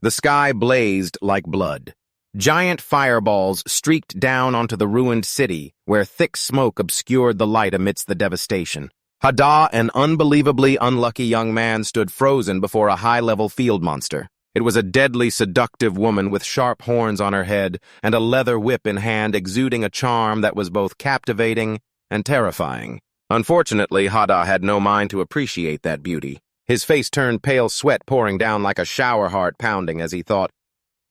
The sky blazed like blood. Giant fireballs streaked down onto the ruined city, where thick smoke obscured the light amidst the devastation. Hadah, an unbelievably unlucky young man, stood frozen before a high-level field monster. It was a deadly, seductive woman with sharp horns on her head and a leather whip in hand, exuding a charm that was both captivating and terrifying. Unfortunately, Hadah had no mind to appreciate that beauty. His face turned pale, sweat pouring down like a shower, heart pounding as he thought,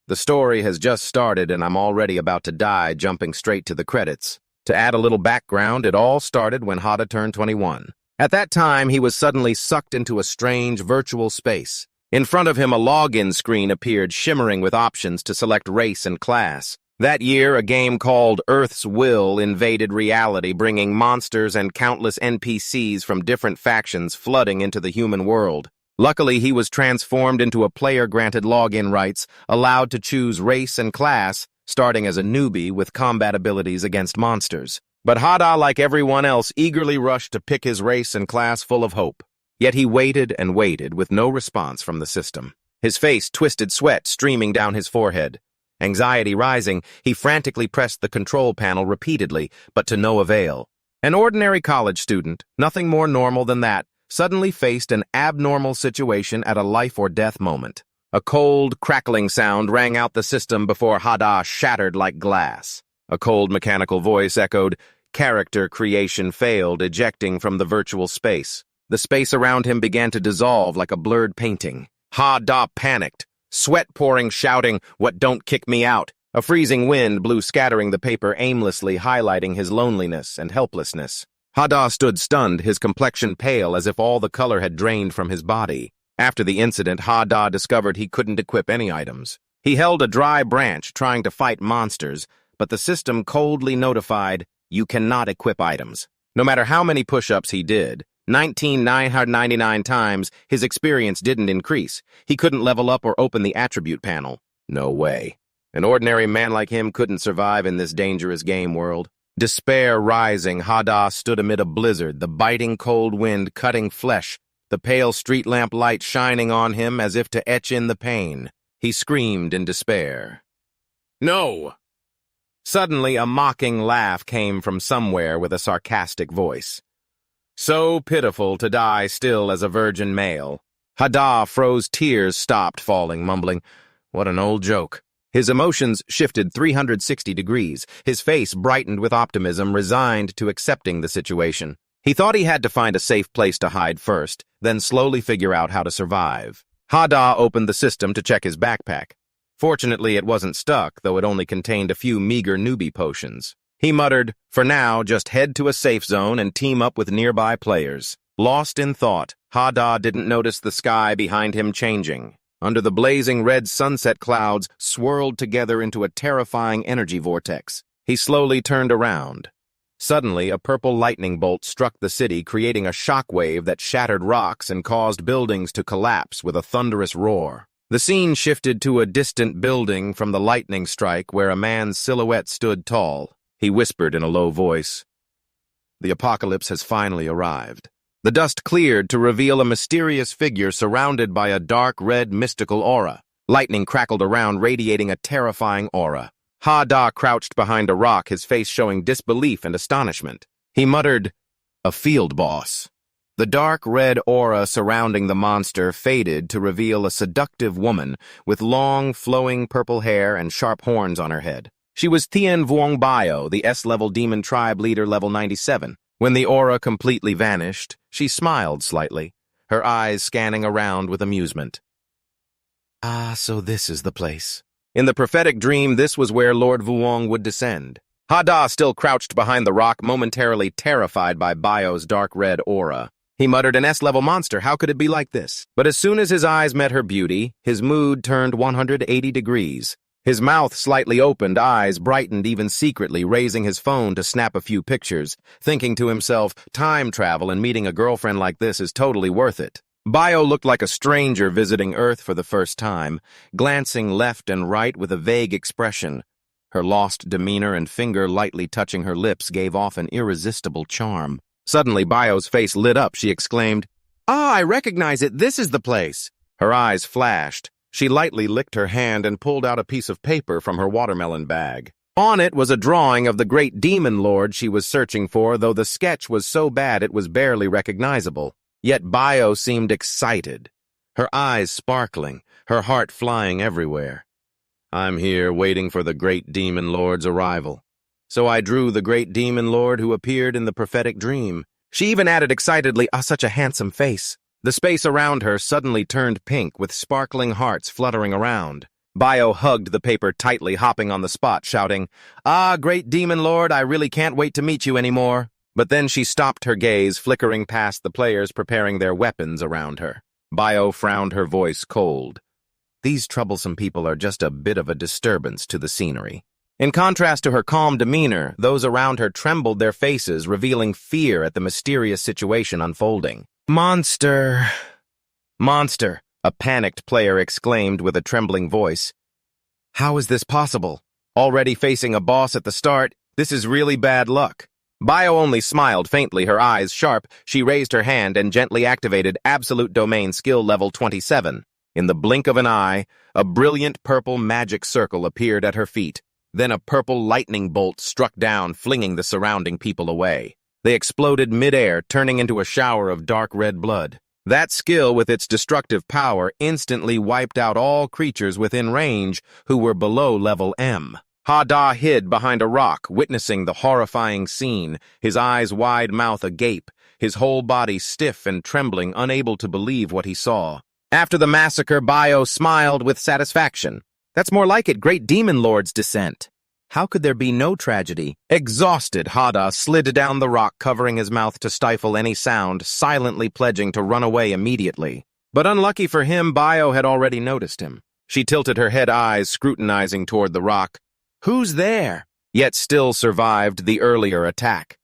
"The story has just started and I'm already about to die, jumping straight to the credits." To add a little background, it all started when Hadah turned 21. At that time, he was suddenly sucked into a strange virtual space. In front of him, a login screen appeared, shimmering with options to select race and class. That year, a game called Earth's Will invaded reality, bringing monsters and countless NPCs from different factions flooding into the human world. Luckily, he was transformed into a player-granted login rights, allowed to choose race and class, starting as a newbie with combat abilities against monsters. But Hadah, like everyone else, eagerly rushed to pick his race and class full of hope. Yet he waited and waited with no response from the system. His face twisted, sweat streaming down his forehead. Anxiety rising, he frantically pressed the control panel repeatedly, but to no avail. An ordinary college student, nothing more normal than that, suddenly faced an abnormal situation at a life-or-death moment. A cold, crackling sound rang out the system before Hadah shattered like glass. A cold, mechanical voice echoed, "Character creation failed, ejecting from the virtual space." The space around him began to dissolve like a blurred painting. Hadah panicked, sweat pouring, shouting, "What, don't kick me out!" A freezing wind blew, scattering the paper aimlessly, highlighting his loneliness and helplessness. Hadah stood stunned, his complexion pale as if all the color had drained from his body. After the incident, Hadah discovered he couldn't equip any items. He held a dry branch trying to fight monsters, but the system coldly notified, "You cannot equip items." No matter how many push-ups he did, 19,999 times, his experience didn't increase. He couldn't level up or open the attribute panel. No way. An ordinary man like him couldn't survive in this dangerous game world. Despair rising, Hadah stood amid a blizzard, the biting cold wind cutting flesh, the pale street lamp light shining on him as if to etch in the pain. He screamed in despair. "No!" Suddenly, a mocking laugh came from somewhere with a sarcastic voice. "So pitiful to die still as a virgin male." Hadah froze, tears stopped falling, mumbling, "What an old joke." His emotions shifted 360 degrees. His face brightened with optimism, resigned to accepting the situation. He thought he had to find a safe place to hide first, then slowly figure out how to survive. Hadah opened the system to check his backpack. Fortunately, it wasn't stuck, though it only contained a few meager newbie potions. He muttered, "For now, just head to a safe zone and team up with nearby players." Lost in thought, Hadah didn't notice the sky behind him changing. Under the blazing red sunset, clouds swirled together into a terrifying energy vortex. He slowly turned around. Suddenly, a purple lightning bolt struck the city, creating a shockwave that shattered rocks and caused buildings to collapse with a thunderous roar. The scene shifted to a distant building from the lightning strike where a man's silhouette stood tall. He whispered in a low voice, "The apocalypse has finally arrived." The dust cleared to reveal a mysterious figure surrounded by a dark red mystical aura. Lightning crackled around, radiating a terrifying aura. Hadah crouched behind a rock, his face showing disbelief and astonishment. He muttered, "A field boss." The dark red aura surrounding the monster faded to reveal a seductive woman with long, flowing purple hair and sharp horns on her head. She was Tien Vuong Bio, the S-level demon tribe leader, level 97. When the aura completely vanished, she smiled slightly, her eyes scanning around with amusement. "Ah, so this is the place." In the prophetic dream, this was where Lord Vuong would descend. Hadah still crouched behind the rock, momentarily terrified by Bio's dark red aura. He muttered, "An S-level monster, how could it be like this?" But as soon as his eyes met her beauty, his mood turned 180 degrees. His mouth slightly opened, eyes brightened even secretly, raising his phone to snap a few pictures, thinking to himself, time travel and meeting a girlfriend like this is totally worth it. Bio looked like a stranger visiting Earth for the first time, glancing left and right with a vague expression. Her lost demeanor and finger lightly touching her lips gave off an irresistible charm. Suddenly, Bio's face lit up. She exclaimed, "Ah, I recognize it. This is the place." Her eyes flashed, She lightly licked her hand and pulled out a piece of paper from her watermelon bag. On it was a drawing of the great demon lord she was searching for, though the sketch was so bad it was barely recognizable. Yet Bio seemed excited, her eyes sparkling, her heart flying everywhere. I'm here waiting for the great demon lord's arrival. So I drew the great demon lord who appeared in the prophetic dream. She even added excitedly, such a handsome face. The space around her suddenly turned pink with sparkling hearts fluttering around. Bio hugged the paper tightly, hopping on the spot, shouting, Great demon lord, I really can't wait to meet you anymore. But then she stopped, her gaze flickering past the players preparing their weapons around her. Bio frowned, her voice cold. These troublesome people are just a bit of a disturbance to the scenery. In contrast to her calm demeanor, those around her trembled their faces, revealing fear at the mysterious situation unfolding. Monster! Monster! A panicked player exclaimed with a trembling voice. How is this possible? Already facing a boss at the start, this is really bad luck. Bio only smiled faintly, her eyes sharp. She raised her hand and gently activated Absolute Domain Skill Level 27. In the blink of an eye, a brilliant purple magic circle appeared at her feet. Then a purple lightning bolt struck down, flinging the surrounding people away. They exploded mid-air, turning into a shower of dark red blood. That skill, with its destructive power, instantly wiped out all creatures within range who were below level M. Hadah hid behind a rock, witnessing the horrifying scene, his eyes wide, mouth agape, his whole body stiff and trembling, unable to believe what he saw. After the massacre, Bio smiled with satisfaction. That's more like it, great demon lord's descent. How could there be no tragedy? Exhausted, Hadah slid down the rock, covering his mouth to stifle any sound, silently pledging to run away immediately. But unlucky for him, Bio had already noticed him. She tilted her head, eyes scrutinizing toward the rock. Who's there? Yet still survived the earlier attack.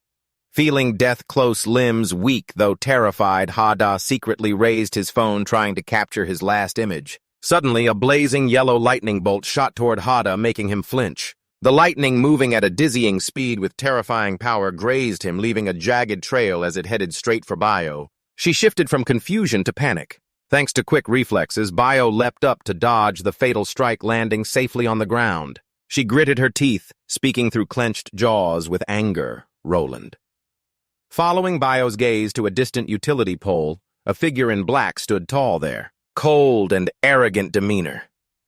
Feeling death-close limbs weak, though terrified, Hadah secretly raised his phone, trying to capture his last image. Suddenly, a blazing yellow lightning bolt shot toward Hadah, making him flinch. The lightning, moving at a dizzying speed with terrifying power, grazed him, leaving a jagged trail as it headed straight for Bio. She shifted from confusion to panic. Thanks to quick reflexes, Bio leapt up to dodge the fatal strike, landing safely on the ground. She gritted her teeth, speaking through clenched jaws with anger. Roland. Following Bio's gaze to a distant utility pole, a figure in black stood tall there. Cold and arrogant demeanor.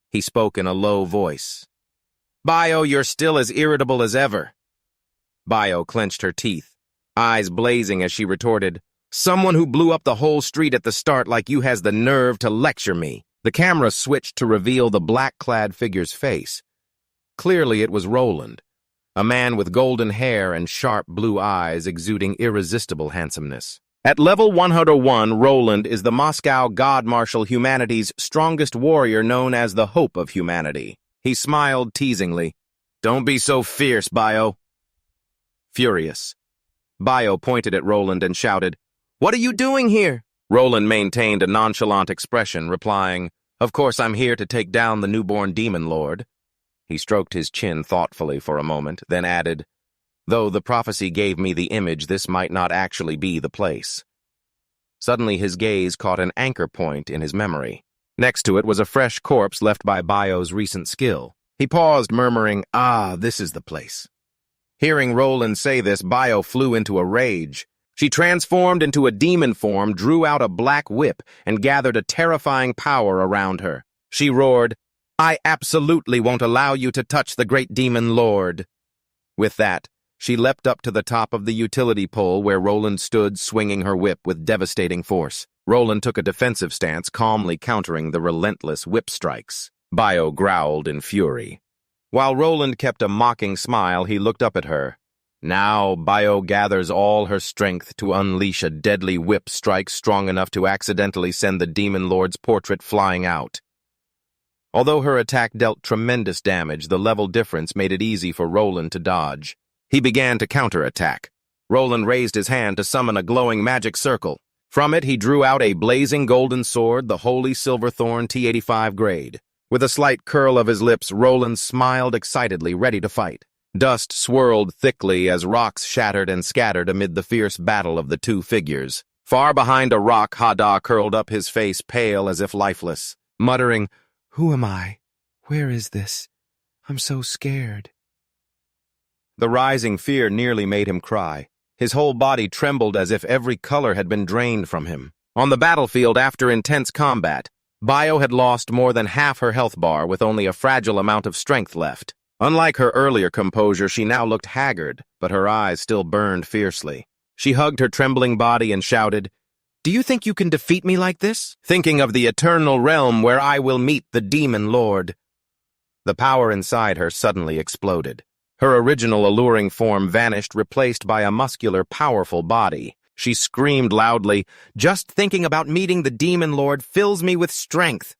He spoke in a low voice. Bio, you're still as irritable as ever. Bio clenched her teeth, eyes blazing as she retorted, Someone who blew up the whole street at the start like you has the nerve to lecture me. The camera switched to reveal the black-clad figure's face. Clearly it was Roland, a man with golden hair and sharp blue eyes exuding irresistible handsomeness. At level 101, Roland is the Moscow God Marshal, humanity's strongest warrior, known as the Hope of Humanity. He smiled teasingly. Don't be so fierce, Bio. Furious, Bio pointed at Roland and shouted, What are you doing here? Roland maintained a nonchalant expression, replying, Of course I'm here to take down the newborn demon lord. He stroked his chin thoughtfully for a moment, then added, Though the prophecy gave me the image, this might not actually be the place. Suddenly his gaze caught an anchor point in his memory. Next to it was a fresh corpse left by Bio's recent skill. He paused, murmuring, this is the place. Hearing Roland say this, Bio flew into a rage. She transformed into a demon form, drew out a black whip, and gathered a terrifying power around her. She roared, I absolutely won't allow you to touch the great demon lord. With that, she leapt up to the top of the utility pole where Roland stood, swinging her whip with devastating force. Roland took a defensive stance, calmly countering the relentless whip strikes. Bio growled in fury. While Roland kept a mocking smile, he looked up at her. Now Bio gathers all her strength to unleash a deadly whip strike strong enough to accidentally send the demon lord's portrait flying out. Although her attack dealt tremendous damage, the level difference made it easy for Roland to dodge. He began to counterattack. Roland raised his hand to summon a glowing magic circle. From it, he drew out a blazing golden sword, the Holy Silverthorn T85 grade. With a slight curl of his lips, Roland smiled excitedly, ready to fight. Dust swirled thickly as rocks shattered and scattered amid the fierce battle of the two figures. Far behind a rock, Hadah curled up, his face pale as if lifeless. Muttering, Who am I? Where is this? I'm so scared. The rising fear nearly made him cry. His whole body trembled as if every color had been drained from him. On the battlefield after intense combat, Bio had lost more than half her health bar with only a fragile amount of strength left. Unlike her earlier composure, she now looked haggard, but her eyes still burned fiercely. She hugged her trembling body and shouted, "Do you think you can defeat me like this? Thinking of the eternal realm where I will meet the demon lord." The power inside her suddenly exploded. Her original alluring form vanished, replaced by a muscular, powerful body. She screamed loudly, "Just thinking about meeting the demon lord fills me with strength."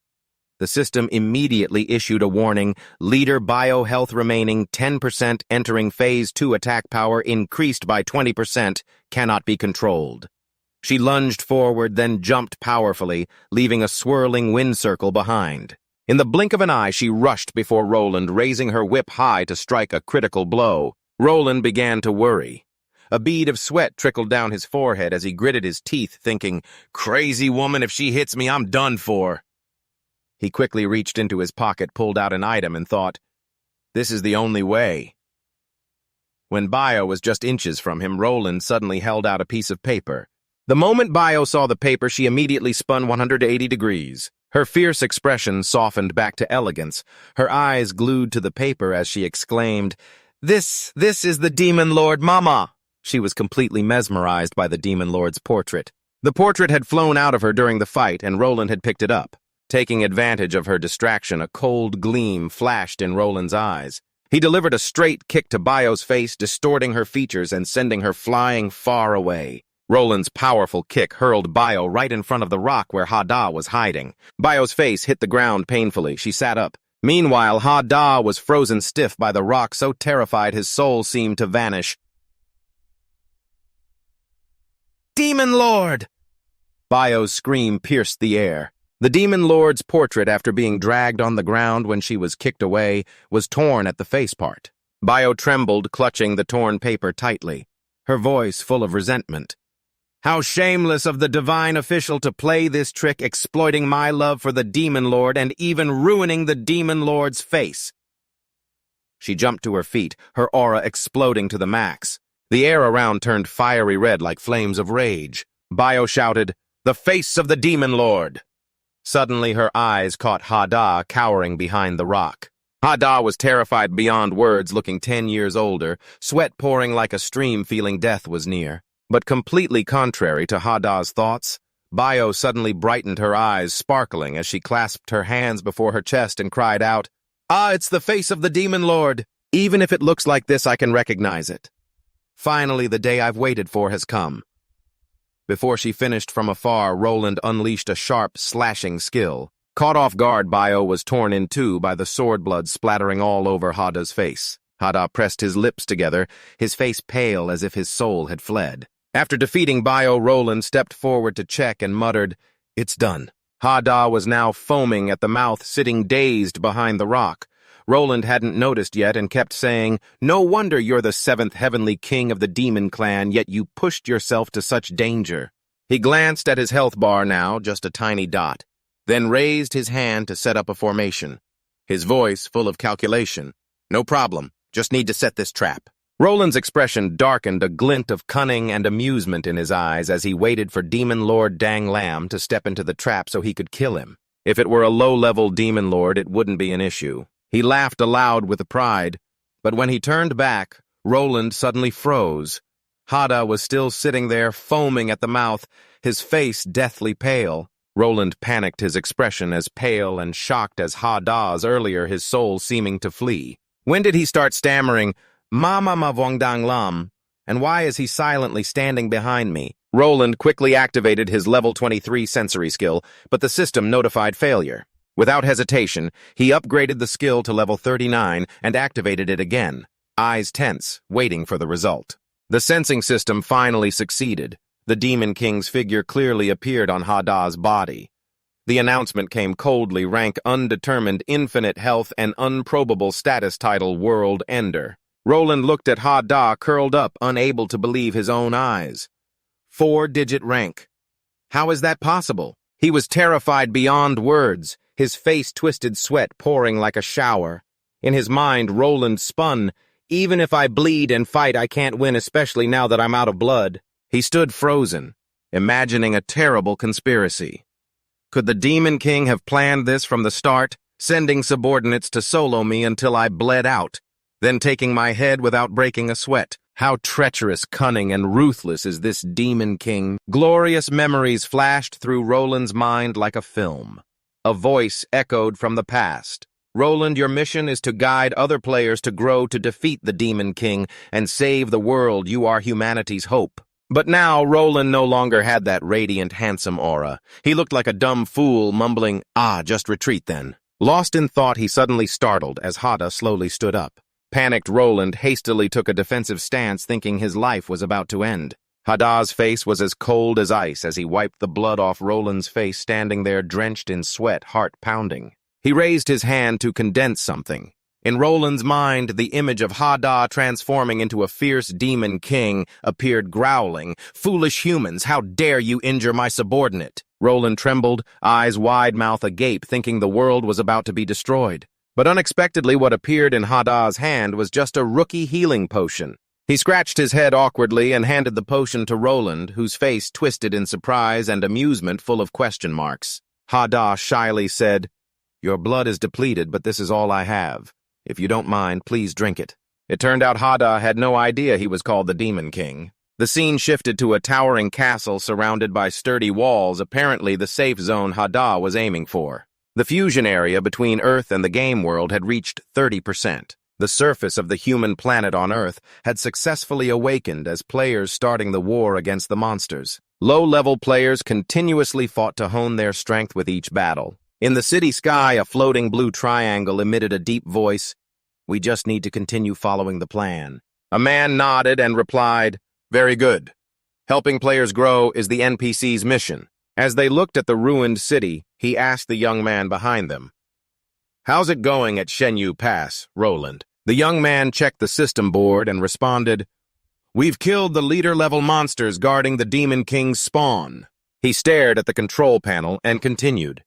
The system immediately issued a warning: leader biohealth remaining 10%, entering phase 2 attack power increased by 20%, cannot be controlled. She lunged forward, then jumped powerfully, leaving a swirling wind circle behind. In the blink of an eye, she rushed before Roland, raising her whip high to strike a critical blow. Roland began to worry. A bead of sweat trickled down his forehead as he gritted his teeth, thinking, "Crazy woman, if she hits me, I'm done for." He quickly reached into his pocket, pulled out an item, and thought, "This is the only way." When Bio was just inches from him, Roland suddenly held out a piece of paper. The moment Bio saw the paper, she immediately spun 180 degrees. Her fierce expression softened back to elegance, her eyes glued to the paper as she exclaimed, This is the Demon Lord, Mama!" She was completely mesmerized by the Demon Lord's portrait. The portrait had flown out of her during the fight, and Roland had picked it up. Taking advantage of her distraction, a cold gleam flashed in Roland's eyes. He delivered a straight kick to Bio's face, distorting her features and sending her flying far away. Roland's powerful kick hurled Bio right in front of the rock where Hadah was hiding. Bio's face hit the ground painfully. She sat up. Meanwhile, Hadah was frozen stiff by the rock, so terrified his soul seemed to vanish. "Demon Lord!" Bio's scream pierced the air. The Demon Lord's portrait, after being dragged on the ground when she was kicked away, was torn at the face part. Bio trembled, clutching the torn paper tightly, her voice full of resentment. "How shameless of the divine official to play this trick, exploiting my love for the Demon Lord and even ruining the Demon Lord's face." She jumped to her feet, her aura exploding to the max. The air around turned fiery red like flames of rage. Bio shouted, "The face of the Demon Lord!" Suddenly her eyes caught Hadah cowering behind the rock. Hadah was terrified beyond words, looking 10 years older, sweat pouring like a stream, feeling death was near. But completely contrary to Hadah's thoughts, Bio suddenly brightened, her eyes sparkling as she clasped her hands before her chest and cried out, It's the face of the Demon Lord! Even if it looks like this, I can recognize it. Finally, the day I've waited for has come." Before she finished, from afar, Roland unleashed a sharp, slashing skill. Caught off guard, Bio was torn in two by the sword blood splattering all over Hadah's face. Hadah pressed his lips together, his face pale as if his soul had fled. After defeating Bio, Roland stepped forward to check and muttered, "It's done." Hadah was now foaming at the mouth, sitting dazed behind the rock. Roland hadn't noticed yet and kept saying, "No wonder you're the 7th heavenly king of the demon clan, yet you pushed yourself to such danger." He glanced at his health bar now, just a tiny dot, then raised his hand to set up a formation. His voice full of calculation. "No problem, just need to set this trap." Roland's expression darkened, a glint of cunning and amusement in his eyes as he waited for Demon Lord Dang Lam to step into the trap so he could kill him. If it were a low-level Demon Lord, it wouldn't be an issue. He laughed aloud with pride, but when he turned back, Roland suddenly froze. Hadah was still sitting there, foaming at the mouth, his face deathly pale. Roland panicked, his expression as pale and shocked as Hadah's earlier, his soul seeming to flee. When did he start stammering, "Mama ma vong dang lam," and why is he silently standing behind me? Roland quickly activated his level 23 sensory skill, but the system notified failure. Without hesitation, he upgraded the skill to level 39 and activated it again, eyes tense, waiting for the result. The sensing system finally succeeded. The Demon King's figure clearly appeared on Hadah's body. The announcement came coldly: rank undetermined, infinite health, and unprobable status title World Ender. Roland looked at Hadah, curled up, unable to believe his own eyes. 4-digit rank. How is that possible? He was terrified beyond words. his face twisted, sweat pouring like a shower. In his mind, Roland spun, "Even if I bleed and fight, I can't win, especially now that I'm out of blood." He stood frozen, imagining a terrible conspiracy. Could the Demon King have planned this from the start, sending subordinates to solo me until I bled out, then taking my head without breaking a sweat? How treacherous, cunning, and ruthless is this Demon King? Glorious memories flashed through Roland's mind like a film. A voice echoed from the past. "Roland, your mission is to guide other players to grow to defeat the Demon King and save the world. You are humanity's hope." But now Roland no longer had that radiant, handsome aura. He looked like a dumb fool, mumbling, "Just retreat then." Lost in thought, he suddenly startled as Hadah slowly stood up. Panicked Roland hastily took a defensive stance, thinking his life was about to end. Hadah's face was as cold as ice as he wiped the blood off Roland's face, standing there drenched in sweat, heart pounding. He raised his hand to condense something. In Roland's mind, the image of Hadah transforming into a fierce demon king appeared, growling, "Foolish humans, how dare you injure my subordinate?" Roland trembled, eyes wide, mouth agape, thinking the world was about to be destroyed. But unexpectedly, what appeared in Hadah's hand was just a rookie healing potion. He scratched his head awkwardly and handed the potion to Roland, whose face twisted in surprise and amusement, full of question marks. Hadah shyly said, "Your blood is depleted, but this is all I have. If you don't mind, please drink it." It turned out Hadah had no idea he was called the Demon King. The scene shifted to a towering castle surrounded by sturdy walls, apparently the safe zone Hadah was aiming for. The fusion area between Earth and the game world had reached 30%. The surface of the human planet on Earth had successfully awakened as players starting the war against the monsters. Low-level players continuously fought to hone their strength with each battle. In the city sky, a floating blue triangle emitted a deep voice, "We just need to continue following the plan." A man nodded and replied, "Very good. Helping players grow is the NPC's mission." As they looked at the ruined city, he asked the young man behind them, "How's it going at Shenyu Pass, Roland?" The young man checked the system board and responded, "We've killed the leader-level monsters guarding the Demon King's spawn." He stared at the control panel and continued,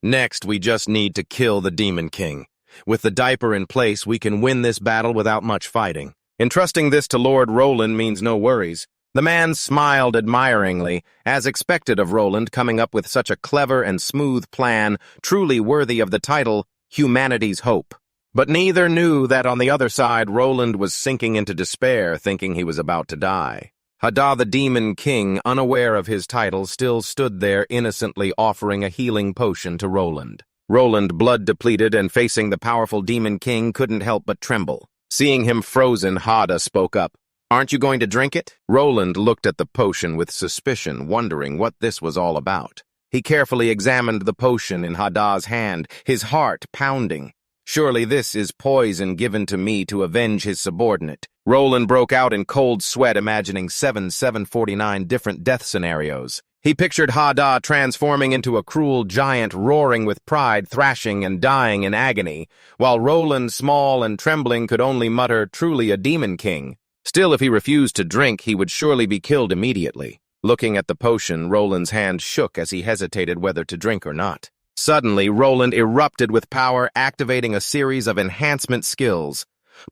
"Next, we just need to kill the Demon King. With the diaper in place, we can win this battle without much fighting." Entrusting this to Lord Roland means no worries. The man smiled admiringly, as expected of Roland coming up with such a clever and smooth plan, truly worthy of the title, Humanity's Hope. But neither knew that on the other side Roland was sinking into despair, thinking he was about to die. Hadah the Demon King, unaware of his title, still stood there innocently offering a healing potion to Roland. Roland, blood depleted and facing the powerful Demon King, couldn't help but tremble. Seeing him frozen, Hadah spoke up, "Aren't you going to drink it?" Roland looked at the potion with suspicion, wondering what this was all about. He carefully examined the potion in Hadah's hand, his heart pounding. Surely this is poison given to me to avenge his subordinate. Roland broke out in cold sweat, imagining 749 different death scenarios. He pictured Hadah transforming into a cruel giant, roaring with pride, thrashing and dying in agony, while Roland, small and trembling, could only mutter, "Truly a Demon King." Still, if he refused to drink, he would surely be killed immediately. Looking at the potion, Roland's hand shook as he hesitated whether to drink or not. Suddenly, Roland erupted with power, activating a series of enhancement skills.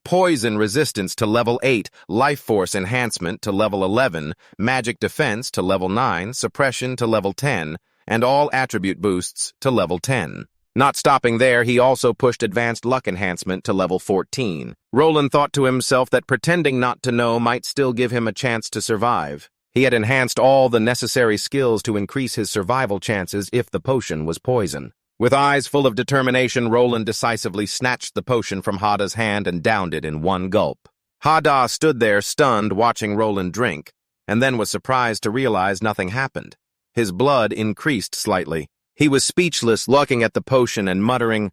Poison resistance to level 8, life force enhancement to level 11, magic defense to level 9, suppression to level 10, and all attribute boosts to level 10. Not stopping there, he also pushed advanced luck enhancement to level 14. Roland thought to himself that pretending not to know might still give him a chance to survive. He had enhanced all the necessary skills to increase his survival chances if the potion was poison. With eyes full of determination, Roland decisively snatched the potion from Hadah's hand and downed it in one gulp. Hadah stood there stunned, watching Roland drink, and then was surprised to realize nothing happened. His blood increased slightly. He was speechless, looking at the potion and muttering,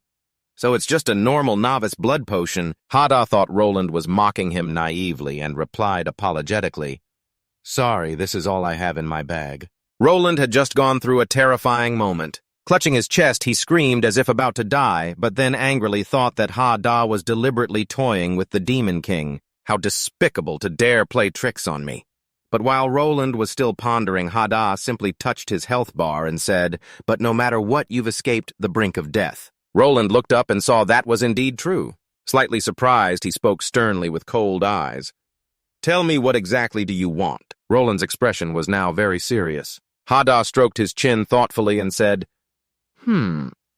"So it's just a normal novice blood potion." Hadah thought Roland was mocking him naively and replied apologetically, "Sorry, this is all I have in my bag." Roland had just gone through a terrifying moment. Clutching his chest, he screamed as if about to die, but then angrily thought that Hadah was deliberately toying with the Demon King. How despicable to dare play tricks on me. But while Roland was still pondering, Hadah simply touched his health bar and said, "But no matter what, you've escaped the brink of death." Roland looked up and saw that was indeed true. Slightly surprised, he spoke sternly with cold eyes. "Tell me, what exactly do you want?" Roland's expression was now very serious. Hadah stroked his chin thoughtfully and said,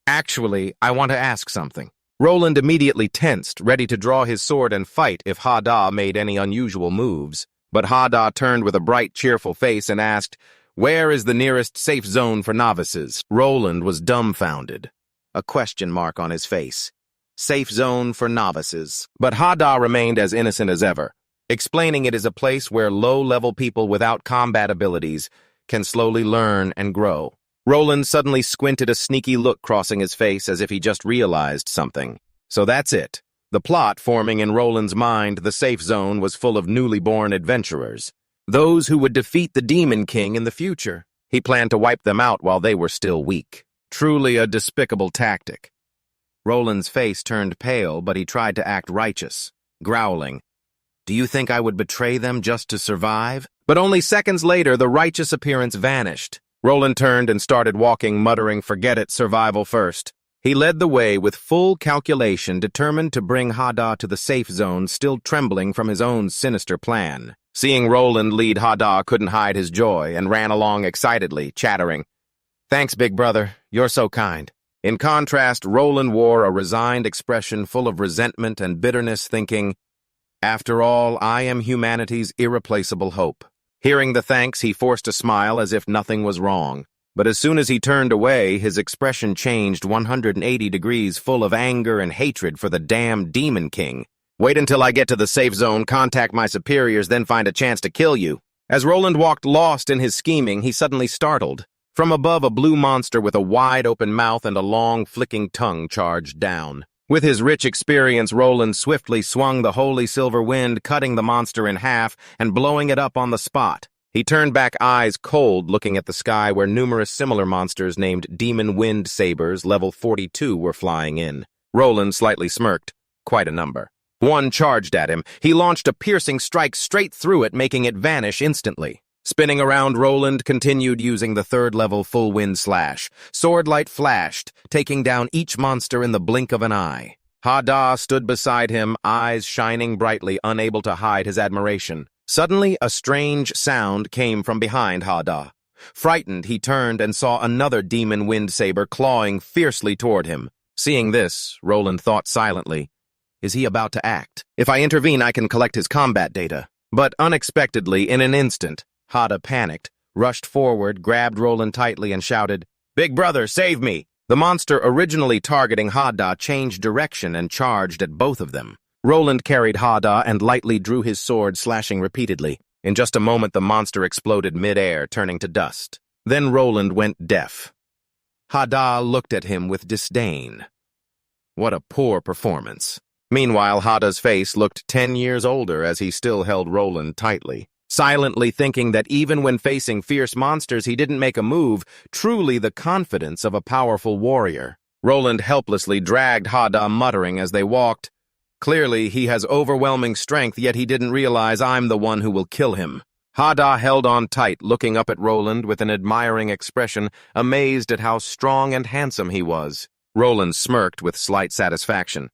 Actually, I want to ask something." Roland immediately tensed, ready to draw his sword and fight if Hadah made any unusual moves. But Hadah turned with a bright, cheerful face and asked, "Where is the nearest safe zone for novices?" Roland was dumbfounded, a question mark on his face. Safe zone for novices. But Hadah remained as innocent as ever, explaining it is a place where low-level people without combat abilities can slowly learn and grow. Roland suddenly squinted, a sneaky look crossing his face as if he just realized something. So that's it. The plot forming in Roland's mind, the safe zone was full of newly born adventurers. Those who would defeat the Demon King in the future. He planned to wipe them out while they were still weak. Truly a despicable tactic. Roland's face turned pale, but he tried to act righteous, growling, "Do you think I would betray them just to survive?" But only seconds later, the righteous appearance vanished. Roland turned and started walking, muttering, "Forget it, survival first." He led the way with full calculation, determined to bring Hadah to the safe zone, still trembling from his own sinister plan. Seeing Roland lead, Hadah couldn't hide his joy and ran along excitedly, chattering, "Thanks, big brother. You're so kind." In contrast, Roland wore a resigned expression full of resentment and bitterness, thinking, "After all, I am humanity's irreplaceable hope." Hearing the thanks, he forced a smile as if nothing was wrong. But as soon as he turned away, his expression changed 180 degrees, full of anger and hatred for the damned Demon King. "Wait until I get to the safe zone, contact my superiors, then find a chance to kill you." As Roland walked lost in his scheming, he suddenly startled. From above, a blue monster with a wide-open mouth and a long, flicking tongue charged down. With his rich experience, Roland swiftly swung the holy silver wind, cutting the monster in half and blowing it up on the spot. He turned back, eyes cold, looking at the sky where numerous similar monsters named Demon Wind Sabers, level 42, were flying in. Roland slightly smirked. Quite a number. One charged at him. He launched a piercing strike straight through it, making it vanish instantly. Spinning around, Roland continued using the third-level full wind slash. Swordlight flashed, taking down each monster in the blink of an eye. Hadah stood beside him, eyes shining brightly, unable to hide his admiration. Suddenly, a strange sound came from behind Hadah. Frightened, he turned and saw another demon wind saber clawing fiercely toward him. Seeing this, Roland thought silently, "Is he about to act? If I intervene, I can collect his combat data." But unexpectedly, in an instant, Hadah panicked, rushed forward, grabbed Roland tightly, and shouted, "Big brother, save me!" The monster originally targeting Hadah changed direction and charged at both of them. Roland carried Hadah and lightly drew his sword, slashing repeatedly. In just a moment, the monster exploded mid-air, turning to dust. Then Roland went deaf. Hadah looked at him with disdain. What a poor performance. Meanwhile, Hadah's face looked 10 years older as he still held Roland tightly, silently thinking that even when facing fierce monsters, he didn't make a move, truly the confidence of a powerful warrior. Roland helplessly dragged Hadah, muttering as they walked, "Clearly, he has overwhelming strength, yet he didn't realize I'm the one who will kill him." Hadah held on tight, looking up at Roland with an admiring expression, amazed at how strong and handsome he was. Roland smirked with slight satisfaction.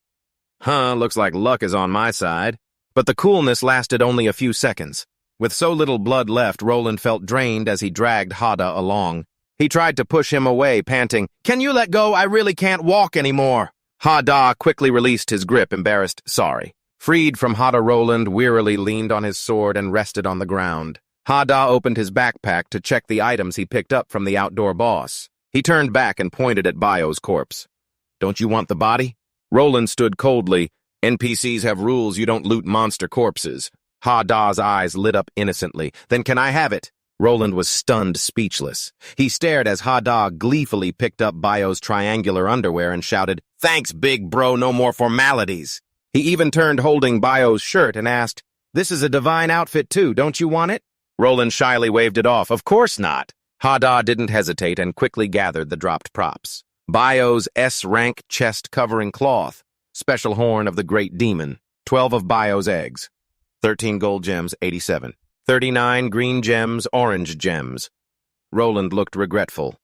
Looks like luck is on my side." But the coolness lasted only a few seconds. With so little blood left, Roland felt drained as he dragged Hadah along. He tried to push him away, panting, "Can you let go? I really can't walk anymore." Hadah quickly released his grip, embarrassed, "Sorry." Freed from Hadah, Roland wearily leaned on his sword and rested on the ground. Hadah opened his backpack to check the items he picked up from the outdoor boss. He turned back and pointed at Bio's corpse. "Don't you want the body?" Roland stood coldly. "NPCs have rules, you don't loot monster corpses." Hadah's eyes lit up innocently. "Then can I have it?" Roland was stunned, speechless. He stared as Hadah gleefully picked up Bio's triangular underwear and shouted, "Thanks, big bro, no more formalities." He even turned, holding Bio's shirt, and asked, "This is a divine outfit too, don't you want it?" Roland shyly waved it off. "Of course not." Hadah didn't hesitate and quickly gathered the dropped props. Bio's S-rank chest-covering cloth, special horn of the great demon, 12 of Bio's eggs, 13 gold gems, 87. 39 green gems, orange gems. Roland looked regretful.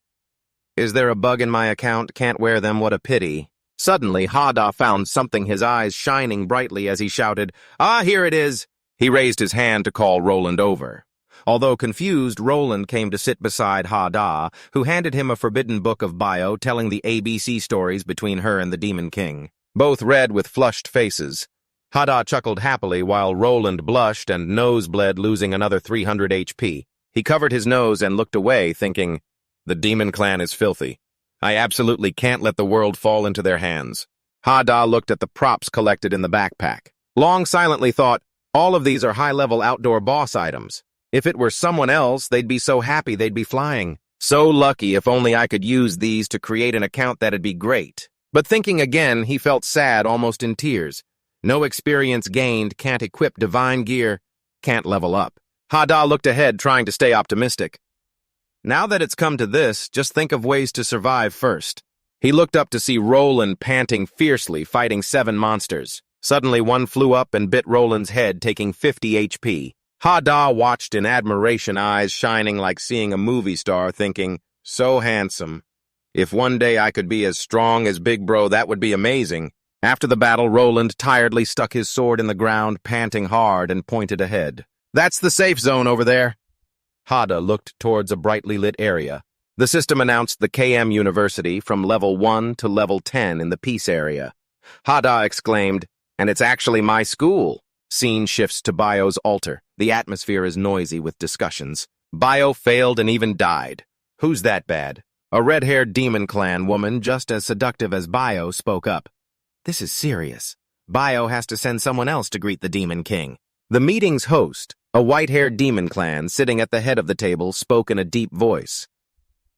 Is there a bug in my account? Can't wear them, what a pity. Suddenly, Hadah found something, his eyes shining brightly as he shouted, "Ah, here it is!" He raised his hand to call Roland over. Although confused, Roland came to sit beside Hadah, who handed him a forbidden book of bio telling the ABC stories between her and the Demon King. Both read with flushed faces. Hadah chuckled happily while Roland blushed and nose bled, losing another 300 HP. He covered his nose and looked away, thinking, the Demon Clan is filthy. I absolutely can't let the world fall into their hands. Hadah looked at the props collected in the backpack. Long silently thought, all of these are high-level outdoor boss items. If it were someone else, they'd be so happy they'd be flying. So lucky, if only I could use these to create an account, that'd be great. But thinking again, he felt sad, almost in tears. No experience gained, can't equip divine gear, can't level up. Hadah looked ahead, trying to stay optimistic. Now that it's come to this, just think of ways to survive first. He looked up to see Roland panting fiercely, fighting 7 monsters. Suddenly one flew up and bit Roland's head, taking 50 HP. Hadah watched in admiration, eyes shining like seeing a movie star, thinking, so handsome. If one day I could be as strong as Big Bro, that would be amazing. After the battle, Roland tiredly stuck his sword in the ground, panting hard, and pointed ahead. That's the safe zone over there. Hadah looked towards a brightly lit area. The system announced the KM University from level 1 to level 10 in the peace area. Hadah exclaimed, and it's actually my school. Scene shifts to Bio's altar. The atmosphere is noisy with discussions. Bio failed and even died. Who's that bad? A red-haired Demon Clan woman, just as seductive as Bio, spoke up. This is serious. Bio has to send someone else to greet the Demon King. The meeting's host, a white-haired Demon Clan sitting at the head of the table, spoke in a deep voice.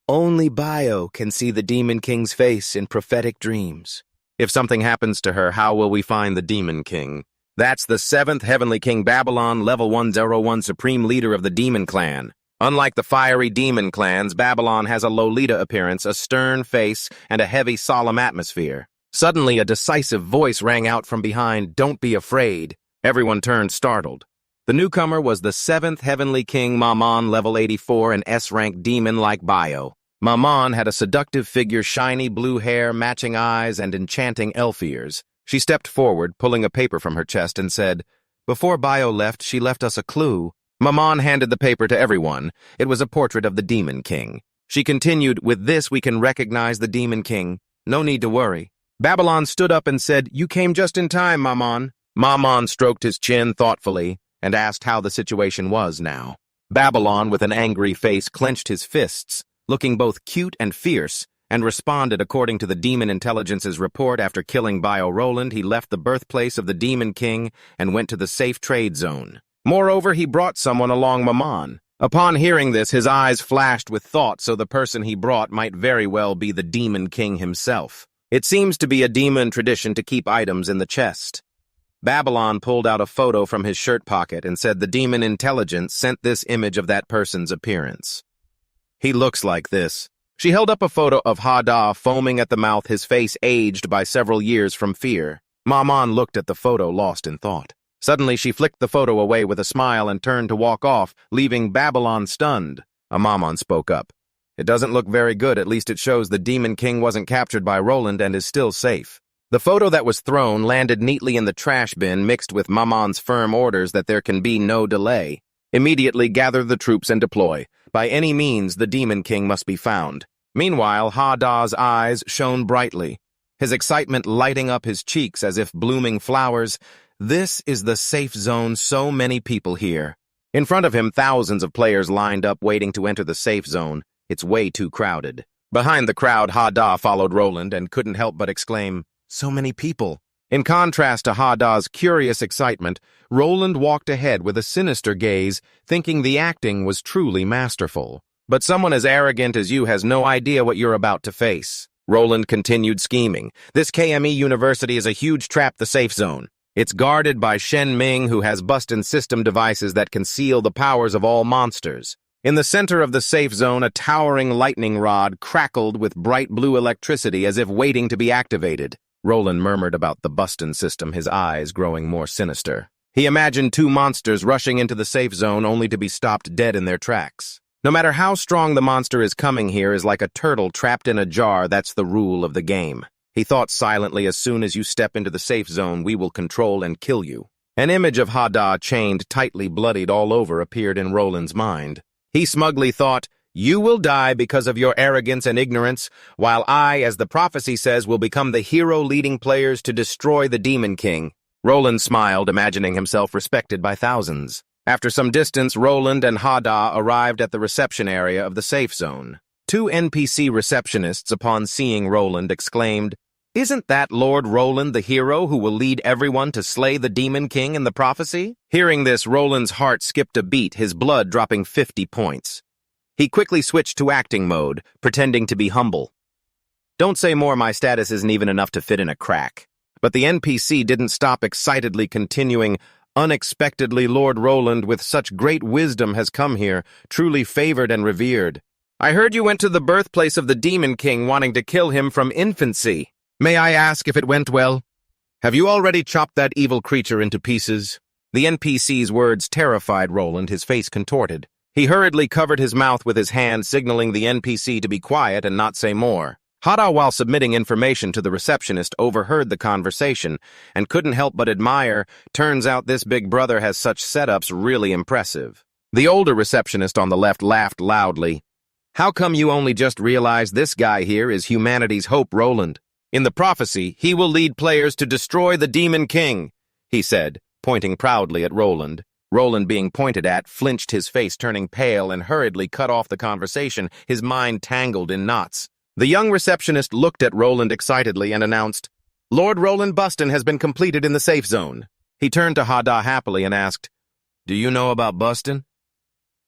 Only Bio can see the Demon King's face in prophetic dreams. If something happens to her, how will we find the Demon King? That's the 7th Heavenly King Babylon, level 101 Supreme Leader of the Demon Clan. Unlike the fiery Demon Clans, Babylon has a Lolita appearance, a stern face, and a heavy, solemn atmosphere. Suddenly, a decisive voice rang out from behind, "Don't be afraid." Everyone turned startled. The newcomer was the 7th Heavenly King Mammon, level 84, an S-rank demon like Bio. Mammon had a seductive figure, shiny blue hair, matching eyes, and enchanting elf ears. She stepped forward, pulling a paper from her chest, and said, "Before Bio left, she left us a clue." Mammon handed the paper to everyone. It was a portrait of the Demon King. She continued, "With this we can recognize the Demon King. No need to worry." Babylon stood up and said, "You came just in time, Mammon." Mammon stroked his chin thoughtfully and asked how the situation was now. Babylon, with an angry face, clenched his fists, looking both cute and fierce, and responded according to the Demon Intelligence's report. After killing Bio Roland, he left the birthplace of the Demon King and went to the safe trade zone. Moreover, he brought someone along, Mammon. Upon hearing this, his eyes flashed with thought, so the person he brought might very well be the Demon King himself. It seems to be a demon tradition to keep items in the chest. Babylon pulled out a photo from his shirt pocket and said the Demon Intelligence sent this image of that person's appearance. He looks like this. She held up a photo of Hadah foaming at the mouth, his face aged by several years from fear. Mammon looked at the photo, lost in thought. Suddenly, she flicked the photo away with a smile and turned to walk off, leaving Babylon stunned. Mammon spoke up. It doesn't look very good. At least it shows the Demon King wasn't captured by Roland and is still safe. The photo that was thrown landed neatly in the trash bin, mixed with Mammon's firm orders that there can be no delay. Immediately gather the troops and deploy. By any means, the Demon King must be found. Meanwhile, Hadah's eyes shone brightly, his excitement lighting up his cheeks as if blooming flowers. This is the safe zone, so many people here. In front of him, thousands of players lined up waiting to enter the safe zone. It's way too crowded. Behind the crowd, Hadah followed Roland and couldn't help but exclaim, "So many people." In contrast to Hadah's curious excitement, Roland walked ahead with a sinister gaze, thinking the acting was truly masterful. But someone as arrogant as you has no idea what you're about to face. Roland continued scheming. This KME University is a huge trap, the safe zone. It's guarded by Shen Ming, who has busted system devices that conceal the powers of all monsters. In the center of the safe zone, a towering lightning rod crackled with bright blue electricity as if waiting to be activated. Roland murmured about the Buston system, his eyes growing more sinister. He imagined two monsters rushing into the safe zone only to be stopped dead in their tracks. No matter how strong the monster is coming here is like a turtle trapped in a jar. That's the rule of the game. He thought silently, as soon as you step into the safe zone, we will control and kill you. An image of Hadah chained, tightly bloodied all over appeared in Roland's mind. He smugly thought, you will die because of your arrogance and ignorance, while I, as the prophecy says, will become the hero leading players to destroy the Demon King. Roland smiled, imagining himself respected by thousands. After some distance, Roland and Hadah arrived at the reception area of the safe zone. Two NPC receptionists, upon seeing Roland, exclaimed, "Isn't that Lord Roland, the hero who will lead everyone to slay the Demon King in the prophecy?" Hearing this, Roland's heart skipped a beat, his blood dropping 50 points. He quickly switched to acting mode, pretending to be humble. "Don't say more, my status isn't even enough to fit in a crack." But the NPC didn't stop excitedly continuing, "Unexpectedly, Lord Roland, with such great wisdom, has come here, truly favored and revered. I heard you went to the birthplace of the Demon King, wanting to kill him from infancy. May I ask if it went well? Have you already chopped that evil creature into pieces?" The NPC's words terrified Roland, his face contorted. He hurriedly covered his mouth with his hand, signaling the NPC to be quiet and not say more. Hadah, while submitting information to the receptionist, overheard the conversation and couldn't help but admire. Turns out this big brother has such setups, really impressive. The older receptionist on the left laughed loudly. "How come you only just realized this guy here is humanity's hope, Roland? In the prophecy, he will lead players to destroy the Demon King," he said, pointing proudly at Roland. Roland, being pointed at, flinched, his face turning pale, and hurriedly cut off the conversation, his mind tangled in knots. The young receptionist looked at Roland excitedly and announced, "Lord Roland Buston has been completed in the safe zone." He turned to Hadah happily and asked, "Do you know about Buston?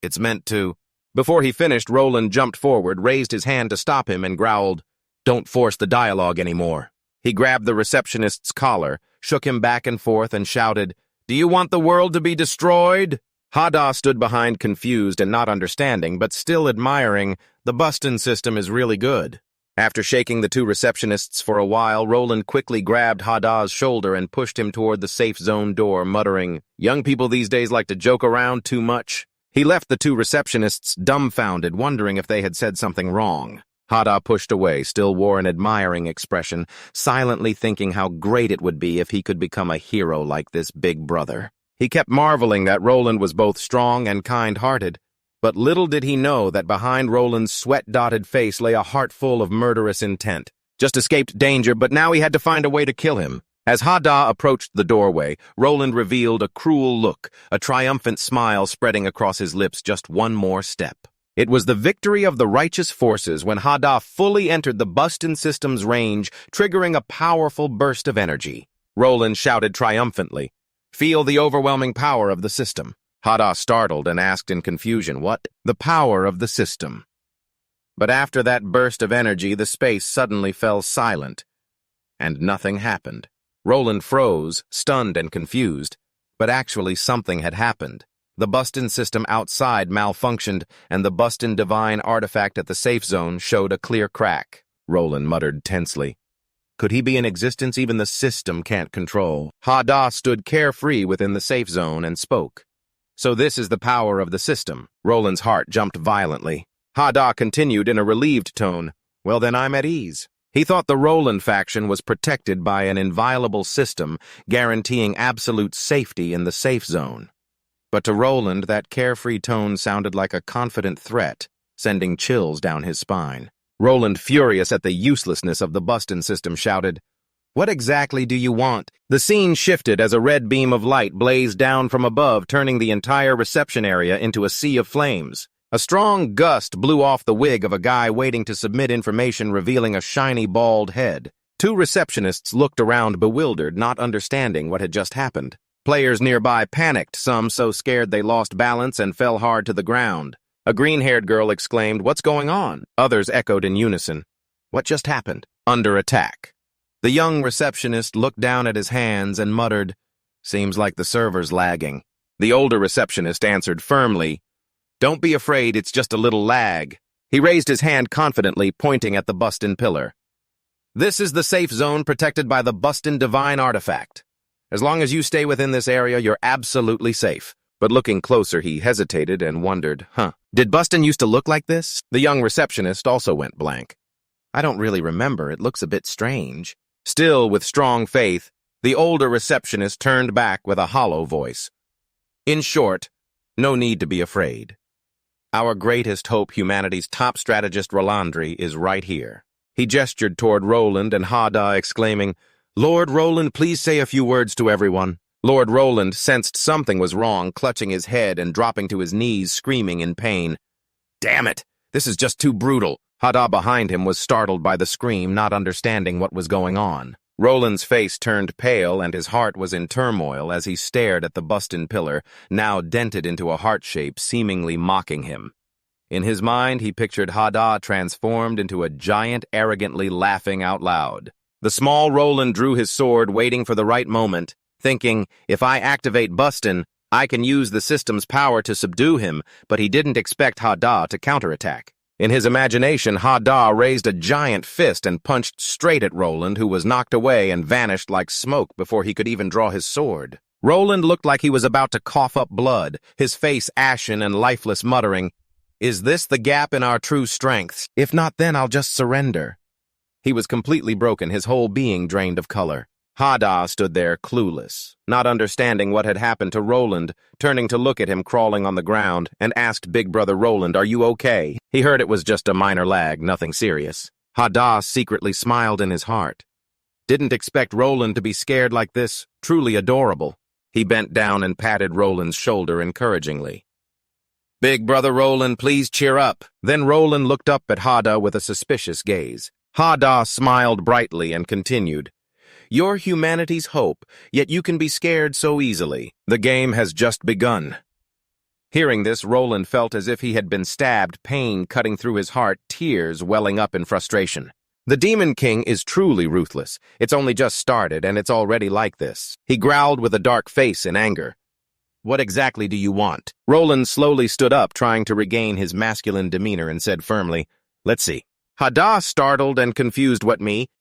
It's meant to—" Before he finished, Roland jumped forward, raised his hand to stop him, and growled, "Don't force the dialogue anymore." He grabbed the receptionist's collar, shook him back and forth, and shouted, "Do you want the world to be destroyed?" Hadah stood behind, confused and not understanding, but still admiring. The Buston system is really good. After shaking the two receptionists for a while, Roland quickly grabbed Hadah's shoulder and pushed him toward the safe zone door, muttering, "Young people these days like to joke around too much." He left the two receptionists dumbfounded, wondering if they had said something wrong. Hadah pushed away, still wore an admiring expression, silently thinking how great it would be if he could become a hero like this big brother. He kept marveling that Roland was both strong and kind-hearted, but little did he know that behind Roland's sweat-dotted face lay a heart full of murderous intent. Just escaped danger, but now he had to find a way to kill him. As Hadah approached the doorway, Roland revealed a cruel look, a triumphant smile spreading across his lips. Just one more step. It was the victory of the righteous forces when Hadah fully entered the Buston system's range, triggering a powerful burst of energy. Roland shouted triumphantly, "Feel the overwhelming power of the system." Hadah startled and asked in confusion, "What?" "The power of the system." But after that burst of energy, the space suddenly fell silent, and nothing happened. Roland froze, stunned and confused, but actually something had happened. The Buston system outside malfunctioned, and the Buston divine artifact at the safe zone showed a clear crack. Roland muttered tensely, "Could he be in existence even the system can't control?" Hadah stood carefree within the safe zone and spoke. "So this is the power of the system." Roland's heart jumped violently. Hadah continued in a relieved tone, "Well then, I'm at ease." He thought the Roland faction was protected by an inviolable system guaranteeing absolute safety in the safe zone. But to Roland, that carefree tone sounded like a confident threat, sending chills down his spine. Roland, furious at the uselessness of the Buston system, shouted, "What exactly do you want?" The scene shifted as a red beam of light blazed down from above, turning the entire reception area into a sea of flames. A strong gust blew off the wig of a guy waiting to submit information, revealing a shiny, bald head. Two receptionists looked around bewildered, not understanding what had just happened. Players nearby panicked, some so scared they lost balance and fell hard to the ground. A green-haired girl exclaimed, "What's going on?" Others echoed in unison, "What just happened?" "Under attack." The young receptionist looked down at his hands and muttered, "Seems like the server's lagging." The older receptionist answered firmly, "Don't be afraid, it's just a little lag." He raised his hand confidently, pointing at the Buston pillar. "This is the safe zone protected by the Buston divine artifact. As long as you stay within this area, you're absolutely safe. But looking closer, he hesitated and wondered, did Bustin used to look like this? The young receptionist also went blank. I don't really remember. It looks a bit strange. Still, with strong faith, the older receptionist turned back with a hollow voice. In short, no need to be afraid. Our greatest hope, humanity's top strategist Roland, is right here. He gestured toward Roland and Hadah, exclaiming, Lord Roland, please say a few words to everyone. Lord Roland sensed something was wrong, clutching his head and dropping to his knees, screaming in pain. Damn it! This is just too brutal. Hadah behind him was startled by the scream, not understanding what was going on. Roland's face turned pale and his heart was in turmoil as he stared at the Bustin pillar, now dented into a heart shape, seemingly mocking him. In his mind, he pictured Hadah transformed into a giant, arrogantly laughing out loud. The small Roland drew his sword, waiting for the right moment, thinking, if I activate Bustin, I can use the system's power to subdue him, but he didn't expect Hadah to counterattack. In his imagination, Hadah raised a giant fist and punched straight at Roland, who was knocked away and vanished like smoke before he could even draw his sword. Roland looked like he was about to cough up blood, his face ashen and lifeless, muttering, Is this the gap in our true strengths? If not, then I'll just surrender. He was completely broken, his whole being drained of color. Hadah stood there clueless, not understanding what had happened to Roland, turning to look at him crawling on the ground, and asked Big Brother Roland, Are you okay? He heard it was just a minor lag, nothing serious. Hadah secretly smiled in his heart. Didn't expect Roland to be scared like this, truly adorable. He bent down and patted Roland's shoulder encouragingly. Big Brother Roland, please cheer up. Then Roland looked up at Hadah with a suspicious gaze. Hadah smiled brightly and continued, You're humanity's hope, yet you can be scared so easily. The game has just begun. Hearing this, Roland felt as if he had been stabbed, pain cutting through his heart, tears welling up in frustration. The Demon King is truly ruthless. It's only just started, and it's already like this. He growled with a dark face in anger. What exactly do you want? Roland slowly stood up, trying to regain his masculine demeanor, and said firmly, Let's see. Hadah, startled and confused,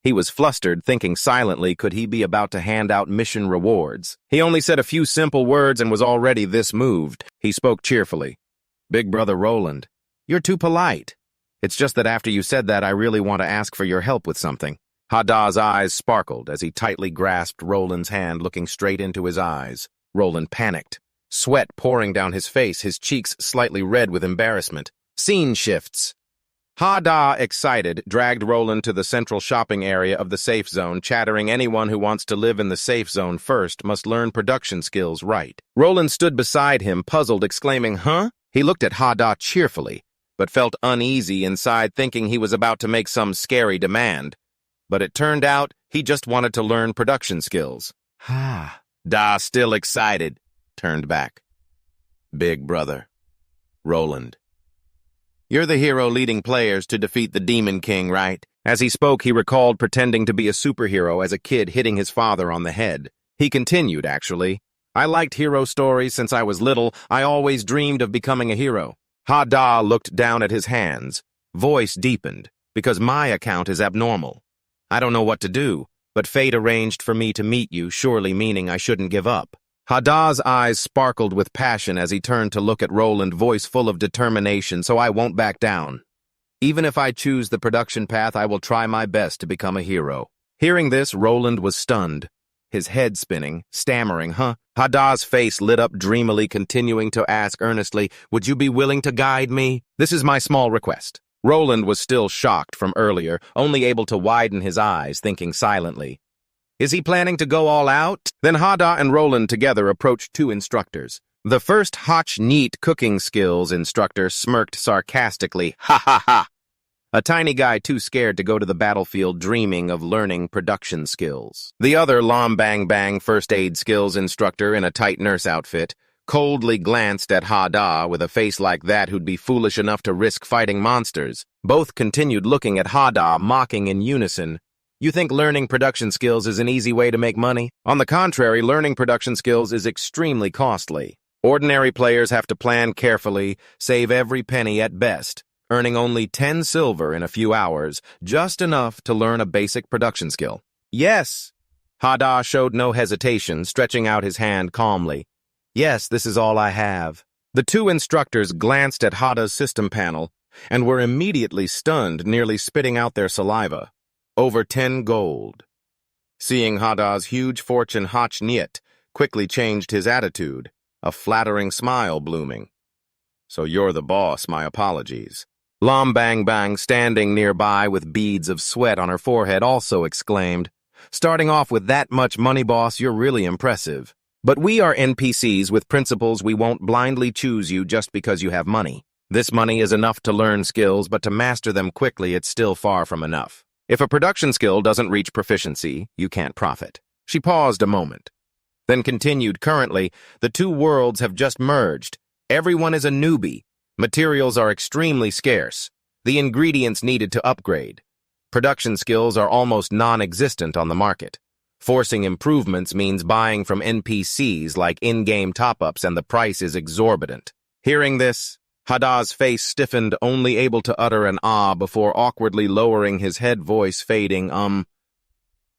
he was flustered, thinking silently, could he be about to hand out mission rewards? He only said a few simple words and was already this moved. He spoke cheerfully. Big Brother Roland, you're too polite. It's just that after you said that, I really want to ask for your help with something. Hadah's eyes sparkled as he tightly grasped Roland's hand, looking straight into his eyes. Roland panicked, sweat pouring down his face, his cheeks slightly red with embarrassment. Scene shifts. Hadah, excited, dragged Roland to the central shopping area of the safe zone, chattering anyone who wants to live in the safe zone first must learn production skills right. Roland stood beside him, puzzled, exclaiming, Huh? He looked at Hadah cheerfully, but felt uneasy inside, thinking he was about to make some scary demand. But it turned out he just wanted to learn production skills. Hadah, still excited, turned back. Big Brother Roland. You're the hero leading players to defeat the Demon King, right? As he spoke, he recalled pretending to be a superhero as a kid, hitting his father on the head. He continued, actually. I liked hero stories since I was little. I always dreamed of becoming a hero. Hadah looked down at his hands. Voice deepened, because my account is abnormal. I don't know what to do, but fate arranged for me to meet you, surely meaning I shouldn't give up. Hadah's eyes sparkled with passion as he turned to look at Roland, voice full of determination, so I won't back down. Even if I choose the production path, I will try my best to become a hero. Hearing this, Roland was stunned, his head spinning, stammering, Hadah's face lit up dreamily, continuing to ask earnestly, Would you be willing to guide me? This is my small request. Roland was still shocked from earlier, only able to widen his eyes, thinking silently. Is he planning to go all out? Then Hadah and Roland together approached two instructors. The first neat cooking skills instructor smirked sarcastically, Ha ha ha! A tiny guy too scared to go to the battlefield, dreaming of learning production skills. The other bang first aid skills instructor in a tight nurse outfit coldly glanced at Hadah with a face like that who'd be foolish enough to risk fighting monsters. Both continued looking at Hadah, mocking in unison. You think learning production skills is an easy way to make money? On the contrary, learning production skills is extremely costly. Ordinary players have to plan carefully, save every penny at best, earning only 10 silver in a few hours, just enough to learn a basic production skill. Yes, Hadah showed no hesitation, stretching out his hand calmly. Yes, this is all I have. The two instructors glanced at Hadah's system panel and were immediately stunned, nearly spitting out their saliva. Over 10 gold. Seeing Hadah's huge fortune, Hach Niet quickly changed his attitude, a flattering smile blooming. So you're the boss, my apologies. Lam Bang Bang, standing nearby with beads of sweat on her forehead, also exclaimed, starting off with that much money, boss, you're really impressive. But we are NPCs with principles. We won't blindly choose you just because you have money. This money is enough to learn skills, but to master them quickly, it's still far from enough. If a production skill doesn't reach proficiency, you can't profit. She paused a moment, then continued, currently, the two worlds have just merged. Everyone is a newbie. Materials are extremely scarce. The ingredients needed to upgrade. Production skills are almost non-existent on the market. Forcing improvements means buying from NPCs like in-game top-ups, and the price is exorbitant. Hearing this, Hadah's face stiffened, only able to utter an ah before awkwardly lowering his head, voice fading,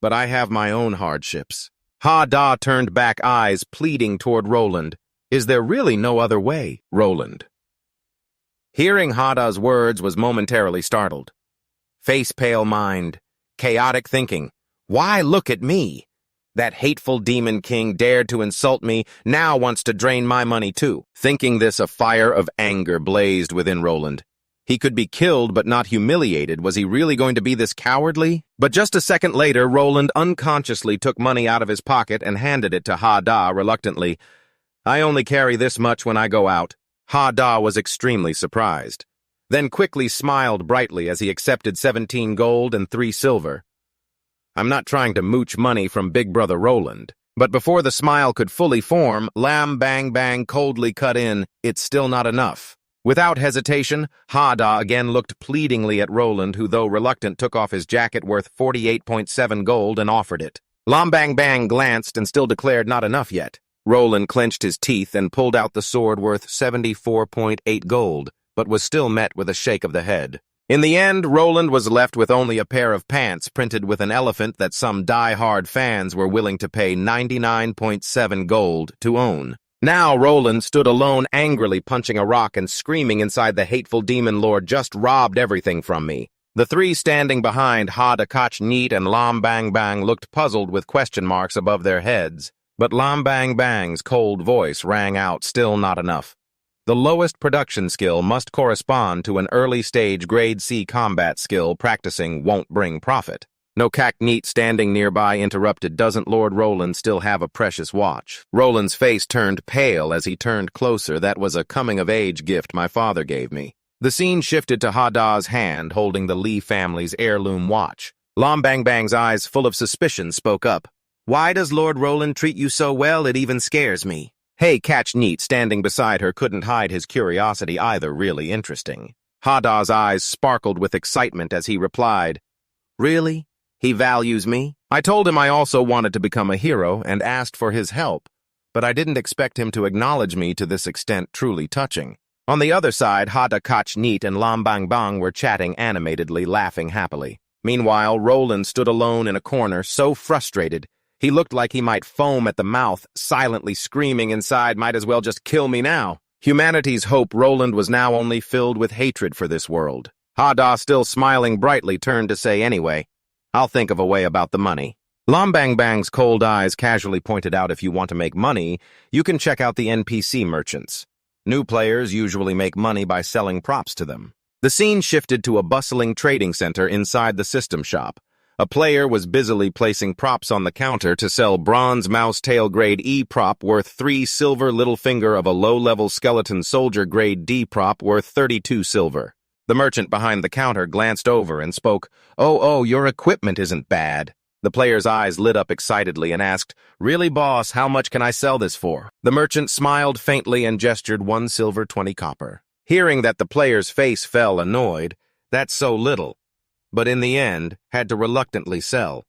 but I have my own hardships. Hadah turned back, eyes pleading toward Roland. Is there really no other way, Roland? Hearing Hadah's words was momentarily startled. Face pale mind, chaotic thinking. Why look at me? That hateful demon king dared to insult me, now wants to drain my money too. Thinking this, a fire of anger blazed within Roland. He could be killed but not humiliated. Was he really going to be this cowardly? But just a second later, Roland unconsciously took money out of his pocket and handed it to Hadah reluctantly. I only carry this much when I go out. Hadah was extremely surprised, then quickly smiled brightly as he accepted 17 gold and 3 silver. I'm not trying to mooch money from Big Brother Roland. But before the smile could fully form, Lam Bang Bang coldly cut in, it's still not enough. Without hesitation, Hadah again looked pleadingly at Roland, who, though reluctant, took off his jacket worth 48.7 gold and offered it. Lam Bang Bang glanced and still declared not enough yet. Roland clenched his teeth and pulled out the sword worth 74.8 gold, but was still met with a shake of the head. In the end, Roland was left with only a pair of pants printed with an elephant that some die-hard fans were willing to pay 99.7 gold to own. Now Roland stood alone, angrily punching a rock and screaming inside, the hateful demon lord just robbed everything from me. The three standing behind Hadah, Hach Niet, and Lam Bang Bang looked puzzled with question marks above their heads. But Lam Bang Bang's cold voice rang out, still not enough. The lowest production skill must correspond to an early-stage grade C combat skill. Practicing won't bring profit. No, Hach Niet, standing nearby, interrupted. Doesn't Lord Roland still have a precious watch? Roland's face turned pale as he turned closer. That was a coming-of-age gift my father gave me. The scene shifted to Hadah's hand holding the Lee family's heirloom watch. Lam Bang Bang's eyes, full of suspicion, spoke up. Why does Lord Roland treat you so well? It even scares me. Hey, Hach Niet, standing beside her, couldn't hide his curiosity either. Really interesting. Hadah's eyes sparkled with excitement as he replied, Really? He values me? I told him I also wanted to become a hero and asked for his help, but I didn't expect him to acknowledge me to this extent. Truly touching. On the other side, Hadah, Hach Niet, and Lam Bang Bang were chatting animatedly, laughing happily. Meanwhile, Roland stood alone in a corner, so frustrated he looked like he might foam at the mouth, silently screaming inside, might as well just kill me now. Humanity's hope, Roland was now only filled with hatred for this world. Hadah, still smiling brightly, turned to say, anyway, I'll think of a way about the money. Lam Bang Bang's cold eyes casually pointed out, if you want to make money, you can check out the NPC merchants. New players usually make money by selling props to them. The scene shifted to a bustling trading center inside the system shop. A player was busily placing props on the counter to sell bronze mouse tail grade E prop worth 3 silver, little finger of a low-level skeleton soldier grade D prop worth 32 silver. The merchant behind the counter glanced over and spoke, Oh, your equipment isn't bad. The player's eyes lit up excitedly and asked, Really, boss, how much can I sell this for? The merchant smiled faintly and gestured 1 silver, 20 copper. Hearing that, the player's face fell, annoyed. That's so little. But in the end, had to reluctantly sell,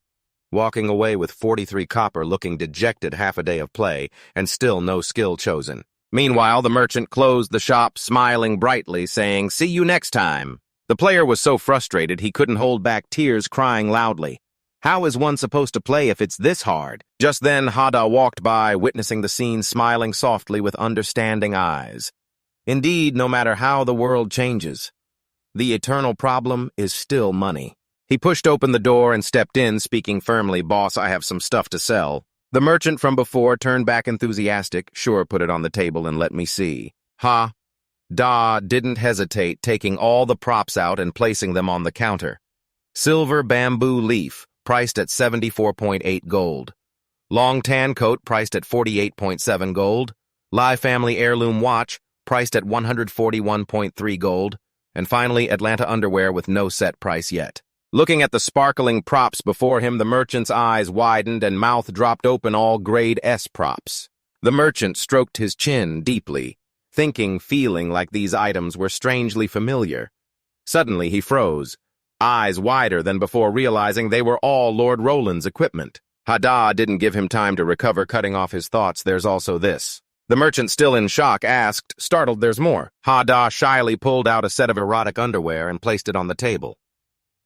walking away with 43 copper, looking dejected. Half a day of play, and still no skill chosen. Meanwhile, the merchant closed the shop, smiling brightly, saying, See you next time. The player was so frustrated he couldn't hold back tears, crying loudly. How is one supposed to play if it's this hard? Just then, Hadah walked by, witnessing the scene, smiling softly with understanding eyes. Indeed, no matter how the world changes, the eternal problem is still money. He pushed open the door and stepped in, speaking firmly, "Boss, I have some stuff to sell." The merchant from before turned back enthusiastic. "Sure, put it on the table and let me see." Hadah didn't hesitate, taking all the props out and placing them on the counter. Silver bamboo leaf, priced at 74.8 gold. Long tan coat, priced at 48.7 gold. Live family heirloom watch, priced at 141.3 gold. And finally, Atlanta underwear with no set price yet. Looking at the sparkling props before him, the merchant's eyes widened and mouth dropped open, all grade S props. The merchant stroked his chin deeply, feeling like these items were strangely familiar. Suddenly, he froze, eyes wider than before, realizing they were all Lord Roland's equipment. Hadah didn't give him time to recover, cutting off his thoughts. "There's also this." The merchant, still in shock, asked, startled, "There's more?" Hadah shyly pulled out a set of erotic underwear and placed it on the table.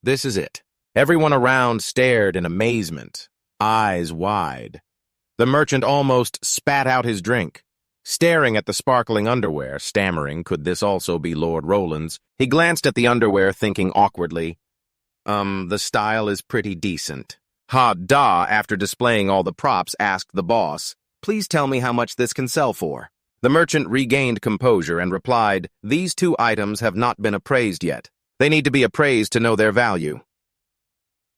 "This is it." Everyone around stared in amazement, eyes wide. The merchant almost spat out his drink. Staring at the sparkling underwear, stammering, could this also be Lord Roland's? He glanced at the underwear, thinking awkwardly, the style is pretty decent. Hadah, after displaying all the props, asked the boss, "Please tell me how much this can sell for." The merchant regained composure and replied, "These two items have not been appraised yet. They need to be appraised to know their value."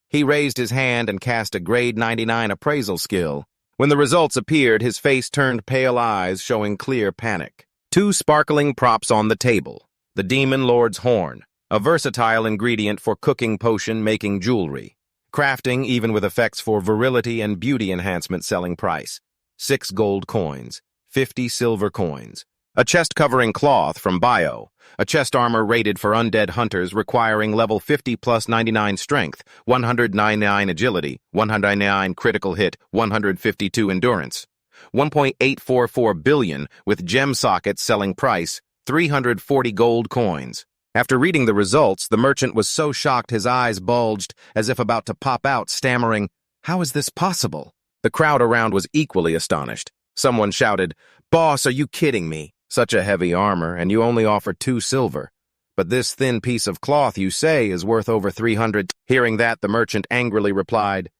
He raised his hand and cast a grade 99 appraisal skill. When the results appeared, his face turned pale, eyes showing clear panic. Two sparkling props on the table. The Demon Lord's horn, a versatile ingredient for cooking, potion, making jewelry. Crafting, even with effects for virility and beauty enhancement, selling price. 6 gold coins, 50 silver coins. A chest-covering cloth from Bio. A chest armor rated for undead hunters requiring level 50 plus 99 strength, 199 agility, 199 critical hit, 152 endurance. 1.844 billion with gem sockets, selling price 340 gold coins. After reading the results, the merchant was so shocked his eyes bulged as if about to pop out, stammering, "How is this possible?" The crowd around was equally astonished. Someone shouted, "Boss, are you kidding me? Such a heavy armor, and you only offer 2 silver. But this thin piece of cloth, you say, is worth over 300. Hearing that, the merchant angrily replied,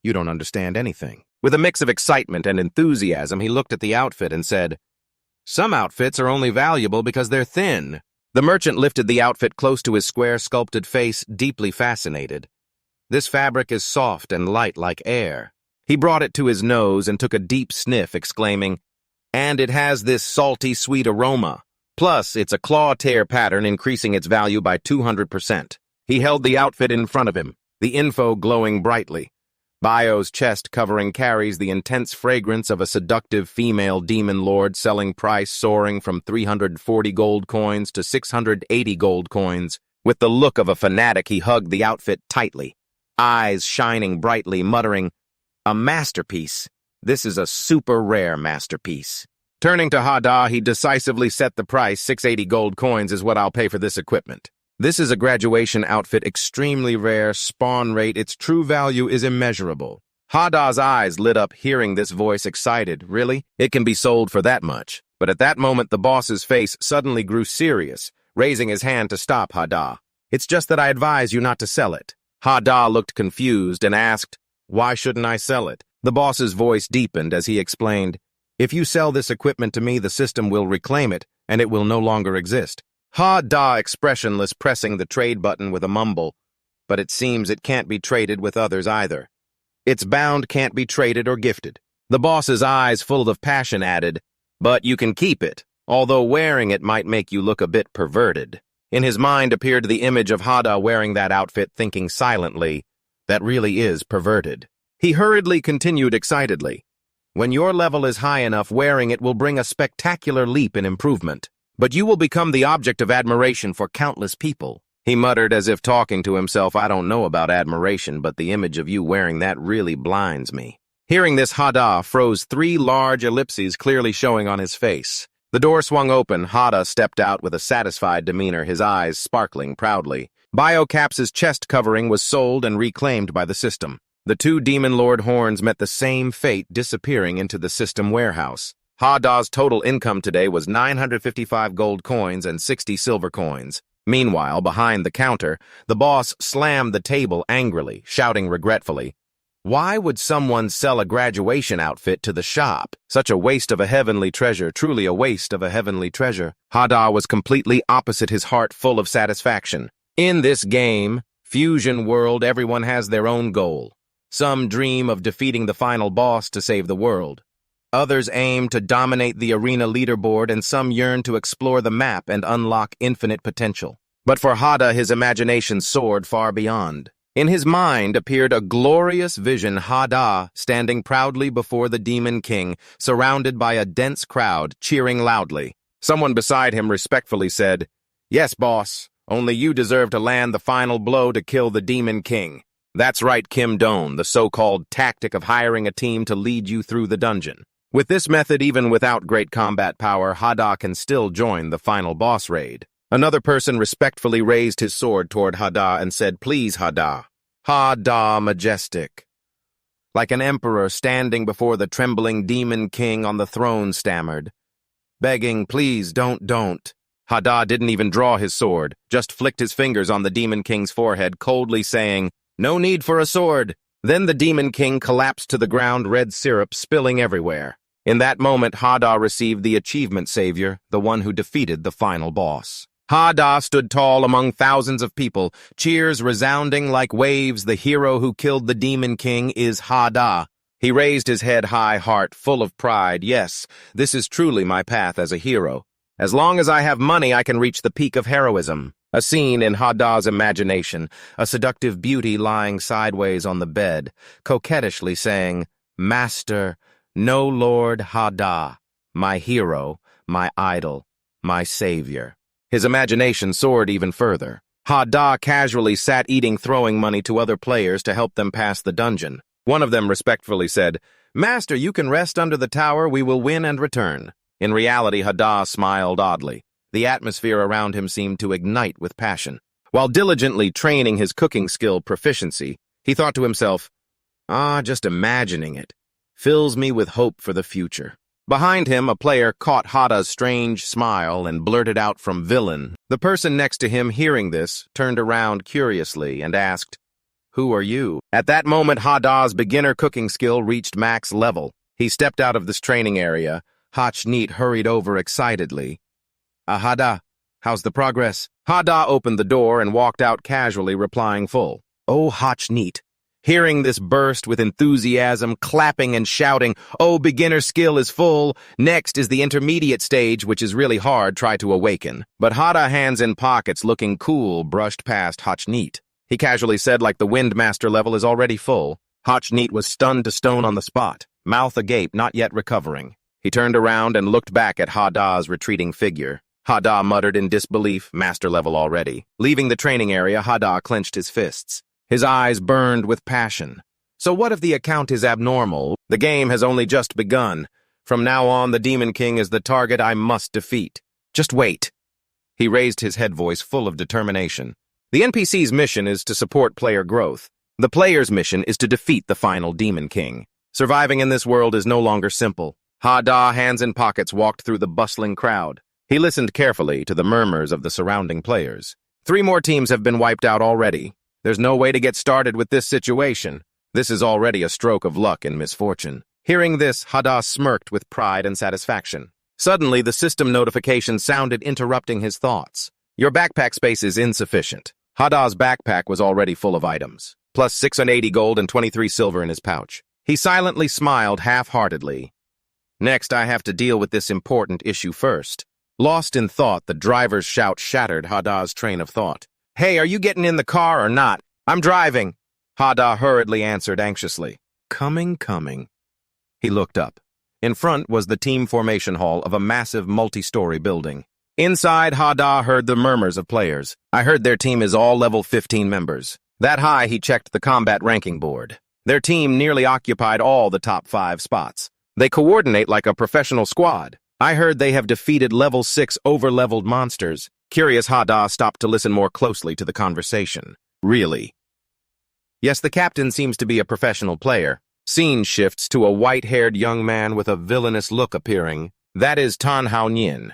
"You don't understand anything." With a mix of excitement and enthusiasm, he looked at the outfit and said, "Some outfits are only valuable because they're thin." The merchant lifted the outfit close to his square, sculpted face, deeply fascinated. "This fabric is soft and light like air." He brought it to his nose and took a deep sniff, exclaiming, "And it has this salty, sweet aroma. Plus, it's a claw tear pattern, increasing its value by 200%. He held the outfit in front of him, the info glowing brightly. Bio's chest covering carries the intense fragrance of a seductive female demon lord, selling price soaring from 340 gold coins to 680 gold coins. With the look of a fanatic, he hugged the outfit tightly, eyes shining brightly, muttering, "A masterpiece. This is a super rare masterpiece." Turning to Hadah, he decisively set the price. 680 gold coins is what I'll pay for this equipment. This is a graduation outfit, extremely rare, spawn rate. Its true value is immeasurable. Hadah's eyes lit up, hearing this voice, excited. Really? It can be sold for that much? But at that moment, the boss's face suddenly grew serious, raising his hand to stop Hadah. "It's just that I advise you not to sell it." Hadah looked confused and asked, "Why shouldn't I sell it?" The boss's voice deepened as he explained, "If you sell this equipment to me, the system will reclaim it, and it will no longer exist." Hadah, expressionless, pressing the trade button with a mumble. "But it seems it can't be traded with others either. It's bound, can't be traded or gifted." The boss's eyes, full of passion, added, "But you can keep it, although wearing it might make you look a bit perverted." In his mind appeared the image of Hadah wearing that outfit, thinking silently, "That really is perverted." He hurriedly continued excitedly, "When your level is high enough, wearing it will bring a spectacular leap in improvement. But you will become the object of admiration for countless people." He muttered as if talking to himself, "I don't know about admiration, but the image of you wearing that really blinds me." Hearing this, Hadah froze, 3 large ellipses clearly showing on his face. The door swung open. Hadah stepped out with a satisfied demeanor, his eyes sparkling proudly. Biocaps's chest covering was sold and reclaimed by the system. The two Demon Lord horns met the same fate, disappearing into the system warehouse. Hadah's total income today was 955 gold coins and 60 silver coins. Meanwhile, behind the counter, the boss slammed the table angrily, shouting regretfully, "Why would someone sell a graduation outfit to the shop? Such a waste of a heavenly treasure, truly a waste of a heavenly treasure." Hadah was completely opposite, his heart full of satisfaction. In this game, Fusion World, everyone has their own goal. Some dream of defeating the final boss to save the world. Others aim to dominate the arena leaderboard, and some yearn to explore the map and unlock infinite potential. But for Hadah, his imagination soared far beyond. In his mind appeared a glorious vision, Hadah standing proudly before the Demon King, surrounded by a dense crowd, cheering loudly. Someone beside him respectfully said, "Yes, boss, only you deserve to land the final blow to kill the Demon King." That's right, Kim Doan, the so-called tactic of hiring a team to lead you through the dungeon. With this method, even without great combat power, Hadah can still join the final boss raid. Another person respectfully raised his sword toward Hadah and said, "Please, Hadah." Hadah, majestic. Like an emperor standing before the trembling Demon King on the throne, stammered, begging, "Please, don't." Hadah didn't even draw his sword, just flicked his fingers on the Demon King's forehead, coldly saying, "No need for a sword." Then the Demon King collapsed to the ground, red syrup spilling everywhere. In that moment, Hadah received the achievement savior, the one who defeated the final boss. Hadah stood tall among thousands of people, cheers resounding like waves. The hero who killed the Demon King is Hadah. He raised his head high, heart full of pride. Yes, this is truly my path as a hero. As long as I have money, I can reach the peak of heroism. A scene in Hadah's imagination, a seductive beauty lying sideways on the bed, coquettishly saying, "Master, no Lord Hadah, my hero, my idol, my savior." His imagination soared even further. Hadah casually sat eating throwing money to other players to help them pass the dungeon. One of them respectfully said, "Master, you can rest under the tower, we will win and return." In reality, Hadah smiled oddly. The atmosphere around him seemed to ignite with passion. While diligently training his cooking skill proficiency, he thought to himself, just imagining it fills me with hope for the future. Behind him, a player caught Hadah's strange smile and blurted out from "Villain." The person next to him, hearing this, turned around curiously and asked, "Who are you?" At that moment, Hadah's beginner cooking skill reached max level. He stepped out of this training area. Hadah hurried over excitedly. "Hadah, how's the progress?" Hadah opened the door and walked out casually, replying full. "Oh, Hadah." Hearing this burst with enthusiasm, clapping and shouting, "Oh, beginner skill is full. Next is the intermediate stage, which is really hard, try to awaken." But Hadah, hands in pockets, looking cool, brushed past Hadah. He casually said, like the Windmaster level is already full. Hadah was stunned to stone on the spot, mouth agape, not yet recovering. He turned around and looked back at Hadah's retreating figure. Hadah muttered in disbelief, master level already. Leaving the training area, Hadah clenched his fists. His eyes burned with passion. So what if the account is abnormal? The game has only just begun. From now on, the Demon King is the target I must defeat. Just wait. He raised his head voice full of determination. The NPC's mission is to support player growth. The player's mission is to defeat the final Demon King. Surviving in this world is no longer simple. Hadah, hands in pockets, walked through the bustling crowd. He listened carefully to the murmurs of the surrounding players. 3 more teams have been wiped out already. There's no way to get started with this situation. This is already a stroke of luck and misfortune. Hearing this, Hadah smirked with pride and satisfaction. Suddenly, the system notification sounded, interrupting his thoughts. Your backpack space is insufficient. Hadah's backpack was already full of items, plus 680 gold and 23 silver in his pouch. He silently smiled half-heartedly. Next, I have to deal with this important issue first. Lost in thought, the driver's shout shattered Hadah's train of thought. "Hey, are you getting in the car or not? I'm driving." Hadah hurriedly answered anxiously. Coming. He looked up. In front was the team formation hall of a massive multi-story building. Inside, Hadah heard the murmurs of players. I heard their team is all level 15 members. That high, he checked the combat ranking board. Their team nearly occupied all the top 5 spots. They coordinate like a professional squad. I heard they have defeated level 6 over-leveled monsters. Curious, Hadah stopped to listen more closely to the conversation. Really? Yes, the captain seems to be a professional player. Scene shifts to a white-haired young man with a villainous look appearing. That is Tan Hao Nian.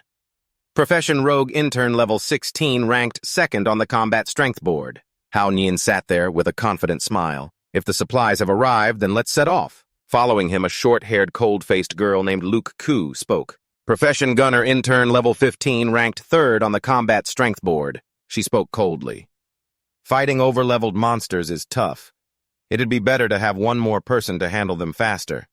Profession Rogue Intern Level 16 ranked second on the combat strength board. Hao Nian sat there with a confident smile. If the supplies have arrived, then let's set off. Following him, a short-haired, cold-faced girl named Luke Ku spoke. Profession Gunner Intern Level 15 ranked third on the combat strength board. She spoke coldly. Fighting over-leveled monsters is tough. It'd be better to have one more person to handle them faster.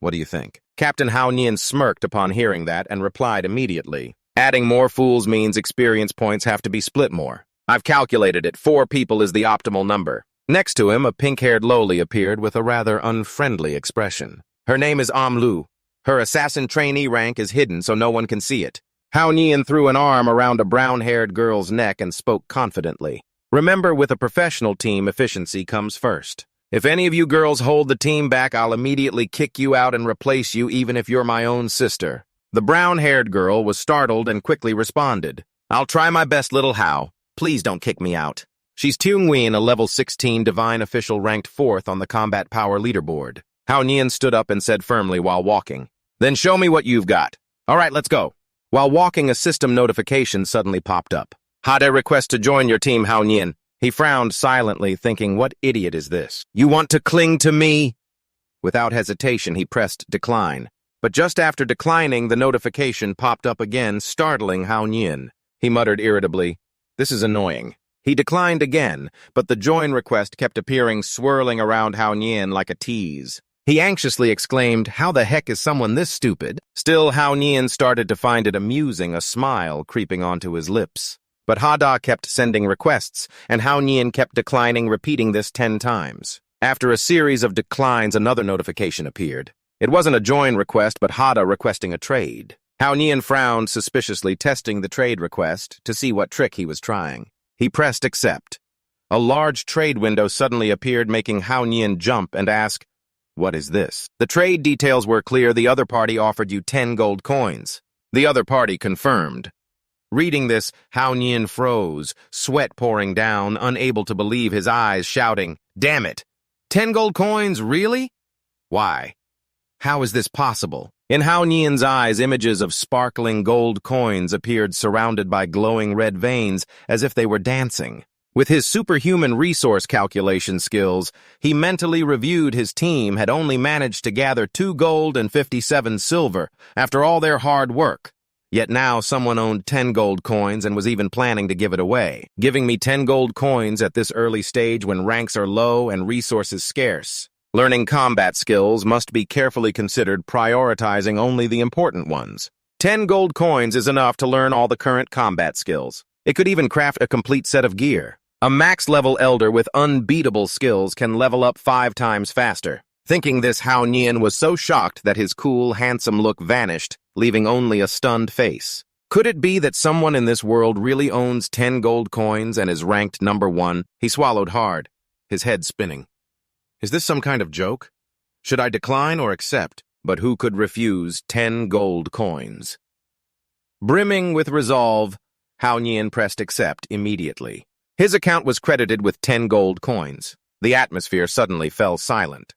What do you think? Captain Hao Nian smirked upon hearing that and replied immediately. Adding more fools means experience points have to be split more. I've calculated it. 4 people is the optimal number. Next to him, a pink-haired loli appeared with a rather unfriendly expression. Her name is Lu. Her assassin trainee rank is hidden so no one can see it. Hao Nian threw an arm around a brown-haired girl's neck and spoke confidently. Remember, with a professional team, efficiency comes first. If any of you girls hold the team back, I'll immediately kick you out and replace you even if you're my own sister. The brown-haired girl was startled and quickly responded. I'll try my best, little Hao. Please don't kick me out. She's Tung-Ween, a level 16 divine official ranked 4th on the combat power leaderboard. Hao Nian stood up and said firmly while walking, Then show me what you've got. All right, let's go. While walking, a system notification suddenly popped up. Hadah request to join your team, Hao Nian. He frowned silently, thinking, what idiot is this? You want to cling to me? Without hesitation, he pressed decline. But just after declining, the notification popped up again, startling Hao Nian. He muttered irritably, This is annoying. He declined again, but the join request kept appearing, swirling around Hao Nian like a tease. He anxiously exclaimed, How the heck is someone this stupid? Still, Hao Nian started to find it amusing, a smile creeping onto his lips. But Hadah kept sending requests, and Hao Nian kept declining, repeating this 10 times. After a series of declines, another notification appeared. It wasn't a join request, but Hadah requesting a trade. Hao Nian frowned suspiciously, testing the trade request to see what trick he was trying. He pressed accept. A large trade window suddenly appeared, making Hao Nian jump and ask, What is this? The trade details were clear. The other party offered you 10 gold coins. The other party confirmed. Reading this, Hao Nian froze, sweat pouring down, unable to believe his eyes, shouting, Damn it! 10 gold coins, really? Why? How is this possible? In Hao Nian's eyes, images of sparkling gold coins appeared surrounded by glowing red veins as if they were dancing. With his superhuman resource calculation skills, he mentally reviewed his team had only managed to gather 2 gold and 57 silver after all their hard work. Yet now someone owned 10 gold coins and was even planning to give it away, giving me 10 gold coins at this early stage when ranks are low and resources scarce. Learning combat skills must be carefully considered, prioritizing only the important ones. 10 gold coins is enough to learn all the current combat skills. It could even craft a complete set of gear. A max-level elder with unbeatable skills can level up 5 times faster. Thinking this, Hao Nian was so shocked that his cool, handsome look vanished, leaving only a stunned face. Could it be that someone in this world really owns 10 gold coins and is ranked number 1? He swallowed hard, his head spinning. Is this some kind of joke? Should I decline or accept? But who could refuse 10 gold coins? Brimming with resolve, Hao Nian pressed accept immediately. His account was credited with 10 gold coins. The atmosphere suddenly fell silent.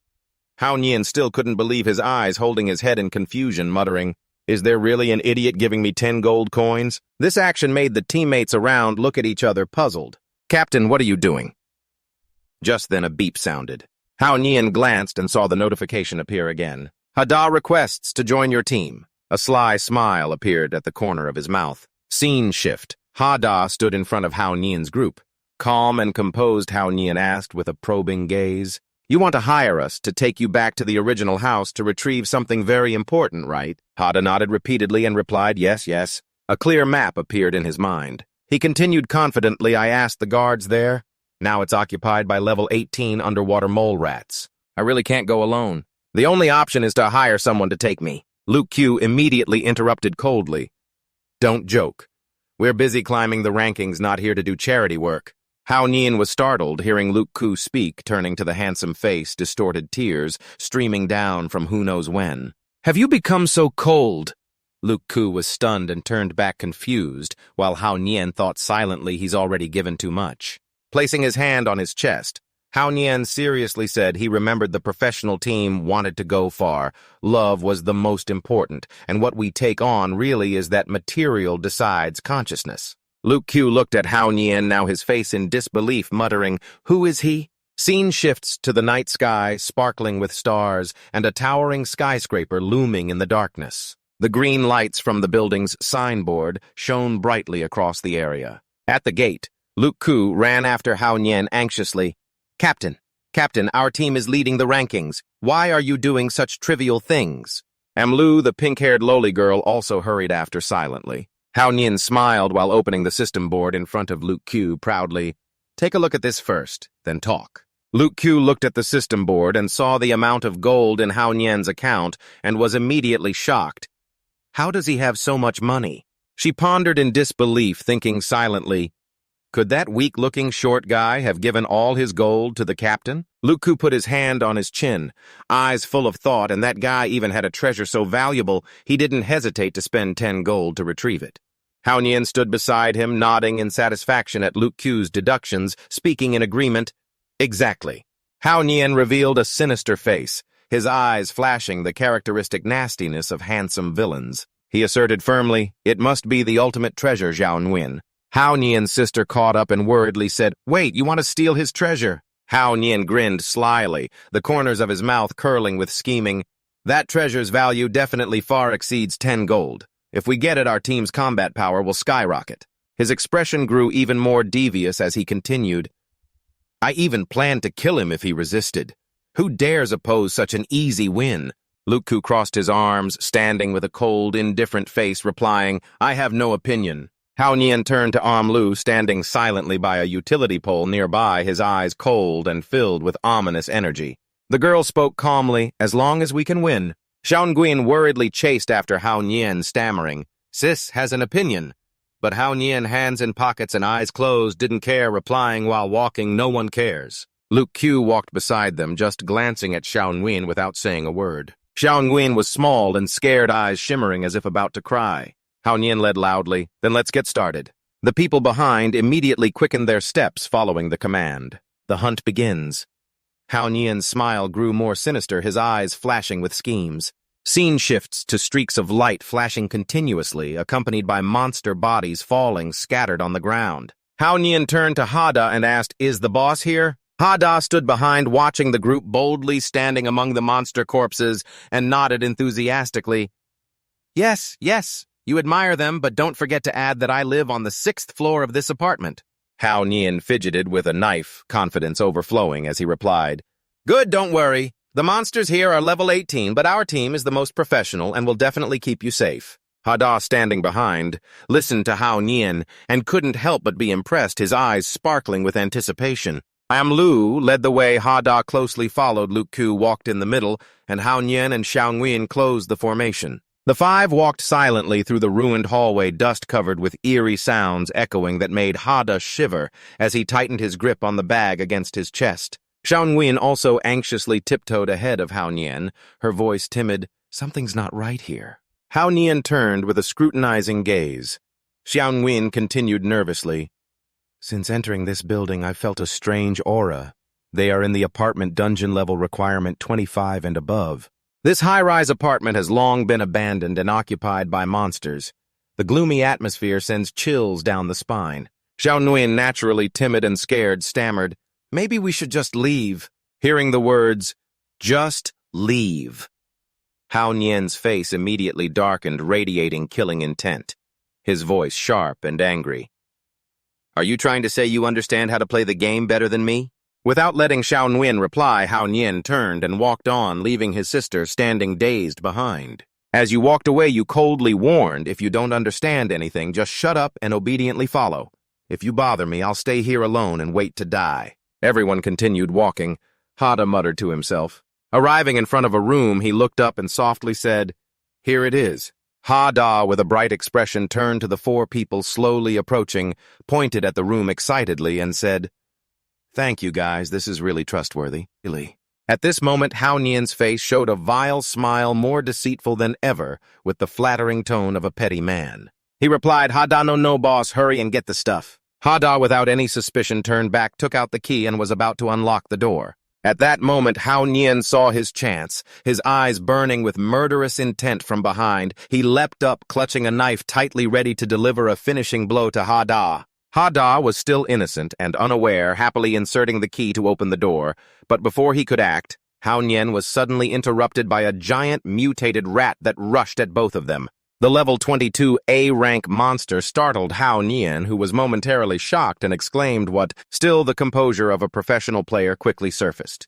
Hao Nian still couldn't believe his eyes, holding his head in confusion, muttering, Is there really an idiot giving me 10 gold coins? This action made the teammates around look at each other, puzzled. Captain, what are you doing? Just then a beep sounded. Hao Nian glanced and saw the notification appear again. Hadah requests to join your team. A sly smile appeared at the corner of his mouth. Scene shift. Hadah stood in front of Hao Nian's group. Calm and composed, Hao Nian asked with a probing gaze. You want to hire us to take you back to the original house to retrieve something very important, right? Hadah nodded repeatedly and replied, Yes, yes. A clear map appeared in his mind. He continued confidently, I asked the guards there. Now it's occupied by level 18 underwater mole rats. I really can't go alone. The only option is to hire someone to take me. Luke Q immediately interrupted coldly. Don't joke. We're busy climbing the rankings, not here to do charity work. Hao Nian was startled, hearing Luke Q speak, turning to the handsome face, distorted tears streaming down from who knows when. Have you become so cold? Luke Q was stunned and turned back confused, while Hao Nian thought silently he's already given too much. Placing his hand on his chest, Hao Nian seriously said he remembered the professional team wanted to go far. Love was the most important, and what we take on really is that material decides consciousness. Luke Q looked at Hao Nian, now his face in disbelief, muttering, "Who is he?" Scene shifts to the night sky, sparkling with stars, and a towering skyscraper looming in the darkness. The green lights from the building's signboard shone brightly across the area. At the gate, Luke Q ran after Hao Nian anxiously. Captain, our team is leading the rankings. Why are you doing such trivial things?" Amlu, the pink-haired lowly girl, also hurried after silently. Hao Nian smiled while opening the system board in front of Luke Q proudly. "Take a look at this first, then talk." Luke Q looked at the system board and saw the amount of gold in Hao Nian's account and was immediately shocked. How does he have so much money? She pondered in disbelief, thinking silently, could that weak-looking short guy have given all his gold to the captain? Luke Q put his hand on his chin, eyes full of thought, and that guy even had a treasure so valuable he didn't hesitate to spend 10 gold to retrieve it. Hao Nian stood beside him, nodding in satisfaction at Luke Q's deductions, speaking in agreement. Exactly. Hao Nian revealed a sinister face, his eyes flashing the characteristic nastiness of handsome villains. He asserted firmly, "It must be the ultimate treasure, Zhao Nguyen." Hao Nian's sister caught up and worriedly said, "Wait, you want to steal his treasure?" Hao Nian grinned slyly, the corners of his mouth curling with scheming. "That treasure's value definitely far exceeds 10 gold. If we get it, our team's combat power will skyrocket." His expression grew even more devious as he continued. "I even planned to kill him if he resisted. Who dares oppose such an easy win?" Luke Q crossed his arms, standing with a cold, indifferent face, replying, "I have no opinion." Hao Nian turned to Amlu, standing silently by a utility pole nearby, his eyes cold and filled with ominous energy. The girl spoke calmly, "As long as we can win." Xiao Nguyen worriedly chased after Hao Nian, stammering, "Sis has an opinion." But Hao Nian, hands in pockets and eyes closed, didn't care, replying while walking, "No one cares." Luke Q walked beside them, just glancing at Xiao Nguyen without saying a word. Xiao Nguyen was small and scared, eyes shimmering as if about to cry. Hao Nian led loudly, "Then let's get started." The people behind immediately quickened their steps following the command. The hunt begins. Hao Nian's smile grew more sinister, his eyes flashing with schemes. Scene shifts to streaks of light flashing continuously, accompanied by monster bodies falling scattered on the ground. Hao Nian turned to Hadah and asked, "Is the boss here?" Hadah stood behind, watching the group boldly standing among the monster corpses, and nodded enthusiastically. Yes. You admire them, but don't forget to add that I live on the 6th floor of this apartment." Hao Nian fidgeted with a knife, confidence overflowing as he replied, "Good, don't worry. The monsters here are level 18, but our team is the most professional and will definitely keep you safe." Hadah, standing behind, listened to Hao Nian and couldn't help but be impressed, his eyes sparkling with anticipation. Amlu led the way, Hadah closely followed, Luke Q walked in the middle, and Hao Nian and Xiao Nguyen closed the formation. The five walked silently through the ruined hallway, dust-covered with eerie sounds echoing that made Hadah shiver as he tightened his grip on the bag against his chest. Xiao Nguyen also anxiously tiptoed ahead of Hao Nian, her voice timid, "Something's not right here." Hao Nian turned with a scrutinizing gaze. Xiao Nguyen continued nervously, "Since entering this building, I've felt a strange aura. They are in the apartment dungeon level requirement 25 and above. This high-rise apartment has long been abandoned and occupied by monsters. The gloomy atmosphere sends chills down the spine." Xiao Nguyen, naturally timid and scared, stammered, "Maybe we should just leave." Hearing the words, "just leave," Hao Nian's face immediately darkened, radiating killing intent, his voice sharp and angry. "Are you trying to say you understand how to play the game better than me?" Without letting Xiao Nguyen reply, Hao Nian turned and walked on, leaving his sister standing dazed behind. "As you walked away, you coldly warned, if you don't understand anything, just shut up and obediently follow. If you bother me, I'll stay here alone and wait to die." Everyone continued walking. Hadah muttered to himself. Arriving in front of a room, he looked up and softly said, "Here it is." Hadah, with a bright expression, turned to the four people slowly approaching, pointed at the room excitedly, and said, "Thank you, guys. This is really trustworthy." At this moment, Hao Nian's face showed a vile smile more deceitful than ever, with the flattering tone of a petty man. He replied, "Hadah, no, boss. Hurry and get the stuff." Hadah, without any suspicion, turned back, took out the key, and was about to unlock the door. At that moment, Hao Nian saw his chance. His eyes burning with murderous intent from behind, he leapt up, clutching a knife tightly ready to deliver a finishing blow to Hadah. Hadah was still innocent and unaware, happily inserting the key to open the door, but before he could act, Hao Nian was suddenly interrupted by a giant mutated rat that rushed at both of them. The level 22 A-rank monster startled Hao Nian, who was momentarily shocked and exclaimed what, still the composure of a professional player, quickly surfaced.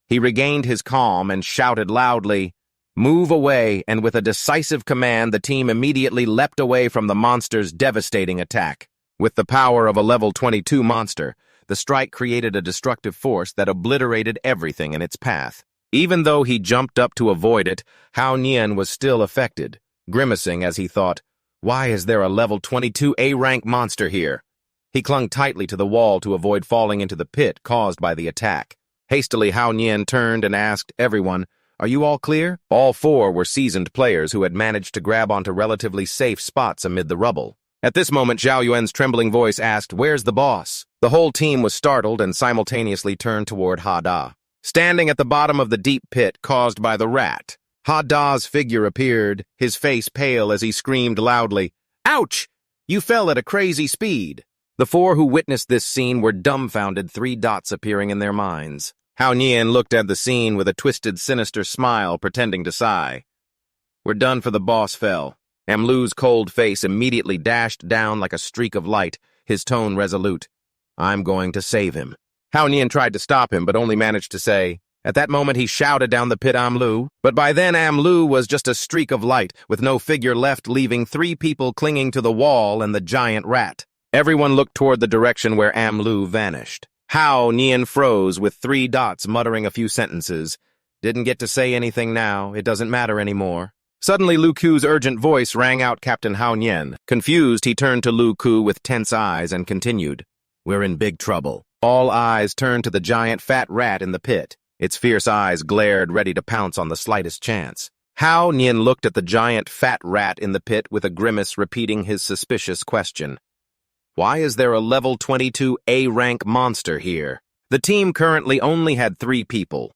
He regained his calm and shouted loudly, "Move away," and with a decisive command, the team immediately leapt away from the monster's devastating attack. With the power of a level 22 monster, the strike created a destructive force that obliterated everything in its path. Even though he jumped up to avoid it, Hao Nian was still affected, grimacing as he thought, "Why is there a level 22 A-rank monster here?" He clung tightly to the wall to avoid falling into the pit caused by the attack. Hastily, Hao Nian turned and asked everyone, "Are you all clear?" All four were seasoned players who had managed to grab onto relatively safe spots amid the rubble. At this moment, Zhao Yuan's trembling voice asked, "Where's the boss?" The whole team was startled and simultaneously turned toward Hadah. Standing at the bottom of the deep pit caused by the rat, Hadah's figure appeared, his face pale as he screamed loudly, "Ouch! You fell at a crazy speed." The four who witnessed this scene were dumbfounded, three dots appearing in their minds. Hao Nian looked at the scene with a twisted, sinister smile, pretending to sigh. "We're done for the boss fell." Amlu's cold face immediately dashed down like a streak of light, his tone resolute. "I'm going to save him." Hao Nian tried to stop him, but only managed to say, At that moment, he shouted down the pit, "Amlu," but by then Amlu was just a streak of light, with no figure left, leaving three people clinging to the wall and the giant rat. Everyone looked toward the direction where Amlu vanished. Hao Nian froze with three dots, muttering a few sentences. Didn't get to say anything now, it doesn't matter anymore. Suddenly, Lu Ku's urgent voice rang out Captain Hao Nian. Confused, he turned to Lu Ku with tense eyes and continued, "We're in big trouble." All eyes turned to the giant fat rat in the pit. Its fierce eyes glared, ready to pounce on the slightest chance. Hao Nian looked at the giant fat rat in the pit with a grimace, repeating his suspicious question. Why is there a level 22 A-rank monster here? The team currently only had 3 people.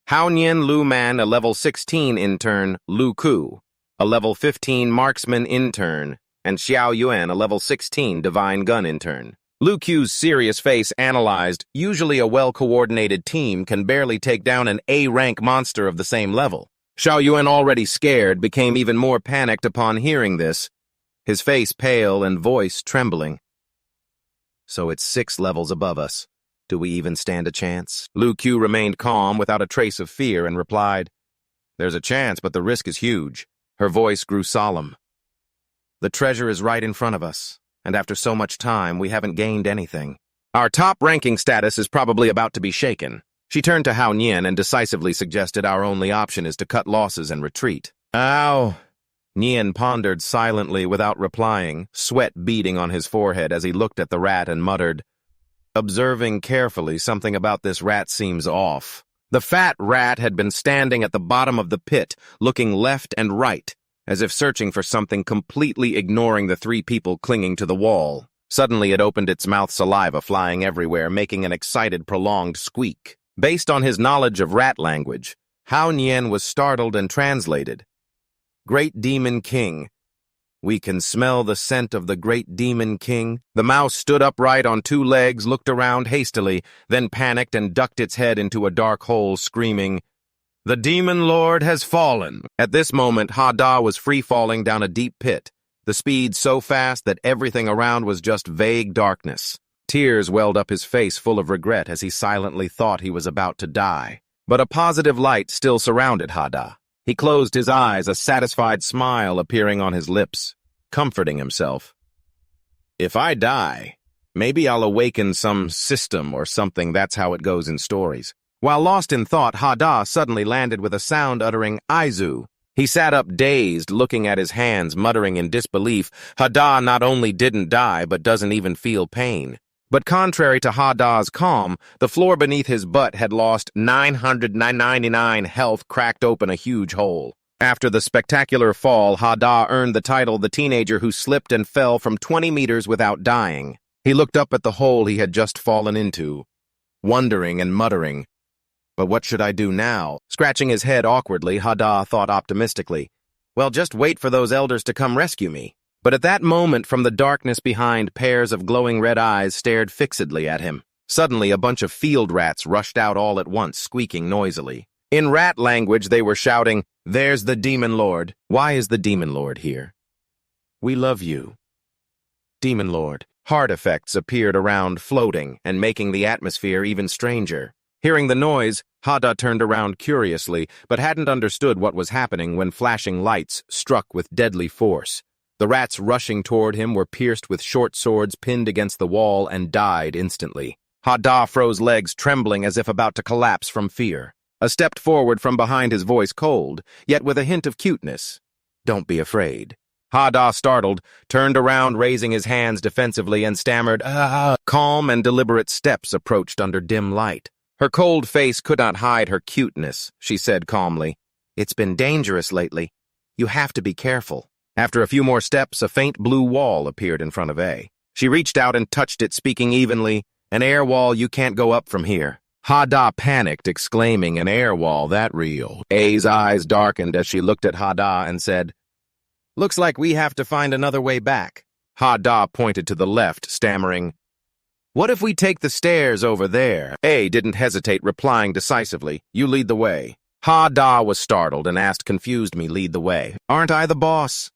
Hao Nian Lu Man, a level 16 intern, Lu Ku, a level 15 marksman intern, and Xiao Yuan, a level 16 divine gun intern. Lu Ku's serious face analyzed, usually a well-coordinated team can barely take down an A-rank monster of the same level. Xiao Yuan, already scared, became even more panicked upon hearing this, his face pale and voice trembling. So it's 6 levels above us. Do we even stand a chance? Lu Ku remained calm without a trace of fear and replied, "There's a chance, but the risk is huge." Her voice grew solemn. "The treasure is right in front of us. And after so much time, we haven't gained anything. Our top-ranking status is probably about to be shaken." She turned to Hao Nian and decisively suggested our only option is to cut losses and retreat. "Ow!" Nian pondered silently without replying, sweat beading on his forehead as he looked at the rat and muttered, "Observing carefully, something about this rat seems off." The fat rat had been standing at the bottom of the pit, looking left and right, as if searching for something, completely ignoring the 3 people clinging to the wall. Suddenly it opened its mouth, saliva flying everywhere, making an excited, prolonged squeak. Based on his knowledge of rat language, Hao Nian was startled and translated, "Great Demon King. We can smell the scent of the Great Demon King." The mouse stood upright on 2 legs, looked around hastily, then panicked and ducked its head into a dark hole, screaming, "The Demon Lord has fallen." At this moment, Hadah was free-falling down a deep pit, the speed so fast that everything around was just vague darkness. Tears welled up his face, full of regret as he silently thought he was about to die. But a positive light still surrounded Hadah. He closed his eyes, a satisfied smile appearing on his lips, comforting himself. "If I die, maybe I'll awaken some system or something. That's how it goes in stories." While lost in thought, Hadah suddenly landed with a sound uttering Aizu. He sat up dazed, looking at his hands, muttering in disbelief. Hadah not only didn't die, but doesn't even feel pain. But contrary to Hadah's calm, the floor beneath his butt had lost 999 health, cracked open a huge hole. After the spectacular fall, Hadah earned the title the teenager who slipped and fell from 20 meters without dying. He looked up at the hole he had just fallen into, wondering and muttering. But what should I do now? Scratching his head awkwardly, Hadah thought optimistically, well, just wait for those elders to come rescue me. But at that moment, from the darkness behind, pairs of glowing red eyes stared fixedly at him. Suddenly, a bunch of field rats rushed out all at once, squeaking noisily. In rat language, they were shouting, "There's the Demon Lord. Why is the Demon Lord here? We love you. Demon Lord." Heart effects appeared around, floating and making the atmosphere even stranger. Hearing the noise, Hadah turned around curiously, but hadn't understood what was happening when flashing lights struck with deadly force. The rats rushing toward him were pierced with short swords pinned against the wall and died instantly. Hadah froze legs, trembling as if about to collapse from fear. A step forward from behind, his voice cold, yet with a hint of cuteness. "Don't be afraid." Hadah, startled, turned around, raising his hands defensively, and stammered, "Ah." Calm and deliberate steps approached under dim light. Her cold face could not hide her cuteness. She said calmly, "It's been dangerous lately. You have to be careful." After a few more steps, a faint blue wall appeared in front of A. She reached out and touched it, speaking evenly, "An air wall, you can't go up from here." Hadah panicked, exclaiming, "An air wall, that real?" A's eyes darkened as she looked at Hadah and said, "Looks like we have to find another way back." Hadah pointed to the left, stammering, "What if we take the stairs over there?" A didn't hesitate, replying decisively, "You lead the way." Hadah was startled and asked, confused, "Me lead the way? Aren't I the boss?"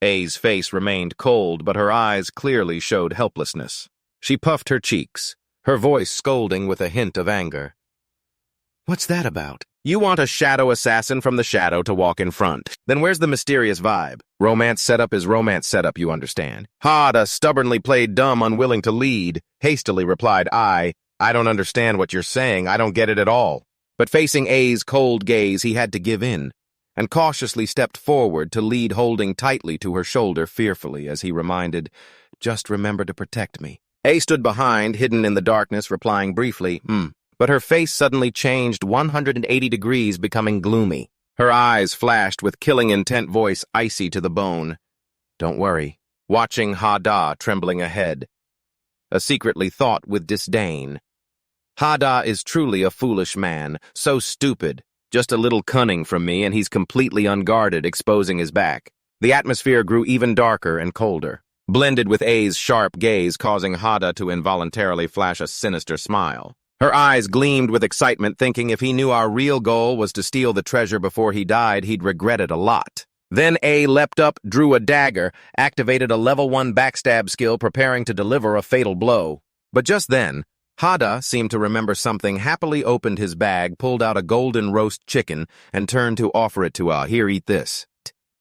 A's face remained cold, but her eyes clearly showed helplessness. She puffed her cheeks, her voice scolding with a hint of anger. "What's that about? You want a shadow assassin from the shadow to walk in front. Then where's the mysterious vibe? Romance setup is romance setup, you understand." Hadah stubbornly played dumb, unwilling to lead, hastily replied, I don't understand what you're saying. I don't get it at all." But facing A's cold gaze, he had to give in, and cautiously stepped forward to lead, holding tightly to her shoulder fearfully as he reminded, "Just remember to protect me." A stood behind, hidden in the darkness, replying briefly, But her face suddenly changed 180 degrees, becoming gloomy. Her eyes flashed with killing intent, voice icy to the bone. "Don't worry." Watching Hadah trembling ahead, a secretly thought with disdain, "Hadah is truly a foolish man, so stupid. Just a little cunning from me, and he's completely unguarded, exposing his back." The atmosphere grew even darker and colder, blended with A's sharp gaze, causing Hadah to involuntarily flash a sinister smile. Her eyes gleamed with excitement, thinking if he knew our real goal was to steal the treasure before he died, he'd regret it a lot. Then A leapt up, drew a dagger, activated a level 1 backstab skill, preparing to deliver a fatal blow. But just then, Hadah seemed to remember something, happily opened his bag, pulled out a golden roast chicken, and turned to offer it to "Here, eat this."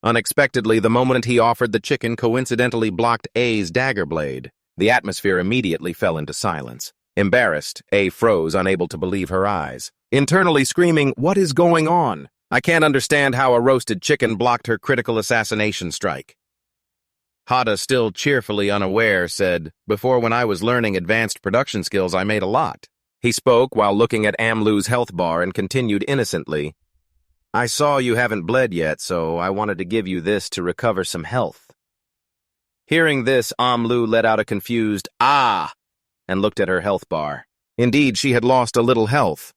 Unexpectedly, the moment he offered the chicken coincidentally blocked A's dagger blade. The atmosphere immediately fell into silence. Embarrassed, A froze, unable to believe her eyes. Internally screaming, "What is going on? I can't understand how a roasted chicken blocked her critical assassination strike." Hadah, still cheerfully unaware, said, "Before, when I was learning advanced production skills, I made a lot." He spoke while looking at Amlu's health bar and continued innocently, "I saw you haven't bled yet, so I wanted to give you this to recover some health." Hearing this, Amlu let out a confused "Ah!" and looked at her health bar. Indeed, she had lost a little health.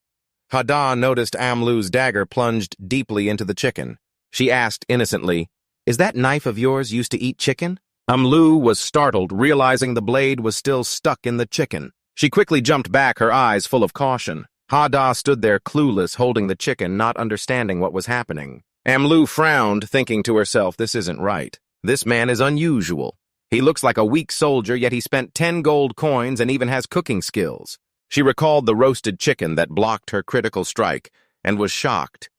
Hadah noticed Amlu's dagger plunged deeply into the chicken. She asked innocently, "Is that knife of yours used to eat chicken?" Amlu was startled, realizing the blade was still stuck in the chicken. She quickly jumped back, her eyes full of caution. Hadah stood there clueless, holding the chicken, not understanding what was happening. Amlu frowned, thinking to herself, "This isn't right. This man is unusual. He looks like a weak soldier, yet he spent 10 gold coins and even has cooking skills." She recalled the roasted chicken that blocked her critical strike and was shocked.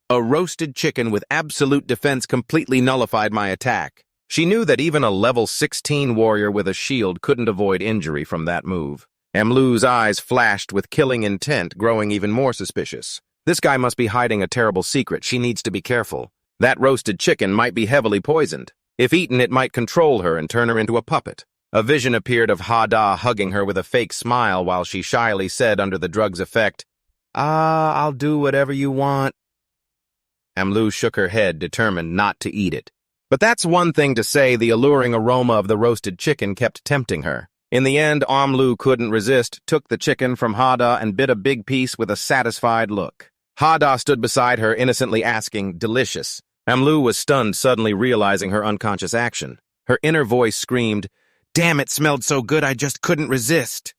A roasted chicken with absolute defense completely nullified my attack. She knew that even a level 16 warrior with a shield couldn't avoid injury from that move. Amlu's eyes flashed with killing intent, growing even more suspicious. This guy must be hiding a terrible secret. She needs to be careful. That roasted chicken might be heavily poisoned. If eaten, it might control her and turn her into a puppet. A vision appeared of Hadah hugging her with a fake smile while she shyly said under the drug's effect, I'll do whatever you want." Amlu shook her head, determined not to eat it. But that's one thing to say. The alluring aroma of the roasted chicken kept tempting her. In the end, Amlu couldn't resist, took the chicken from Hadah and bit a big piece with a satisfied look. Hadah stood beside her, innocently asking, "Delicious?" Amlu was stunned, suddenly realizing her unconscious action. Her inner voice screamed, "Damn, it smelled so good I just couldn't resist."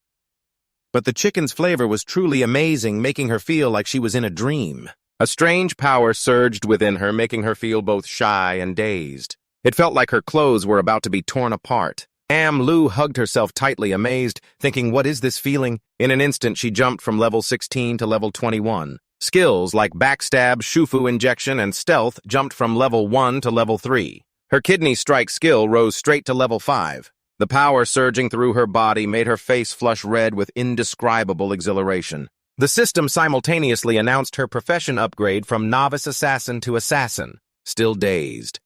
But the chicken's flavor was truly amazing, making her feel like she was in a dream. A strange power surged within her, making her feel both shy and dazed. It felt like her clothes were about to be torn apart. Amlu hugged herself tightly, amazed, thinking, what is this feeling? In an instant, she jumped from level 16 to level 21. Skills like backstab, shufu injection, and stealth jumped from level 1 to level 3. Her kidney strike skill rose straight to level 5. The power surging through her body made her face flush red with indescribable exhilaration. The system simultaneously announced her profession upgrade from novice assassin to assassin. Still dazed,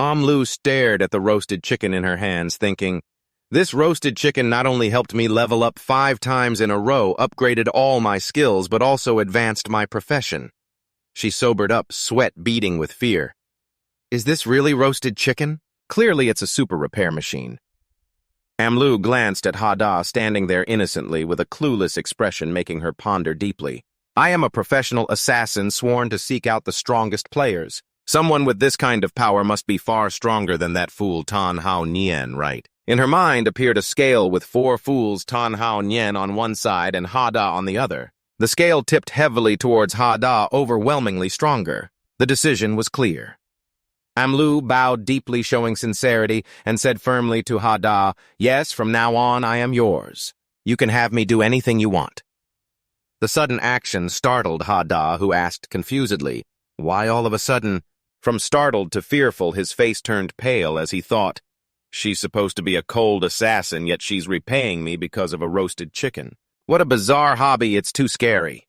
Amlu stared at the roasted chicken in her hands, thinking, this roasted chicken not only helped me level up 5 times in a row, upgraded all my skills, but also advanced my profession. She sobered up, sweat beading with fear. Is this really roasted chicken? Clearly it's a super repair machine. Amlu glanced at Hadah standing there innocently with a clueless expression, making her ponder deeply. I am a professional assassin sworn to seek out the strongest players. Someone with this kind of power must be far stronger than that fool Tan Hao Nian, right? In her mind appeared a scale with 4 fools, Tan Hao Nian on one side and Hadah on the other. The scale tipped heavily towards Hadah, overwhelmingly stronger. The decision was clear. Amlu bowed deeply, showing sincerity, and said firmly to Hadah, yes, from now on I am yours. You can have me do anything you want. The sudden action startled Hadah, who asked confusedly, why all of a sudden? From startled to fearful, his face turned pale as he thought, she's supposed to be a cold assassin, yet she's repaying me because of a roasted chicken. What a bizarre hobby, it's too scary.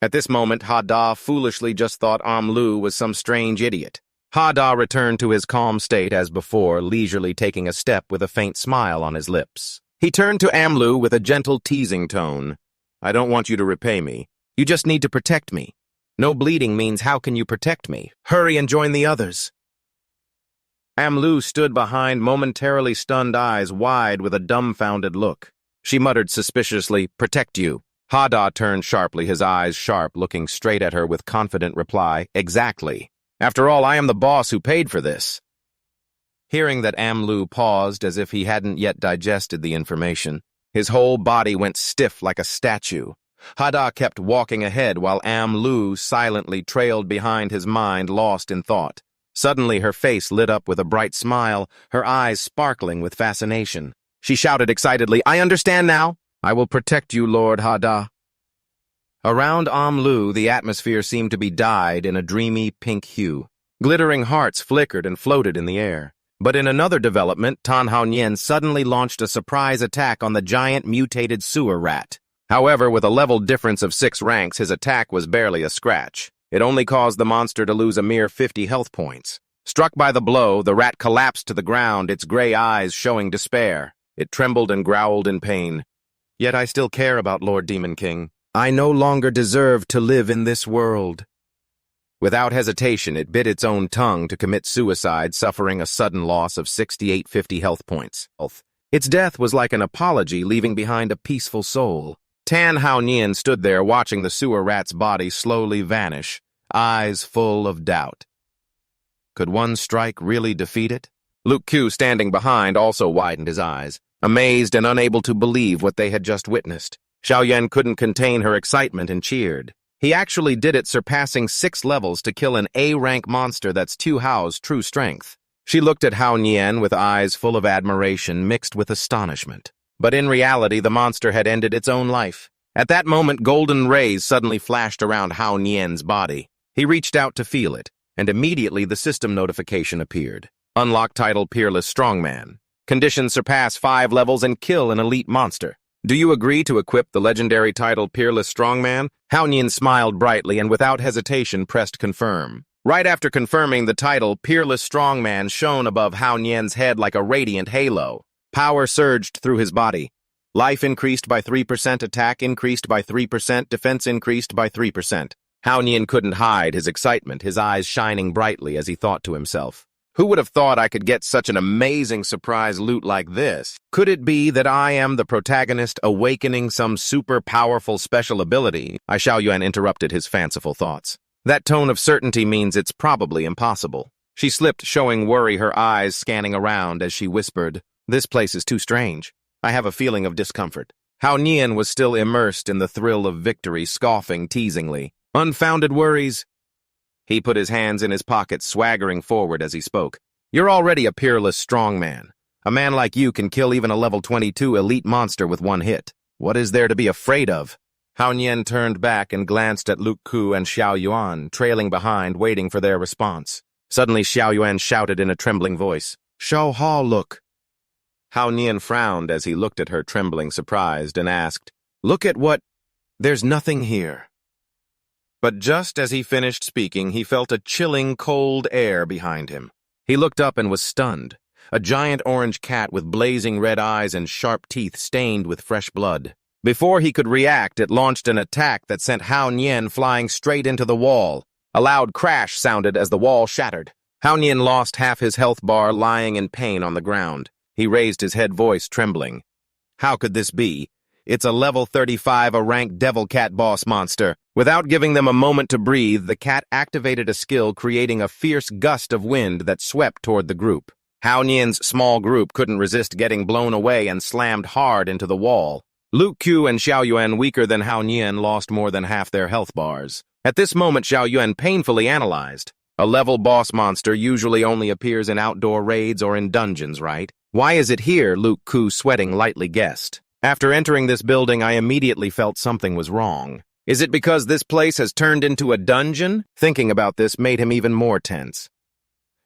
At this moment, Hadah foolishly just thought Amlu was some strange idiot. Hadah returned to his calm state as before, leisurely taking a step with a faint smile on his lips. He turned to Amlu with a gentle teasing tone. I don't want you to repay me. You just need to protect me. No bleeding means how can you protect me? Hurry and join the others. Amlu stood behind, momentarily stunned, eyes wide with a dumbfounded look. She muttered suspiciously, protect you. Hadah turned sharply, his eyes sharp, looking straight at her with confident reply, exactly. After all, I am the boss who paid for this. Hearing that Amlu paused as if he hadn't yet digested the information, his whole body went stiff like a statue. Hadah kept walking ahead while Amlu silently trailed behind, his mind lost in thought. Suddenly her face lit up with a bright smile, her eyes sparkling with fascination. She shouted excitedly, I understand now. I will protect you, Lord Hadah. Around Amlu, the atmosphere seemed to be dyed in a dreamy pink hue. Glittering hearts flickered and floated in the air. But in another development, Tan Hao Nian suddenly launched a surprise attack on the giant mutated sewer rat. However, with a level difference of 6 ranks, his attack was barely a scratch. It only caused the monster to lose a mere 50 health points. Struck by the blow, the rat collapsed to the ground, its gray eyes showing despair. It trembled and growled in pain. Yet I still care about Lord Demon King. I no longer deserve to live in this world. Without hesitation, it bit its own tongue to commit suicide, suffering a sudden loss of 6850 health points. Its death was like an apology, leaving behind a peaceful soul. Tan Hao Nian stood there watching the sewer rat's body slowly vanish, eyes full of doubt. Could one strike really defeat it? Luke Q, standing behind, also widened his eyes, amazed and unable to believe what they had just witnessed. Xiaoyan couldn't contain her excitement and cheered. He actually did it, surpassing 6 levels to kill an A-rank monster that's Tu Hao's true strength. She looked at Hao Nian with eyes full of admiration mixed with astonishment. But in reality, the monster had ended its own life. At that moment, golden rays suddenly flashed around Hao Nian's body. He reached out to feel it, and immediately the system notification appeared. Unlock title Peerless Strongman. Conditions surpass 5 levels and kill an elite monster. Do you agree to equip the legendary title Peerless Strongman? Hao Nian smiled brightly and without hesitation pressed confirm. Right after confirming, the title Peerless Strongman shone above Hao Nian's head like a radiant halo. Power surged through his body. Life increased by 3%, attack increased by 3%, defense increased by 3%. Hao Nian couldn't hide his excitement, his eyes shining brightly as he thought to himself, Who would have thought I could get such an amazing surprise loot like this? Could it be that I am the protagonist awakening some super powerful special ability? Xiaoyuan interrupted his fanciful thoughts. That tone of certainty means it's probably impossible. She slipped, showing worry, her eyes scanning around as she whispered, "This place is too strange. I have a feeling of discomfort." Hao Nian was still immersed in the thrill of victory, scoffing teasingly. "Unfounded worries." He put his hands in his pockets, swaggering forward as he spoke. "You're already a peerless strong man. A man like you can kill even a level 22 elite monster with one hit. What is there to be afraid of?" Hao Nian turned back and glanced at Luke Ku and Xiaoyuan, trailing behind, waiting for their response. Suddenly, Xiaoyuan shouted in a trembling voice, "Shao Ha, look!" Hao Nian frowned as he looked at her, trembling, surprised, and asked, "Look at what? There's nothing here." But just as he finished speaking, he felt a chilling, cold air behind him. He looked up and was stunned. A giant orange cat with blazing red eyes and sharp teeth stained with fresh blood. Before he could react, it launched an attack that sent Hao Nian flying straight into the wall. A loud crash sounded as the wall shattered. Hao Nian lost half his health bar, lying in pain on the ground. He raised his head, voice trembling. "How could this be? It's a level 35, a rank devil cat boss monster." Without giving them a moment to breathe, the cat activated a skill, creating a fierce gust of wind that swept toward the group. Hao Nian's small group couldn't resist getting blown away and slammed hard into the wall. Luke Q and Xiaoyuan, weaker than Hao Nian, lost more than half their health bars. At this moment, Xiaoyuan painfully analyzed. A level boss monster usually only appears in outdoor raids or in dungeons, right? Why is it here? Luke Q, sweating, lightly guessed. After entering this building, I immediately felt something was wrong. Is it because this place has turned into a dungeon? Thinking about this made him even more tense.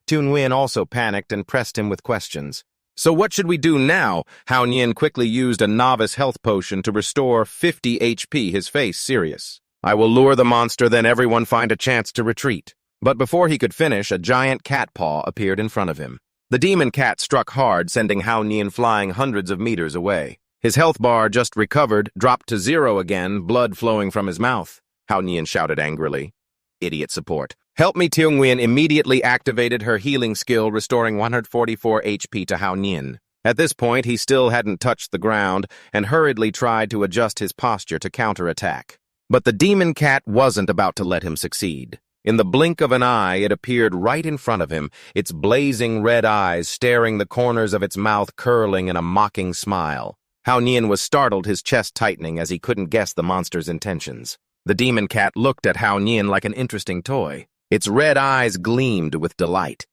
Tune Nguyen also panicked and pressed him with questions. "So what should we do now?" Hao Nian quickly used a novice health potion to restore 50 HP, his face serious. "I will lure the monster, then everyone find a chance to retreat." But before he could finish, a giant cat paw appeared in front of him. The demon cat struck hard, sending Hao Nian flying hundreds of meters away. His health bar, just recovered, dropped to 0 again, blood flowing from his mouth. Hao Nian shouted angrily. "Idiot support. Help me!" Tiong Nguyen immediately activated her healing skill, restoring 144 HP to Hao Nian. At this point, he still hadn't touched the ground and hurriedly tried to adjust his posture to counterattack. But the demon cat wasn't about to let him succeed. In the blink of an eye, it appeared right in front of him, its blazing red eyes staring, the corners of its mouth curling in a mocking smile. Hao Nian was startled, his chest tightening as he couldn't guess the monster's intentions. The demon cat looked at Hao Nian like an interesting toy. Its red eyes gleamed with delight.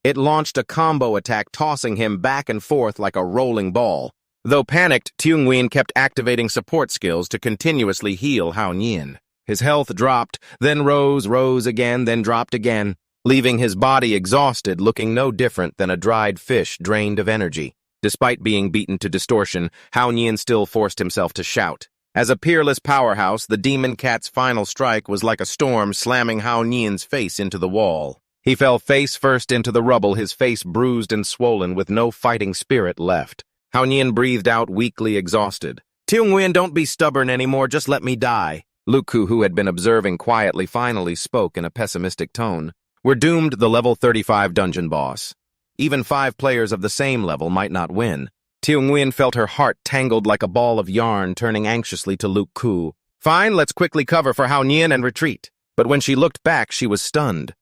It launched a combo attack, tossing him back and forth like a rolling ball. Though panicked, Tiong Nguyen kept activating support skills to continuously heal Hao Nian. His health dropped, then rose again, then dropped again, leaving his body exhausted, looking no different than a dried fish drained of energy. Despite being beaten to distortion, Hao Nian still forced himself to shout. As a peerless powerhouse, the demon cat's final strike was like a storm, slamming Hao Nian's face into the wall. He fell face first into the rubble, his face bruised and swollen with no fighting spirit left. Hao Nian breathed out, weakly exhausted. "Tiong Nguyen, don't be stubborn anymore, just let me die." Luku, who had been observing quietly, finally spoke in a pessimistic tone. "We're doomed, the level 35 dungeon boss. Even 5 players of the same level might not win." Tiong Nguyen felt her heart tangled like a ball of yarn, turning anxiously to Luke Ku. "Fine, let's quickly cover for Hao Nian and retreat." But when she looked back, she was stunned.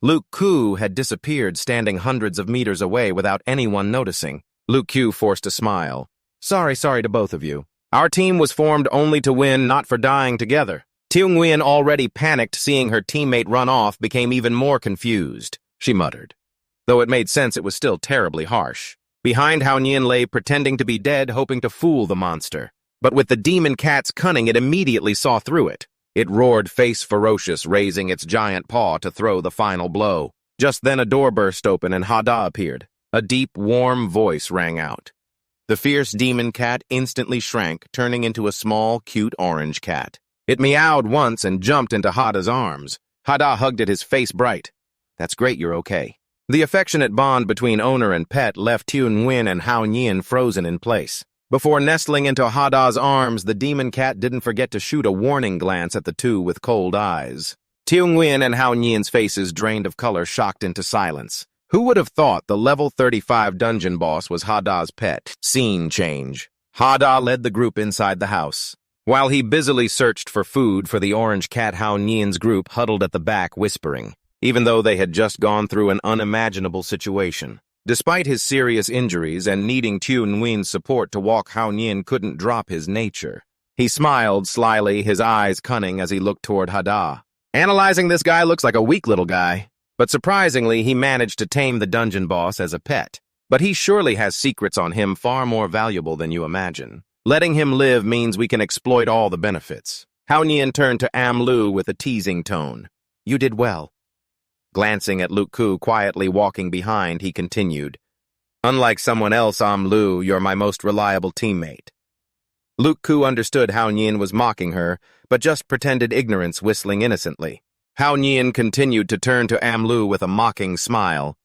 Luke Ku had disappeared, standing hundreds of meters away without anyone noticing. Luke Ku forced a smile. Sorry to both of you. Our team was formed only to win, not for dying together." Tiong Nguyen, already panicked, seeing her teammate run off, became even more confused. She muttered. Though it made sense, it was still terribly harsh. Behind, Hao Nian lay pretending to be dead, hoping to fool the monster. But with the demon cat's cunning, it immediately saw through it. It roared, face ferocious, raising its giant paw to throw the final blow. Just then a door burst open and Hadah appeared. A deep, warm voice rang out. The fierce demon cat instantly shrank, turning into a small, cute orange cat. It meowed once and jumped into Hadah's arms. Hadah hugged it, his face bright. "That's great, you're okay." The affectionate bond between owner and pet left Tiong Nguyen and Hao Nian frozen in place. Before nestling into Hadah's arms, the demon cat didn't forget to shoot a warning glance at the two with cold eyes. Tiong Nguyen and Hao Nian's faces, drained of color, shocked into silence. Who would have thought the level 35 dungeon boss was Hadah's pet? Scene change. Hadah led the group inside the house. While he busily searched for food for the orange cat, Hao Nian's group huddled at the back whispering, even though they had just gone through an unimaginable situation. Despite his serious injuries and needing Tune Nguyen's support to walk, Hao Nian couldn't drop his nature. He smiled slyly, his eyes cunning as he looked toward Hadah. Analyzing this guy looks like a weak little guy. But surprisingly, he managed to tame the dungeon boss as a pet. But he surely has secrets on him far more valuable than you imagine. Letting him live means we can exploit all the benefits. Hao Nian turned to Am Lu with a teasing tone. You did well. Glancing at Luke Ku quietly walking behind, he continued. Unlike someone else, Am Lu, you're my most reliable teammate. Luke Ku understood Hao Nian was mocking her, but just pretended ignorance, whistling innocently. Hao Nian continued to turn to Am Lu with a mocking smile.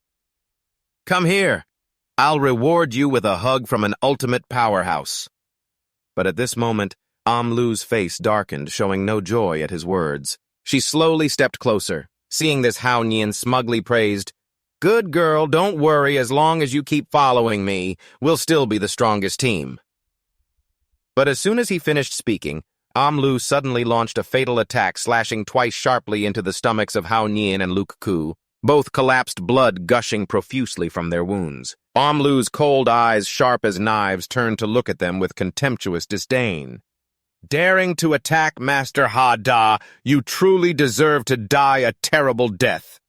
Come here. I'll reward you with a hug from an ultimate powerhouse. But at this moment, Am Lu's face darkened, showing no joy at his words. She slowly stepped closer. Seeing this, Hao Nian smugly praised, Good girl, don't worry, as long as you keep following me, we'll still be the strongest team. But as soon as he finished speaking, Am Lu suddenly launched a fatal attack, slashing twice sharply into the stomachs of Hao Nian and Luke Ku. Both collapsed, blood gushing profusely from their wounds. Am Lu's cold eyes, sharp as knives, turned to look at them with contemptuous disdain. Daring to attack Master Hadah, you truly deserve to die a terrible death.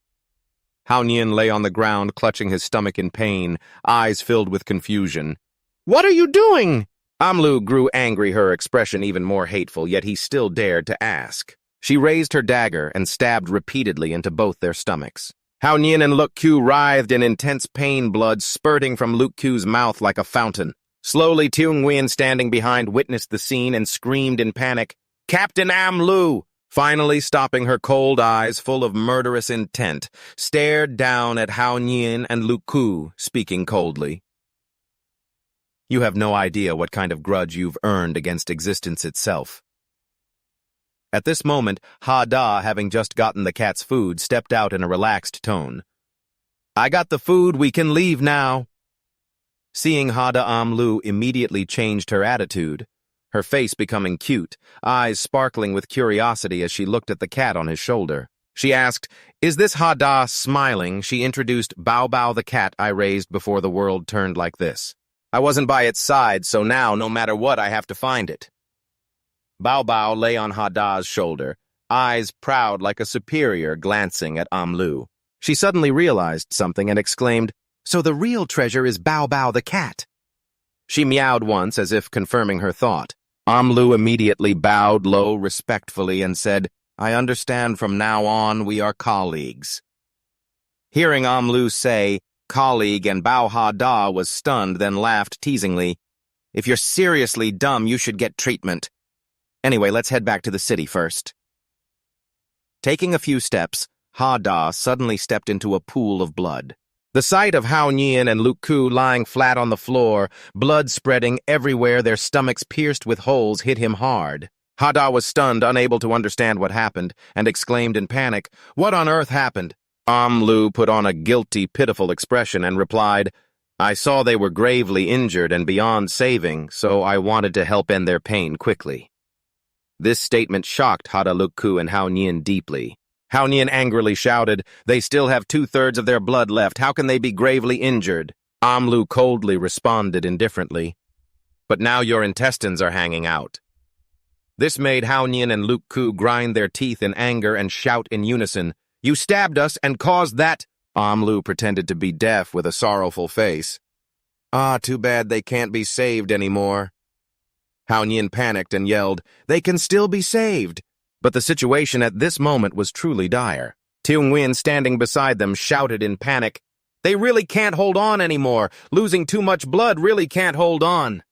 Hao Nian lay on the ground, clutching his stomach in pain, eyes filled with confusion. What are you doing? Am Lu grew angry, her expression even more hateful, yet he still dared to ask. She raised her dagger and stabbed repeatedly into both their stomachs. Hao Nian and Luke Ku writhed in intense pain, blood spurting from Luke Ku's mouth like a fountain. Slowly, Tune Nguyen, standing behind, witnessed the scene and screamed in panic, Captain Am Lu! Finally, stopping, her cold eyes, full of murderous intent, stared down at Hao Nian and Luke Ku, speaking coldly. You have no idea what kind of grudge you've earned against existence itself. At this moment, Hadah, having just gotten the cat's food, stepped out in a relaxed tone. I got the food, we can leave now. Seeing Hadah, Am Lu immediately changed her attitude, her face becoming cute, eyes sparkling with curiosity as she looked at the cat on his shoulder. She asked, Is this Hadah? Smiling, she introduced Bao Bao, the cat I raised before the world turned like this. I wasn't by its side, so now, no matter what, I have to find it. Bao Bao lay on Hadah's shoulder, eyes proud like a superior, glancing at Am Lu. She suddenly realized something and exclaimed, So the real treasure is Bao Bao the cat. She meowed once as if confirming her thought. Am Lu immediately bowed low respectfully and said, I understand from now on we are colleagues. Hearing Am Lu say, colleague, and Bao Hadah was stunned, then laughed teasingly. If you're seriously dumb, you should get treatment. Anyway, let's head back to the city first. Taking a few steps, Hadah suddenly stepped into a pool of blood. The sight of Hao Nian and Luke Ku lying flat on the floor, blood spreading everywhere, their stomachs pierced with holes, hit him hard. Hadah was stunned, unable to understand what happened, and exclaimed in panic, What on earth happened? Am Lu put on a guilty, pitiful expression and replied, I saw they were gravely injured and beyond saving, so I wanted to help end their pain quickly. This statement shocked Hadah, Luke Ku, and Hao Nian deeply. Hao Nian angrily shouted, They still have 2/3 of their blood left. How can they be gravely injured? Am Lu coldly responded indifferently, But now your intestines are hanging out. This made Hao Nian and Luke Ku grind their teeth in anger and shout in unison, You stabbed us and caused that. Am Lu pretended to be deaf with a sorrowful face. Too bad they can't be saved anymore. Hao Nian panicked and yelled, They can still be saved. But the situation at this moment was truly dire. Tune Nguyen, standing beside them, shouted in panic, They really can't hold on anymore. Losing too much blood really can't hold on.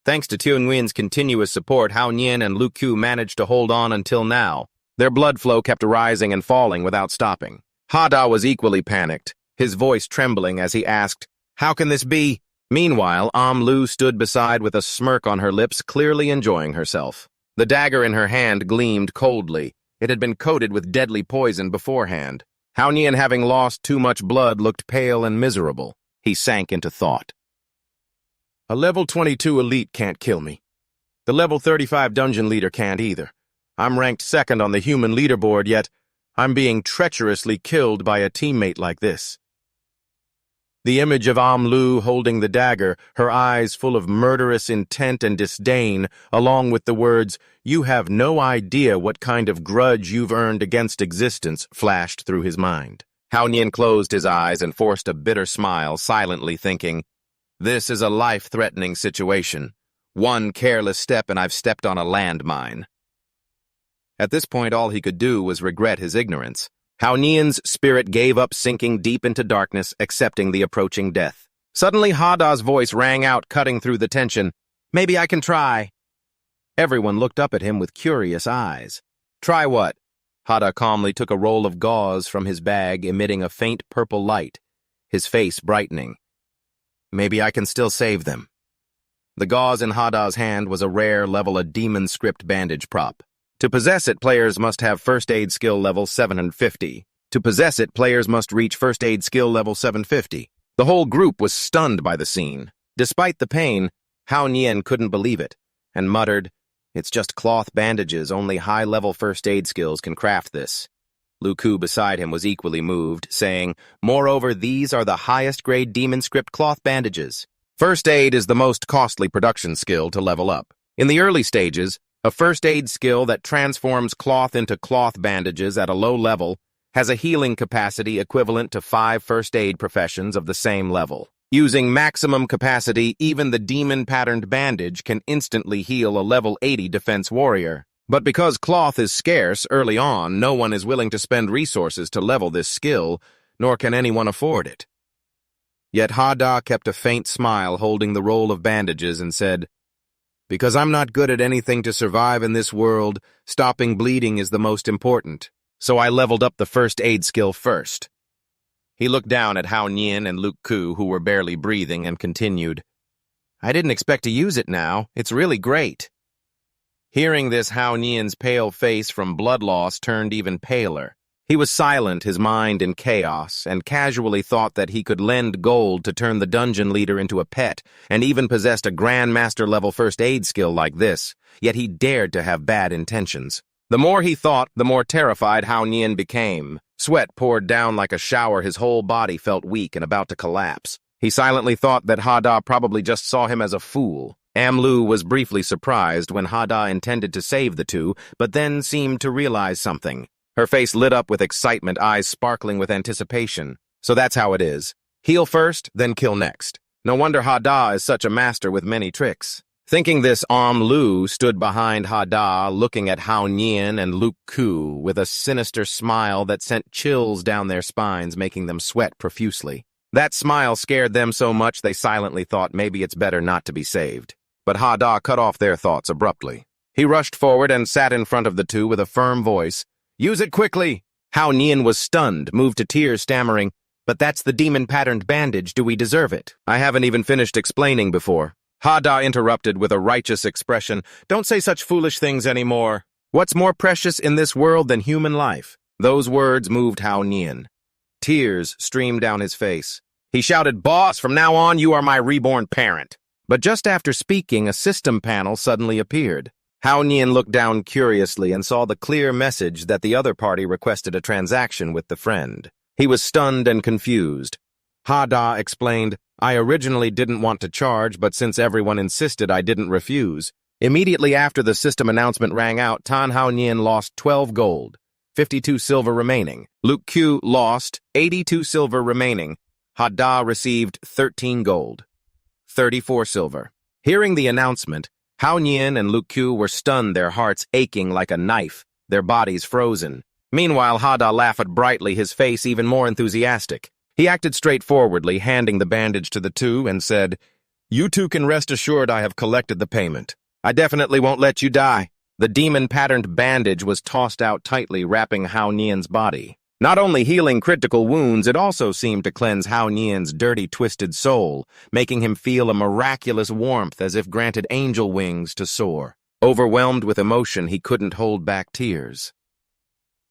Thanks to Tune Nguyen's continuous support, Hao Nian and Luke Ku managed to hold on until now. Their blood flow kept rising and falling without stopping. Hadah was equally panicked, his voice trembling as he asked, How can this be? Meanwhile, Am Lu stood beside with a smirk on her lips, clearly enjoying herself. The dagger in her hand gleamed coldly. It had been coated with deadly poison beforehand. Hao Nian, having lost too much blood, looked pale and miserable. He sank into thought. A level 22 elite can't kill me. The level 35 dungeon leader can't either. I'm ranked second on the human leaderboard, yet I'm being treacherously killed by a teammate like this. The image of Lu holding the dagger, her eyes full of murderous intent and disdain, along with the words, "You have no idea what kind of grudge you've earned against existence," flashed through his mind. Hao Nian closed his eyes and forced a bitter smile, silently thinking, "This is a life-threatening situation. One careless step and I've stepped on a landmine." At this point, all he could do was regret his ignorance. Hao Nian's spirit gave up, sinking deep into darkness, accepting the approaching death. Suddenly, Hadah's voice rang out, cutting through the tension. "Maybe I can try." Everyone looked up at him with curious eyes. "Try what?" Hadah calmly took a roll of gauze from his bag, emitting a faint purple light, his face brightening. "Maybe I can still save them." The gauze in Hadah's hand was a rare level of demon script bandage prop. To possess it, players must have first aid skill level 750. To possess it, players must reach first aid skill level 750. The whole group was stunned by the scene. Despite the pain, Hao Nian couldn't believe it, and muttered, "It's just cloth bandages, only high-level first aid skills can craft this." Lu Ku beside him was equally moved, saying, "Moreover, these are the highest-grade demon script cloth bandages. First aid is the most costly production skill to level up. In the early stages, a first aid skill that transforms cloth into cloth bandages at a low level has a healing capacity equivalent to 5 first aid professions of the same level. Using maximum capacity, even the demon-patterned bandage can instantly heal a level 80 defense warrior. But because cloth is scarce early on, no one is willing to spend resources to level this skill, nor can anyone afford it." Yet Hadah kept a faint smile holding the roll of bandages and said, "Because I'm not good at anything to survive in this world, stopping bleeding is the most important. So I leveled up the first aid skill first." He looked down at Hao Nian and Lu Ku, who were barely breathing, and continued, "I didn't expect to use it now. It's really great." Hearing this, Hao Nian's pale face from blood loss turned even paler. He was silent, his mind in chaos, and casually thought that he could lend gold to turn the dungeon leader into a pet, and even possessed a Grandmaster-level first aid skill like this, yet he dared to have bad intentions. The more he thought, the more terrified Hao Nian became. Sweat poured down like a shower, his whole body felt weak and about to collapse. He silently thought that Hadah probably just saw him as a fool. Lu was briefly surprised when Hadah intended to save the two, but then seemed to realize something. Her face lit up with excitement, eyes sparkling with anticipation. "So that's how it is. Heal first, then kill next. No wonder Hadah is such a master with many tricks." Thinking this, Lu stood behind Hadah, looking at Hao Nian and Lu Ku with a sinister smile that sent chills down their spines, making them sweat profusely. That smile scared them so much they silently thought maybe it's better not to be saved. But Hadah cut off their thoughts abruptly. He rushed forward and sat in front of the two with a firm voice. "Use it quickly!" Hao Nian was stunned, moved to tears, stammering, "But that's the demon-patterned bandage. Do we deserve it?" "I haven't even finished explaining before." Hadah interrupted with a righteous expression. "Don't say such foolish things anymore. What's more precious in this world than human life?" Those words moved Hao Nian. Tears streamed down his face. He shouted, "Boss, from now on you are my reborn parent." But just after speaking, a system panel suddenly appeared. Hao Nian looked down curiously and saw the clear message that the other party requested a transaction with the friend. He was stunned and confused. Hadah explained, "I originally didn't want to charge, but since everyone insisted, I didn't refuse." Immediately after the system announcement rang out, Tan Hao Nian lost 12 gold, 52 silver remaining. Lu Ku lost 82 silver remaining. Hadah received 13 gold, 34 silver. Hearing the announcement, Hao Nian and Lu Ku were stunned, their hearts aching like a knife, their bodies frozen. Meanwhile, Hadah laughed brightly, his face even more enthusiastic. He acted straightforwardly, handing the bandage to the two, and said, "You two can rest assured I have collected the payment. I definitely won't let you die." The demon-patterned bandage was tossed out tightly, wrapping Hao Nian's body. Not only healing critical wounds, it also seemed to cleanse Hao Nian's dirty, twisted soul, making him feel a miraculous warmth as if granted angel wings to soar. Overwhelmed with emotion, he couldn't hold back tears.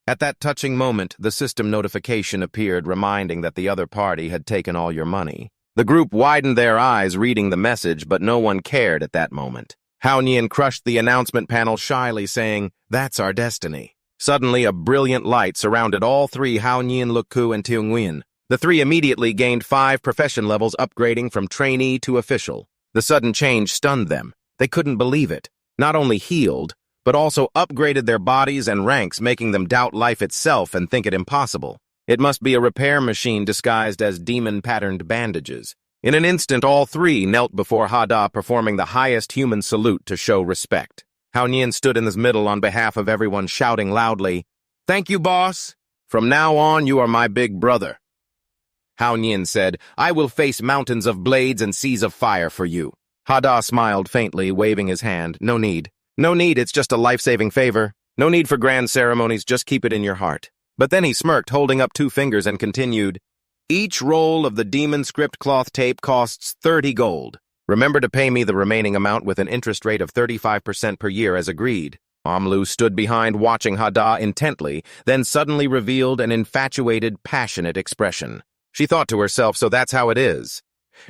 At that touching moment, the system notification appeared reminding that the other party had taken all your money. The group widened their eyes reading the message, but no one cared at that moment. Hao Nian crushed the announcement panel shyly, saying, "That's our destiny." Suddenly, a brilliant light surrounded all three, Hao Nian, Lukku, and Tiongwen. The three immediately gained 5 profession levels, upgrading from trainee to official. The sudden change stunned them. They couldn't believe it. Not only healed, but also upgraded their bodies and ranks, making them doubt life itself and think it impossible. It must be a repair machine disguised as demon-patterned bandages. In an instant, all three knelt before Hadah, performing the highest human salute to show respect. Hao Nian stood in the middle on behalf of everyone, shouting loudly, "Thank you, boss. From now on, you are my big brother." Hao Nian said, "I will face mountains of blades and seas of fire for you." Hadah smiled faintly, waving his hand. "No need. No need, it's just a life-saving favor. No need for grand ceremonies, just keep it in your heart." But then he smirked, holding up 2 fingers, and continued, "Each roll of the demon script cloth tape costs 30 gold. Remember to pay me the remaining amount with an interest rate of 35% per year as agreed." Amlu stood behind, watching Hadah intently, then suddenly revealed an infatuated, passionate expression. She thought to herself, so that's how it is.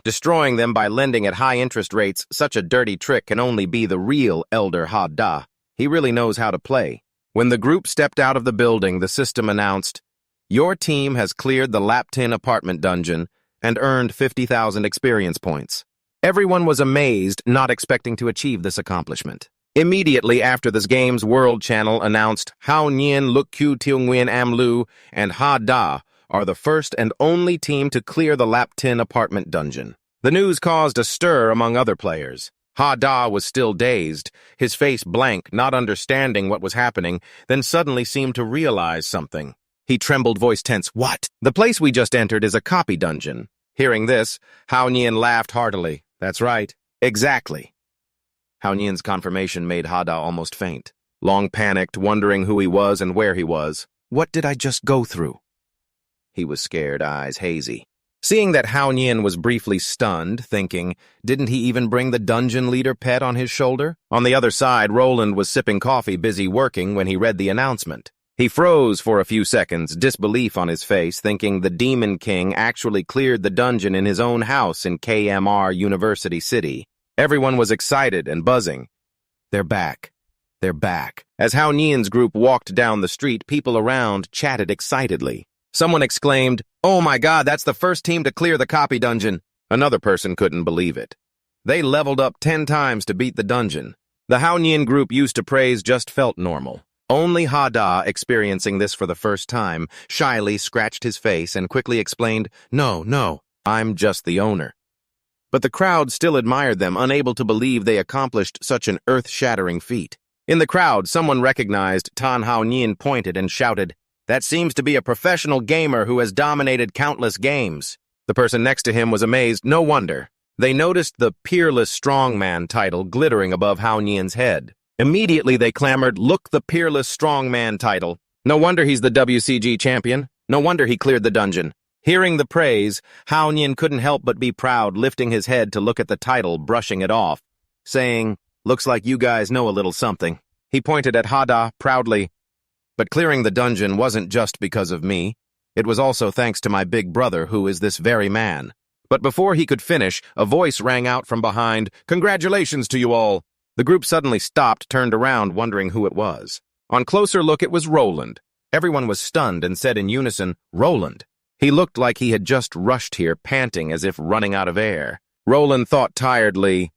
Destroying them by lending at high interest rates, such a dirty trick can only be the real Elder Hadah. He really knows how to play. When the group stepped out of the building, the system announced, "Your team has cleared the Laptin apartment dungeon and earned 50,000 experience points." Everyone was amazed, not expecting to achieve this accomplishment. Immediately after this game's World Channel announced, Hao Nian, Lukku, Tiongwen, Amlu, and Hadah are the first and only team to clear the Laptin apartment dungeon. The news caused a stir among other players. Hadah was still dazed, his face blank, not understanding what was happening, then suddenly seemed to realize something. He trembled, voice tense. "What?" "The place we just entered is a copy dungeon." Hearing this, Hao Nian laughed heartily. "That's right. Exactly." Hao Nian's confirmation made Hadah almost faint. Long panicked, wondering who he was and where he was. What did I just go through? He was scared, eyes hazy. Seeing that Hao Nian was briefly stunned, thinking, didn't he even bring the dungeon leader pet on his shoulder? On the other side, Roland was sipping coffee, busy working, when he read the announcement. He froze for a few seconds, disbelief on his face, thinking the Demon King actually cleared the dungeon in his own house in KMR University City. Everyone was excited and buzzing. They're back. They're back. As Hao Nian's group walked down the street, people around chatted excitedly. Someone exclaimed, "Oh my God, that's the first team to clear the copy dungeon." Another person couldn't believe it. They leveled up 10 times to beat the dungeon. The Hao Nian group used to praise just felt normal. Only Hadah, experiencing this for the first time, shyly scratched his face and quickly explained, No, I'm just the owner." But the crowd still admired them, unable to believe they accomplished such an earth-shattering feat. In the crowd, someone recognized Tan Hao Nian, pointed and shouted, "That seems to be a professional gamer who has dominated countless games." The person next to him was amazed. No wonder. They noticed the Peerless Strongman title glittering above Hao Nian's head. Immediately they clamored, "Look, the Peerless Strongman title. No wonder he's the WCG champion. No wonder he cleared the dungeon." Hearing the praise, Hao Nian couldn't help but be proud, lifting his head to look at the title, brushing it off, saying, "Looks like you guys know a little something." He pointed at Hadah proudly. "But clearing the dungeon wasn't just because of me. It was also thanks to my big brother, who is this very man." But before he could finish, a voice rang out from behind, "Congratulations to you all." The group suddenly stopped, turned around, wondering who it was. On closer look, it was Roland. Everyone was stunned and said in unison, "Roland." He looked like he had just rushed here, panting as if running out of air. Roland thought tiredly,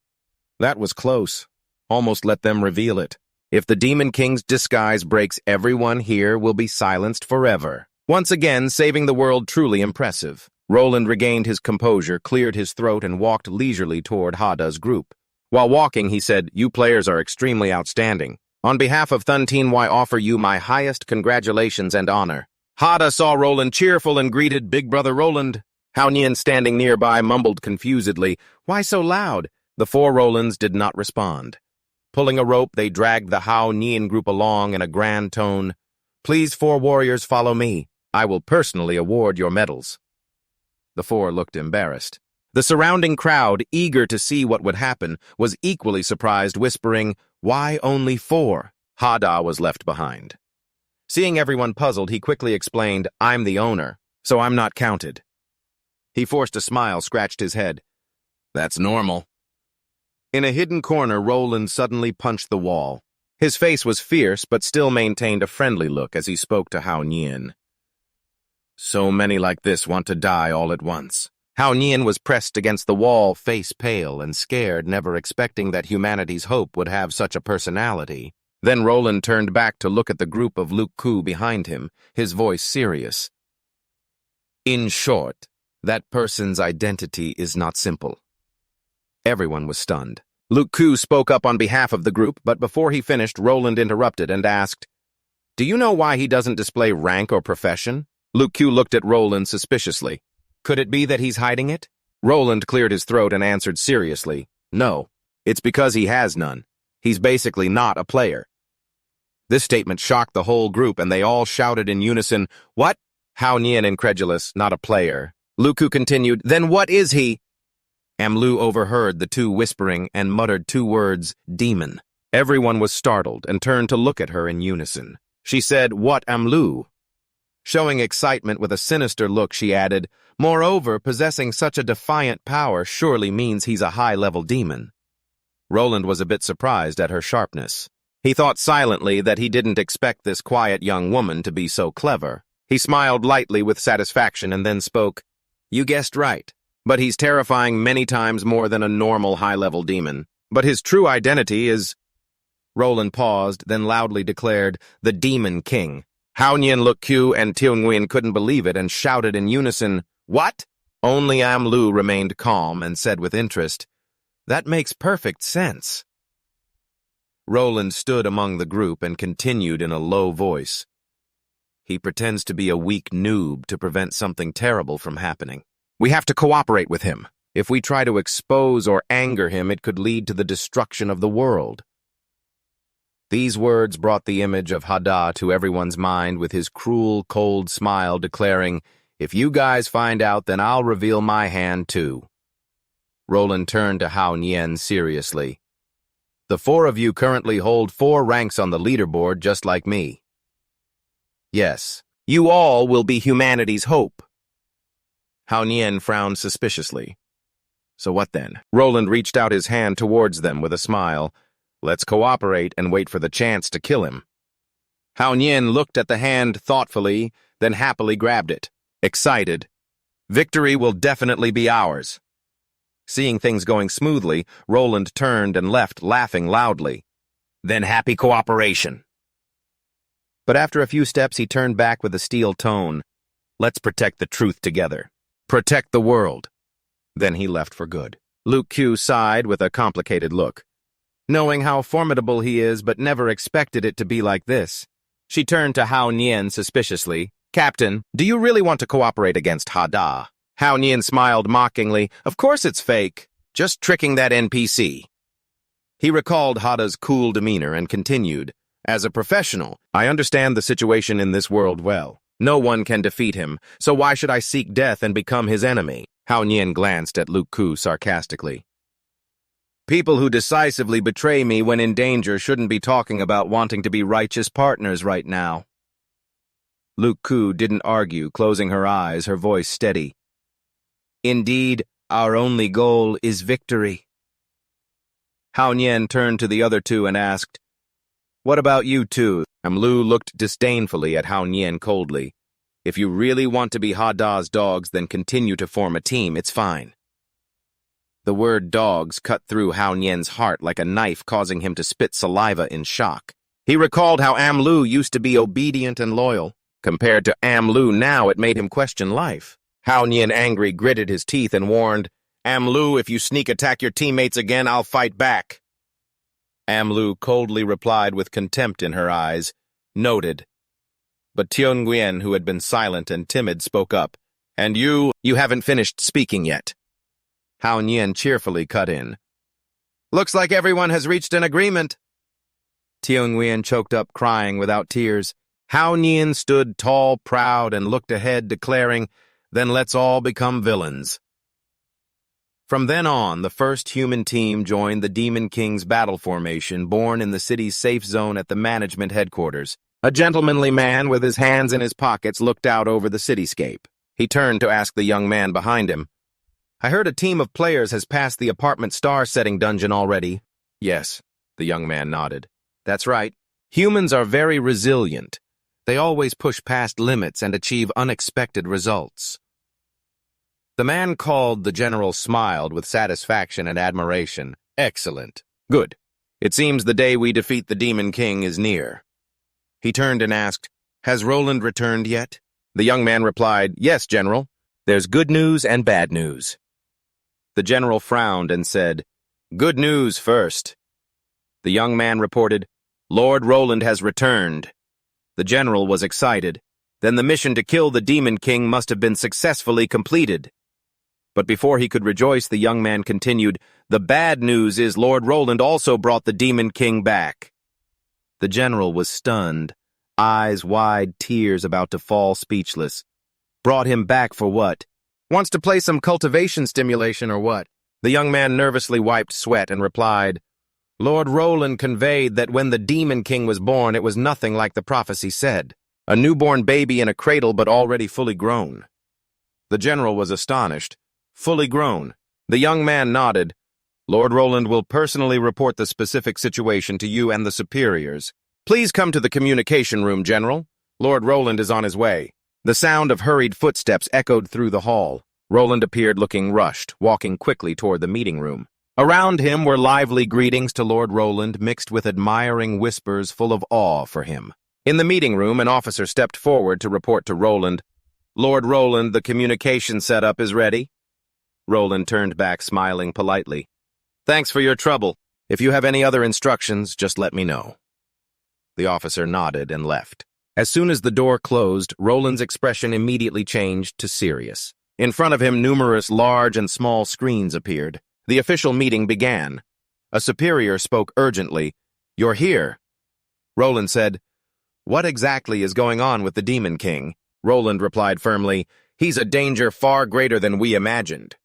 "That was close. Almost let them reveal it. If the Demon King's disguise breaks, everyone here will be silenced forever." Once again, saving the world, truly impressive. Roland regained his composure, cleared his throat, and walked leisurely toward Hadah's group. While walking, he said, "You players are extremely outstanding. On behalf of Thunteen, I offer you my highest congratulations and honor." Hadah saw Roland cheerful and greeted Big Brother Roland. Hao Nian, standing nearby, mumbled confusedly, "Why so loud?" The 4 Rolands did not respond. Pulling a rope, they dragged the Hao Nian group along in a grand tone. "Please, 4 warriors, follow me. I will personally award your medals." The 4 looked embarrassed. The surrounding crowd, eager to see what would happen, was equally surprised, whispering, "Why only 4? Hadah was left behind." Seeing everyone puzzled, he quickly explained, I'm the owner, so I'm not counted. He forced a smile, scratched his head. That's normal. In a hidden corner, Roland suddenly punched the wall. His face was fierce, but still maintained a friendly look as he spoke to Hao Nian. So many like this want to die all at once. Hao Nian was pressed against the wall, face pale and scared, never expecting that humanity's hope would have such a personality. Then Roland turned back to look at the group of Luke Ku behind him, his voice serious. In short, that person's identity is not simple. Everyone was stunned. Luke Ku spoke up on behalf of the group, but before he finished, Roland interrupted and asked, Do you know why he doesn't display rank or profession? Luke Ku looked at Roland suspiciously. Could it be that he's hiding it? Roland cleared his throat and answered seriously, No, it's because he has none. He's basically not a player. This statement shocked the whole group, and they all shouted in unison, What? Hao Nian incredulous, not a player. Luke Ku continued, Then what is he? Amlu overheard the two whispering and muttered two words, demon. Everyone was startled and turned to look at her in unison. She said, What Amlu? Showing excitement with a sinister look, she added, Moreover, possessing such a defiant power surely means he's a high-level demon. Roland was a bit surprised at her sharpness. He thought silently that he didn't expect this quiet young woman to be so clever. He smiled lightly with satisfaction and then spoke, You guessed right. But he's terrifying many times more than a normal high-level demon. But his true identity is... Roland paused, then loudly declared, the Demon King. Hao Nian, Luke Ku, and Tianguyen couldn't believe it and shouted in unison, What? Only Amlu remained calm and said with interest, That makes perfect sense. Roland stood among the group and continued in a low voice. He pretends to be a weak noob to prevent something terrible from happening. We have to cooperate with him. If we try to expose or anger him, it could lead to the destruction of the world. These words brought the image of Hadah to everyone's mind with his cruel, cold smile declaring, If you guys find out, then I'll reveal my hand too. Roland turned to Hao Nian seriously. The four of you currently hold 4 ranks on the leaderboard just like me. Yes, you all will be humanity's hope. Hao Nian frowned suspiciously. So what then? Roland reached out his hand towards them with a smile. Let's cooperate and wait for the chance to kill him. Hao Nian looked at the hand thoughtfully, then happily grabbed it. Excited. Victory will definitely be ours. Seeing things going smoothly, Roland turned and left, laughing loudly. Then happy cooperation. But after a few steps, he turned back with a steel tone. Let's protect the truth together. Protect the world. Then he left for good. Luke Ku sighed with a complicated look. Knowing how formidable he is, but never expected it to be like this. She turned to Hao Nian suspiciously. Captain, do you really want to cooperate against Hadah? Hao Nian smiled mockingly. Of course it's fake. Just tricking that NPC. He recalled Hadah's cool demeanor and continued. As a professional, I understand the situation in this world well. No one can defeat him, so why should I seek death and become his enemy? Hao Nian glanced at Luke Ku sarcastically. People who decisively betray me when in danger shouldn't be talking about wanting to be righteous partners right now. Luke Ku didn't argue, closing her eyes, her voice steady. Indeed, our only goal is victory. Hao Nian turned to the other two and asked, What about you two? Amlu looked disdainfully at Hao Nian coldly. If you really want to be Hadah's dogs, then continue to form a team, it's fine. The word dogs cut through Hao Nian's heart like a knife, causing him to spit saliva in shock. He recalled how Amlu used to be obedient and loyal. Compared to Amlu now, it made him question life. Hao Nian, angry, gritted his teeth and warned, Amlu, if you sneak attack your teammates again, I'll fight back. Amlu coldly replied with contempt in her eyes, Noted. But Tianguyen, who had been silent and timid, spoke up. And you haven't finished speaking yet. Hao Nian cheerfully cut in. Looks like everyone has reached an agreement. Tianguyen choked up, crying without tears. Hao Nian stood tall, proud, and looked ahead, declaring, Then let's all become villains. From then on, the first human team joined the Demon King's battle formation, born in the city's safe zone at the management headquarters. A gentlemanly man with his hands in his pockets looked out over the cityscape. He turned to ask the young man behind him, "I heard a team of players has passed the apartment star-setting dungeon already." "Yes," the young man nodded. "That's right. Humans are very resilient. They always push past limits and achieve unexpected results." The man called the general smiled with satisfaction and admiration. "Excellent. Good. It seems the day we defeat the Demon King is near." He turned and asked, "Has Roland returned yet?" The young man replied, "Yes, General. There's good news and bad news." The general frowned and said, "Good news first." The young man reported, "Lord Roland has returned." The general was excited. Then the mission to kill the Demon King must have been successfully completed. But before he could rejoice, the young man continued, "The bad news is Lord Roland also brought the Demon King back." The general was stunned, eyes wide, tears about to fall, speechless. "Brought him back for what? Wants to play some cultivation stimulation or what?" The young man nervously wiped sweat and replied, "Lord Roland conveyed that when the Demon King was born, it was nothing like the prophecy said. A newborn baby in a cradle but already fully grown." The general was astonished. "Fully grown?" The young man nodded. "Lord Roland will personally report the specific situation to you and the superiors. Please come to the communication room, General. Lord Roland is on his way." The sound of hurried footsteps echoed through the hall. Roland appeared looking rushed, walking quickly toward the meeting room. Around him were lively greetings to Lord Roland, mixed with admiring whispers full of awe for him. In the meeting room, an officer stepped forward to report to Roland, "Lord Roland, the communication setup is ready." Roland turned back, smiling politely. "Thanks for your trouble. If you have any other instructions, just let me know." The officer nodded and left. As soon as the door closed, Roland's expression immediately changed to serious. In front of him, numerous large and small screens appeared. The official meeting began. A superior spoke urgently. "You're here." Roland said, "What exactly is going on with the Demon King?" Roland replied firmly, "He's a danger far greater than we imagined."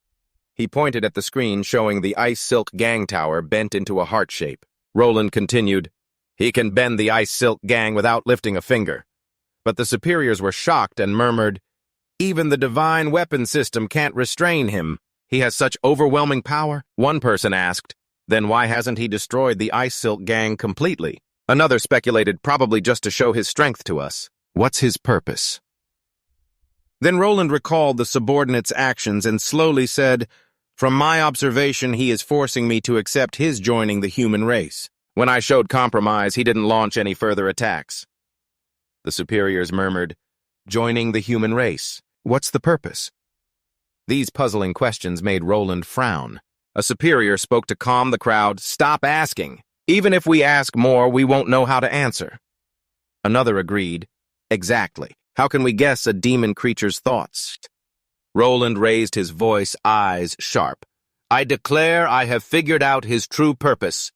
He pointed at the screen showing the Ice Silk Gang Tower bent into a heart shape. Roland continued, "He can bend the Ice Silk Gang without lifting a finger." But the superiors were shocked and murmured, "Even the divine weapon system can't restrain him. He has such overwhelming power." One person asked, "Then why hasn't he destroyed the Ice Silk Gang completely?" Another speculated, "Probably just to show his strength to us." What's his purpose? Then Roland recalled the subordinate's actions and slowly said, "From my observation, he is forcing me to accept his joining the human race. When I showed compromise, he didn't launch any further attacks." The superiors murmured, "Joining the human race? What's the purpose?" These puzzling questions made Roland frown. A superior spoke to calm the crowd, "Stop asking. Even if we ask more, we won't know how to answer." Another agreed, "Exactly. How can we guess a demon creature's thoughts?" Roland raised his voice, eyes sharp. "I declare I have figured out his true purpose."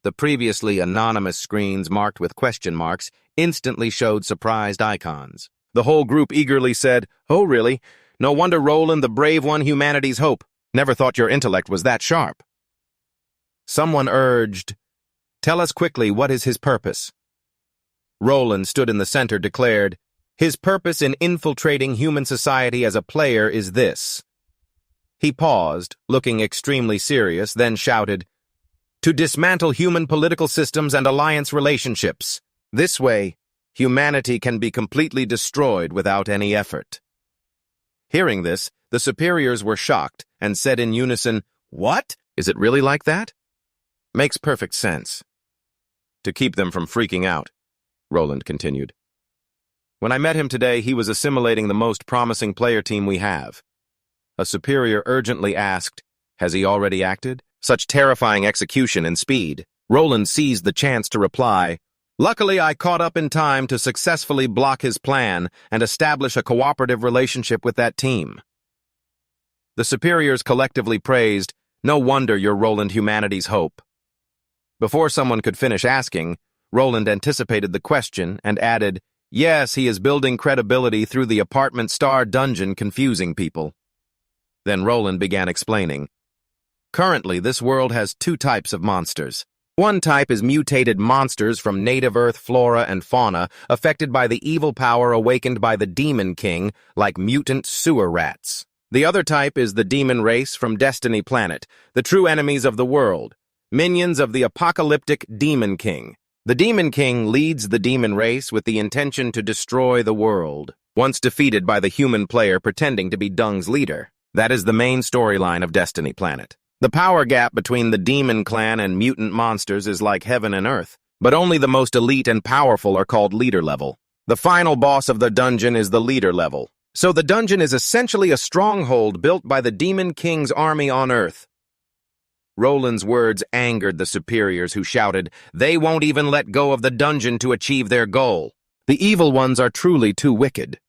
The previously anonymous screens marked with question marks instantly showed surprised icons. The whole group eagerly said, "Oh, really? No wonder Roland, the brave one, humanity's hope. Never thought your intellect was that sharp." Someone urged, "Tell us quickly, what is his purpose?" Roland stood in the center, declared, "His purpose in infiltrating human society as a player is this." He paused, looking extremely serious, then shouted, "To dismantle human political systems and alliance relationships. This way, humanity can be completely destroyed without any effort." Hearing this, the superiors were shocked and said in unison, "What? Is it really like that?" "Makes perfect sense." "To keep them from freaking out," Roland continued. "When I met him today, he was assimilating the most promising player team we have." A superior urgently asked, "Has he already acted?" Such terrifying execution and speed. Roland seized the chance to reply, "Luckily, I caught up in time to successfully block his plan and establish a cooperative relationship with that team." The superiors collectively praised, "No wonder you're Roland, humanity's hope." Before someone could finish asking, Roland anticipated the question and added, "Yes, he is building credibility through the apartment star dungeon, confusing people." Then Roland began explaining, "Currently, this world has two types of monsters. One type is mutated monsters from native Earth flora and fauna affected by the evil power awakened by the Demon King, like mutant sewer rats. The other type is the demon race from Destiny Planet, the true enemies of the world, minions of the apocalyptic Demon King. The Demon King leads the demon race with the intention to destroy the world, once defeated by the human player pretending to be Dung's leader. That is the main storyline of Destiny Planet. The power gap between the demon clan and mutant monsters is like heaven and earth, but only the most elite and powerful are called leader level. The final boss of the dungeon is the leader level. So the dungeon is essentially a stronghold built by the Demon King's army on Earth. Roland's words angered the superiors who shouted, "They won't even let go of the dungeon to achieve their goal. The evil ones are truly too wicked."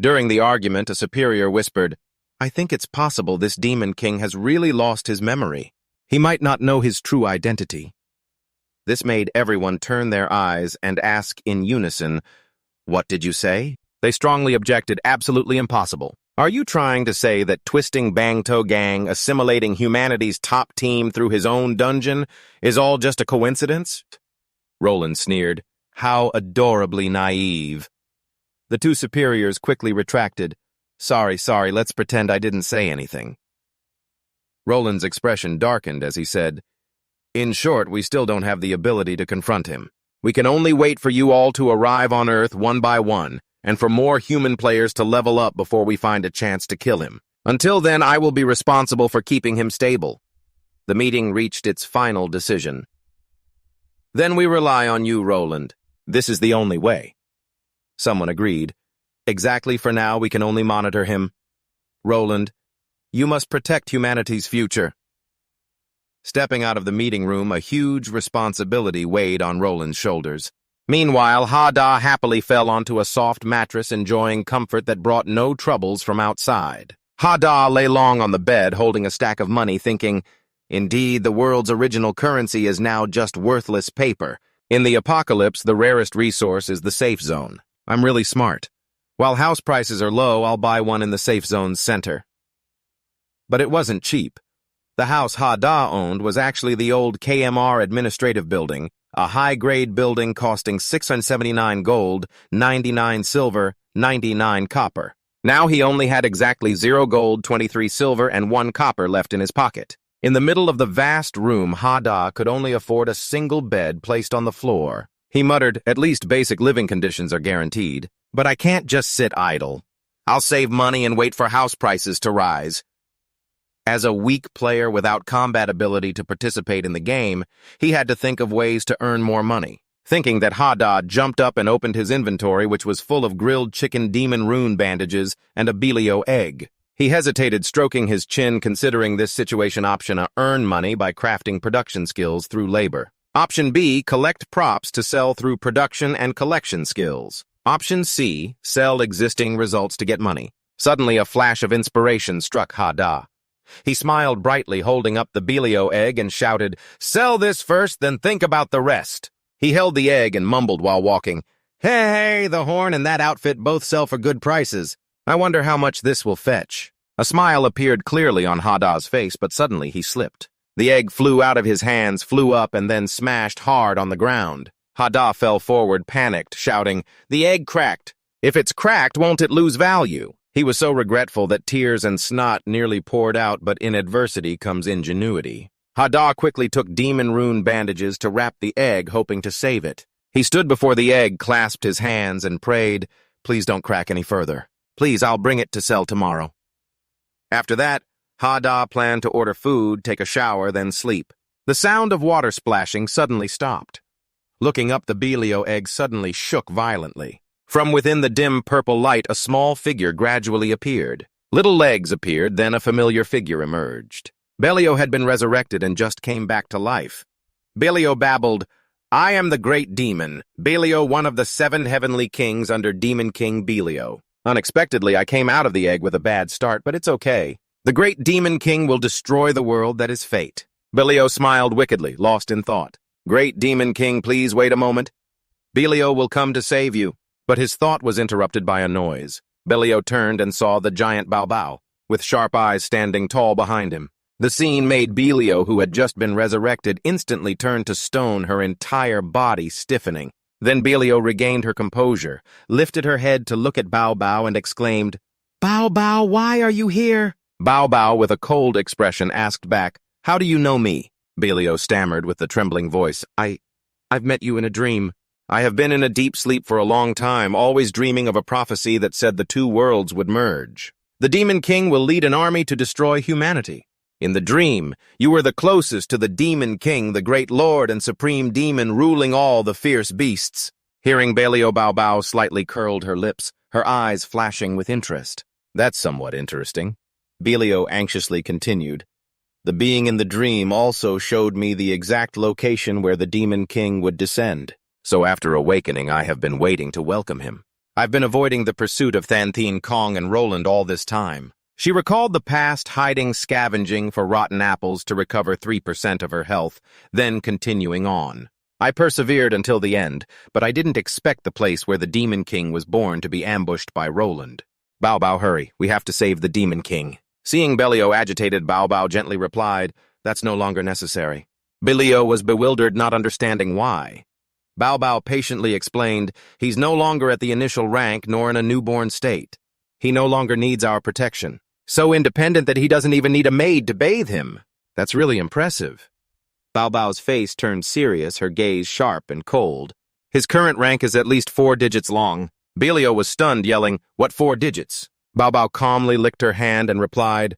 During the argument, a superior whispered, "I think it's possible this Demon King has really lost his memory. He might not know his true identity." This made everyone turn their eyes and ask in unison, "What did you say?" They strongly objected, "Absolutely impossible. Are you trying to say that Twisting Bangto Gang assimilating humanity's top team through his own dungeon is all just a coincidence?" Roland sneered, "How adorably naive." The two superiors quickly retracted. Sorry, let's pretend I didn't say anything." Roland's expression darkened as he said, "In short, we still don't have the ability to confront him. We can only wait for you all to arrive on Earth one by one, and for more human players to level up before we find a chance to kill him. Until then, I will be responsible for keeping him stable." The meeting reached its final decision. "Then we rely on you, Roland. This is the only way." Someone agreed. "Exactly, for now, we can only monitor him. Roland, you must protect humanity's future." Stepping out of the meeting room, a huge responsibility weighed on Roland's shoulders. Meanwhile, Hadah happily fell onto a soft mattress, enjoying comfort that brought no troubles from outside. Hadah lay long on the bed, holding a stack of money, thinking, "Indeed, the world's original currency is now just worthless paper. In the apocalypse, the rarest resource is the safe zone. I'm really smart. While house prices are low, I'll buy one in the safe zone's center." But it wasn't cheap. The house Hadah owned was actually the old KMR administrative building, a high-grade building costing 679 gold, 99 silver, 99 copper. Now he only had exactly 0 gold, 23 silver, and 1 copper left in his pocket. In the middle of the vast room, Hadah could only afford a single bed placed on the floor. He muttered, "At least basic living conditions are guaranteed. But I can't just sit idle. I'll save money and wait for house prices to rise." As a weak player without combat ability to participate in the game, he had to think of ways to earn more money. Thinking that, Hadah jumped up and opened his inventory, which was full of grilled chicken demon rune bandages and a Belio egg. He hesitated, stroking his chin, considering this situation option A, earn money by crafting production skills through labor. Option B, collect props to sell through production and collection skills. Option C, sell existing results to get money. Suddenly, a flash of inspiration struck Hadah. He smiled brightly, holding up the Belio egg, and shouted, "Sell this first, then think about the rest." He held the egg and mumbled while walking, Hey, the horn and that outfit both sell for good prices. I wonder how much this will fetch." A smile appeared clearly on Hadah's face, but suddenly he slipped. The egg flew out of his hands, flew up, and then smashed hard on the ground. Hadah fell forward, panicked, shouting, "The egg cracked. If it's cracked, won't it lose value?" He was so regretful that tears and snot nearly poured out, but in adversity comes ingenuity. Hadah quickly took demon rune bandages to wrap the egg, hoping to save it. He stood before the egg, clasped his hands, and prayed, "Please don't crack any further. Please, I'll bring it to sell tomorrow." After that, Hadah planned to order food, take a shower, then sleep. The sound of water splashing suddenly stopped. Looking up, the Belio egg suddenly shook violently. From within the dim purple light, a small figure gradually appeared. Little legs appeared, then a familiar figure emerged. Belio had been resurrected and just came back to life. Belio babbled, "I am the great demon, Belio, one of the 7 heavenly kings under Demon King Belio. Unexpectedly, I came out of the egg with a bad start, but it's okay. The great Demon King will destroy the world that is fate." Belio smiled wickedly, lost in thought. "Great Demon King, please wait a moment. Belio will come to save you." But his thought was interrupted by a noise. Belio turned and saw the giant Bao, with sharp eyes standing tall behind him. The scene made Belio, who had just been resurrected, instantly turn to stone, her entire body stiffening. Then Belio regained her composure, lifted her head to look at Bao Bao and exclaimed, "Bao Bao, why are you here?" Bao Bao, with a cold expression, asked back, "How do you know me?" Belio stammered with the trembling voice, I've met you in a dream. I have been in a deep sleep for a long time, always dreaming of a prophecy that said the two worlds would merge. The Demon King will lead an army to destroy humanity. In the dream, you were the closest to the Demon King, the great lord and supreme demon ruling all the fierce beasts. Hearing Belio, Bao Bao slightly curled her lips, her eyes flashing with interest. That's somewhat interesting. Belio anxiously continued. The being in the dream also showed me the exact location where the Demon King would descend. So after awakening, I have been waiting to welcome him. I've been avoiding the pursuit of Thantine Kong and Roland all this time. She recalled the past, hiding, scavenging for rotten apples to recover 3% of her health, then continuing on. I persevered until the end, but I didn't expect the place where the Demon King was born to be ambushed by Roland. Bao Bao, hurry, we have to save the Demon King. Seeing Belio agitated, Bao Bao gently replied, "That's no longer necessary." Belio was bewildered, not understanding why. Bao Bao patiently explained, "He's no longer at the initial rank nor in a newborn state. He no longer needs our protection. So independent that he doesn't even need a maid to bathe him. That's really impressive." Bao Bao's face turned serious, her gaze sharp and cold. "His current rank is at least 4 digits long." Belio was stunned, yelling, "What 4 digits?" Bao Bao calmly licked her hand and replied,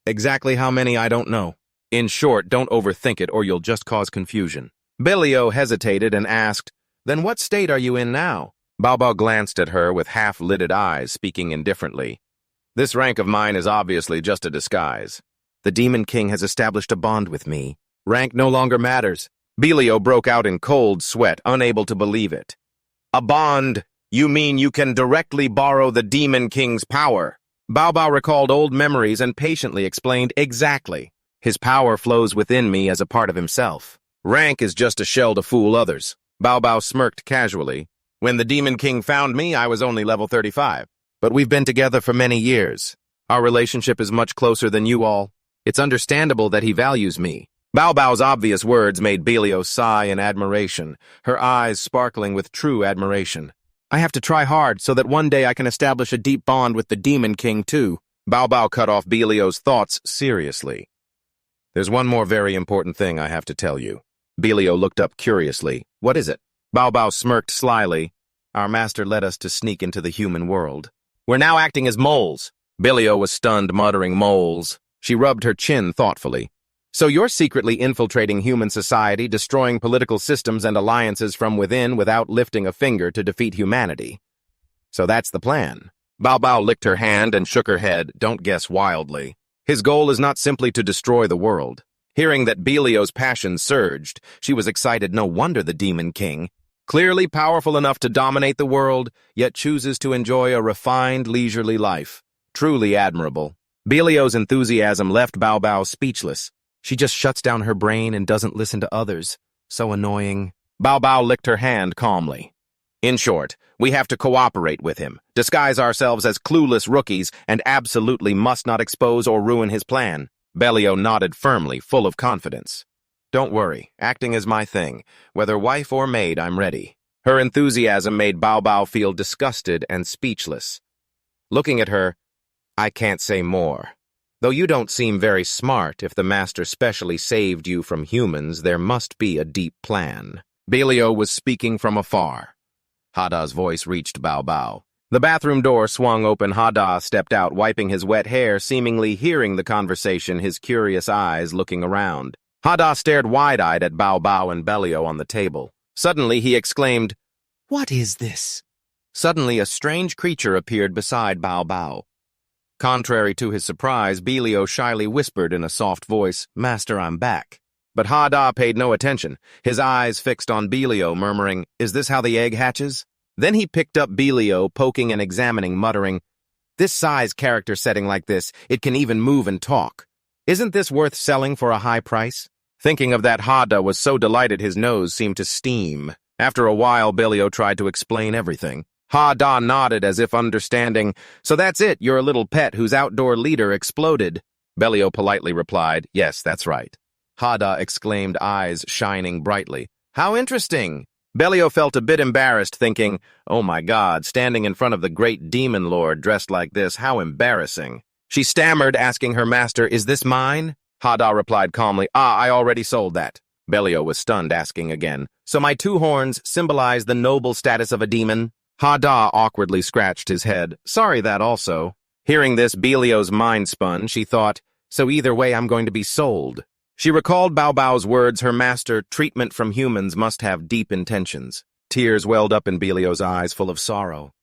"Exactly how many I don't know. In short, don't overthink it or you'll just cause confusion." Belio hesitated and asked, "Then what state are you in now?" Bao Bao glanced at her with half-lidded eyes, speaking indifferently. "This rank of mine is obviously just a disguise. The Demon King has established a bond with me. Rank no longer matters." Belio broke out in cold sweat, unable to believe it. "A bond? You mean you can directly borrow the Demon King's power?" Bao Bao recalled old memories and patiently explained, "Exactly. His power flows within me as a part of himself. Rank is just a shell to fool others." Bao Bao smirked casually. "When the Demon King found me, I was only level 35. But we've been together for many years. Our relationship is much closer than you all. It's understandable that he values me." Bao Bao's obvious words made Belio sigh in admiration, her eyes sparkling with true admiration. "I have to try hard so that one day I can establish a deep bond with the Demon King, too." Bao Bao cut off Belio's thoughts seriously. "There's one more very important thing I have to tell you." Belio looked up curiously. "What is it?" Bao Bao smirked slyly. "Our master led us to sneak into the human world. We're now acting as moles." Belio was stunned, muttering, "Moles." She rubbed her chin thoughtfully. "So you're secretly infiltrating human society, destroying political systems and alliances from within without lifting a finger to defeat humanity. So that's the plan." Bao Bao licked her hand and shook her head. "Don't guess wildly. His goal is not simply to destroy the world." Hearing that Belio's passion surged, she was excited. No wonder the Demon King, clearly powerful enough to dominate the world, yet chooses to enjoy a refined, leisurely life. Truly admirable. Belio's enthusiasm left Bao Bao speechless. She just shuts down her brain and doesn't listen to others. So annoying. Bao Bao licked her hand calmly. "In short, we have to cooperate with him, disguise ourselves as clueless rookies, and absolutely must not expose or ruin his plan." Belio nodded firmly, full of confidence. "Don't worry, acting is my thing. Whether wife or maid, I'm ready." Her enthusiasm made Bao Bao feel disgusted and speechless. Looking at her, "I can't say more. Though you don't seem very smart, if the master specially saved you from humans, there must be a deep plan." Belio was speaking from afar. Hadah's voice reached Bao Bao. The bathroom door swung open. Hadah stepped out, wiping his wet hair, seemingly hearing the conversation, his curious eyes looking around. Hadah stared wide-eyed at Bao Bao and Belio on the table. Suddenly he exclaimed, "What is this?" Suddenly a strange creature appeared beside Bao Bao. Contrary to his surprise, Belio shyly whispered in a soft voice, "Master, I'm back." But Hadah paid no attention, his eyes fixed on Belio, murmuring, "Is this how the egg hatches?" Then he picked up Belio, poking and examining, muttering, "This size character setting like this, it can even move and talk. Isn't this worth selling for a high price?" Thinking of that, Hadah was so delighted his nose seemed to steam. After a while, Belio tried to explain everything. Hadah nodded as if understanding. "So that's it, you're a little pet whose outdoor leader exploded." Belial politely replied, "Yes, that's right." Hadah exclaimed, eyes shining brightly. "How interesting!" Belial felt a bit embarrassed, thinking, "Oh my God, standing in front of the great demon lord dressed like this, how embarrassing." She stammered, asking her master, "Is this mine?" Hadah replied calmly, I already sold that." Belial was stunned, asking again, "So my two horns symbolize the noble status of a demon?" Hadah awkwardly scratched his head. "Sorry, that also." Hearing this, Belial's mind spun. She thought, "So either way, I'm going to be sold." She recalled Bao Bao's words, her master, treatment from humans must have deep intentions. Tears welled up in Belial's eyes, full of sorrow.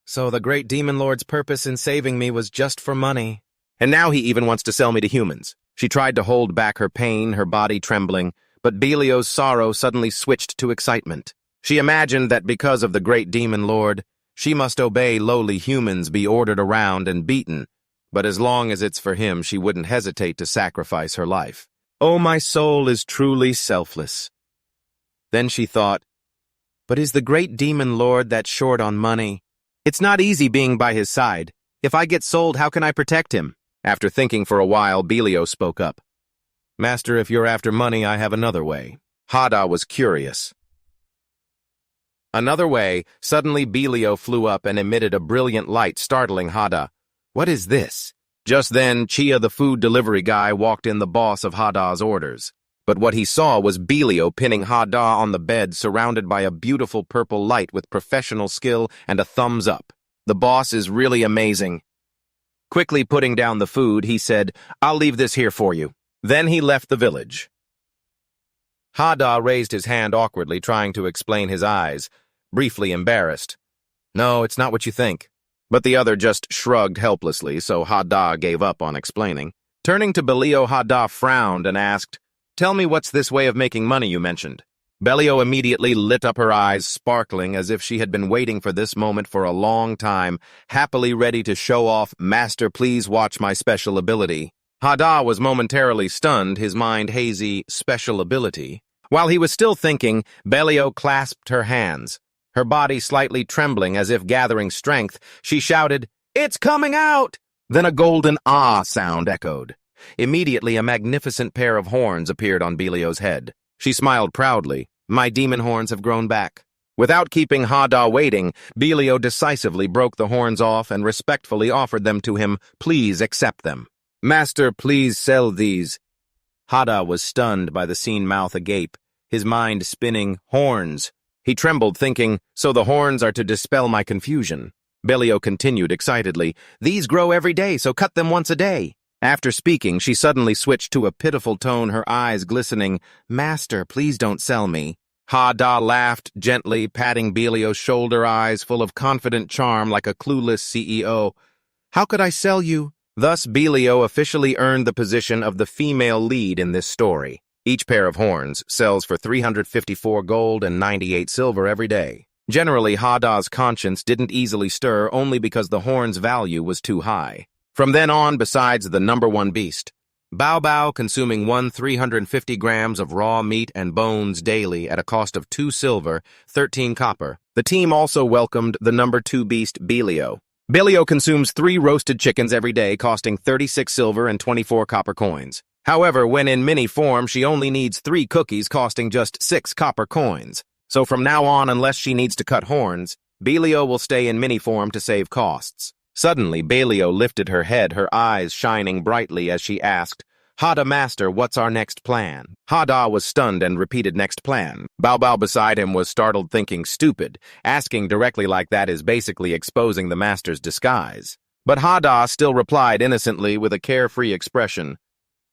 So the great demon lord's purpose in saving me was just for money. And now he even wants to sell me to humans. She tried to hold back her pain, her body trembling, but Belial's sorrow suddenly switched to excitement. She imagined that because of the great demon lord, she must obey lowly humans, be ordered around and beaten. But as long as it's for him, she wouldn't hesitate to sacrifice her life. Oh, my soul is truly selfless. Then she thought, but is the great demon lord that short on money? It's not easy being by his side. If I get sold, how can I protect him? After thinking for a while, Belial spoke up. Master, if you're after money, I have another way. Hadah was curious. Another way. Suddenly Belial flew up and emitted a brilliant light, startling Hadah. What is this? Just then, Chia, the food delivery guy, walked in, the boss of Hadah's orders. But what he saw was Belial pinning Hadah on the bed, surrounded by a beautiful purple light with professional skill and a thumbs up. The boss is really amazing. Quickly putting down the food, he said, I'll leave this here for you. Then he left the village. Hadah raised his hand awkwardly, trying to explain his eyes, briefly embarrassed. No, it's not what you think. But the other just shrugged helplessly, so Hadah gave up on explaining. Turning to Belial, Hadah frowned and asked, Tell me, what's this way of making money you mentioned? Belial immediately lit up, her eyes sparkling as if she had been waiting for this moment for a long time, happily ready to show off, Master, please watch my special ability. Hadah was momentarily stunned, his mind hazy, special ability. While he was still thinking, Belial clasped her hands. Her body slightly trembling as if gathering strength, she shouted, It's coming out! Then a golden ah sound echoed. Immediately a magnificent pair of horns appeared on Belial's head. She smiled proudly. My demon horns have grown back. Without keeping Hadah waiting, Belial decisively broke the horns off and respectfully offered them to him. Please accept them. Master, please sell these. Hadah was stunned by the scene, mouth agape, his mind spinning. Horns. He trembled, thinking, so the horns are to dispel my confusion. Belial continued excitedly, These grow every day, so cut them once a day. After speaking, she suddenly switched to a pitiful tone, her eyes glistening. Master, please don't sell me. Hadah laughed gently, patting Belial's shoulder, eyes full of confident charm like a clueless CEO. How could I sell you? Thus, Belial officially earned the position of the female lead in this story. Each pair of horns sells for 354 gold and 98 silver every day. Generally, Hadah's conscience didn't easily stir only because the horn's value was too high. From then on, besides the number one beast, Bao Bao consuming 350 grams of raw meat and bones daily at a cost of 2 silver, 13 copper, the team also welcomed the number 2 beast, Belial. Belial consumes 3 roasted chickens every day, costing 36 silver and 24 copper coins. However, when in mini form, she only needs 3 cookies, costing just 6 copper coins. So from now on, unless she needs to cut horns, Belial will stay in mini form to save costs. Suddenly, Belial lifted her head, her eyes shining brightly as she asked, Hadah, Master, what's our next plan? Hadah was stunned and repeated, next plan. Bao Bao beside him was startled, thinking, stupid. Asking directly like that is basically exposing the Master's disguise. But Hadah still replied innocently with a carefree expression.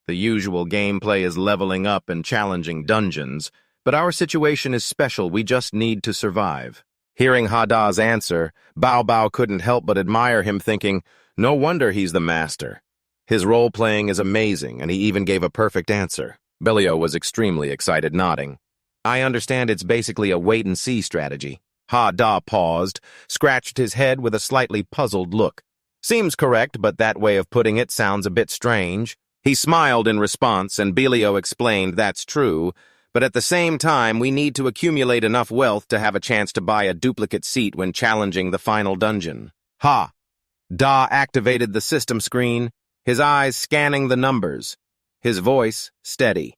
The usual gameplay is leveling up and challenging dungeons, but our situation is special, we just need to survive. Hearing Hadah's answer, Bao Bao couldn't help but admire him, thinking, no wonder he's the master. His role-playing is amazing, and he even gave a perfect answer. Belial was extremely excited, nodding. I understand it's basically a wait-and-see strategy. Hadah paused, scratched his head with a slightly puzzled look. Seems correct, but that way of putting it sounds a bit strange. He smiled in response, and Belial explained that's true, but at the same time, we need to accumulate enough wealth to have a chance to buy a duplicate seat when challenging the final dungeon. Hadah activated the system screen. his eyes scanning the numbers, his voice steady.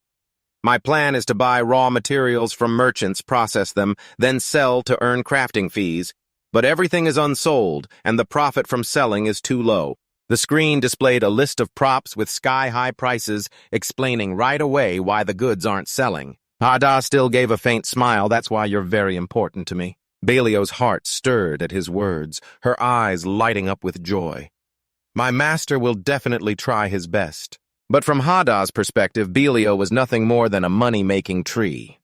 My plan is to buy raw materials from merchants, process them, then sell to earn crafting fees. But everything is unsold, and the profit from selling is too low. The screen displayed a list of props with sky-high prices, explaining right away why the goods aren't selling. Hadah still gave a faint smile. That's why you're very important to me. Belial's heart stirred at his words, her eyes lighting up with joy. My master will definitely try his best. But from Hadah's perspective, Belial was nothing more than a money-making tree.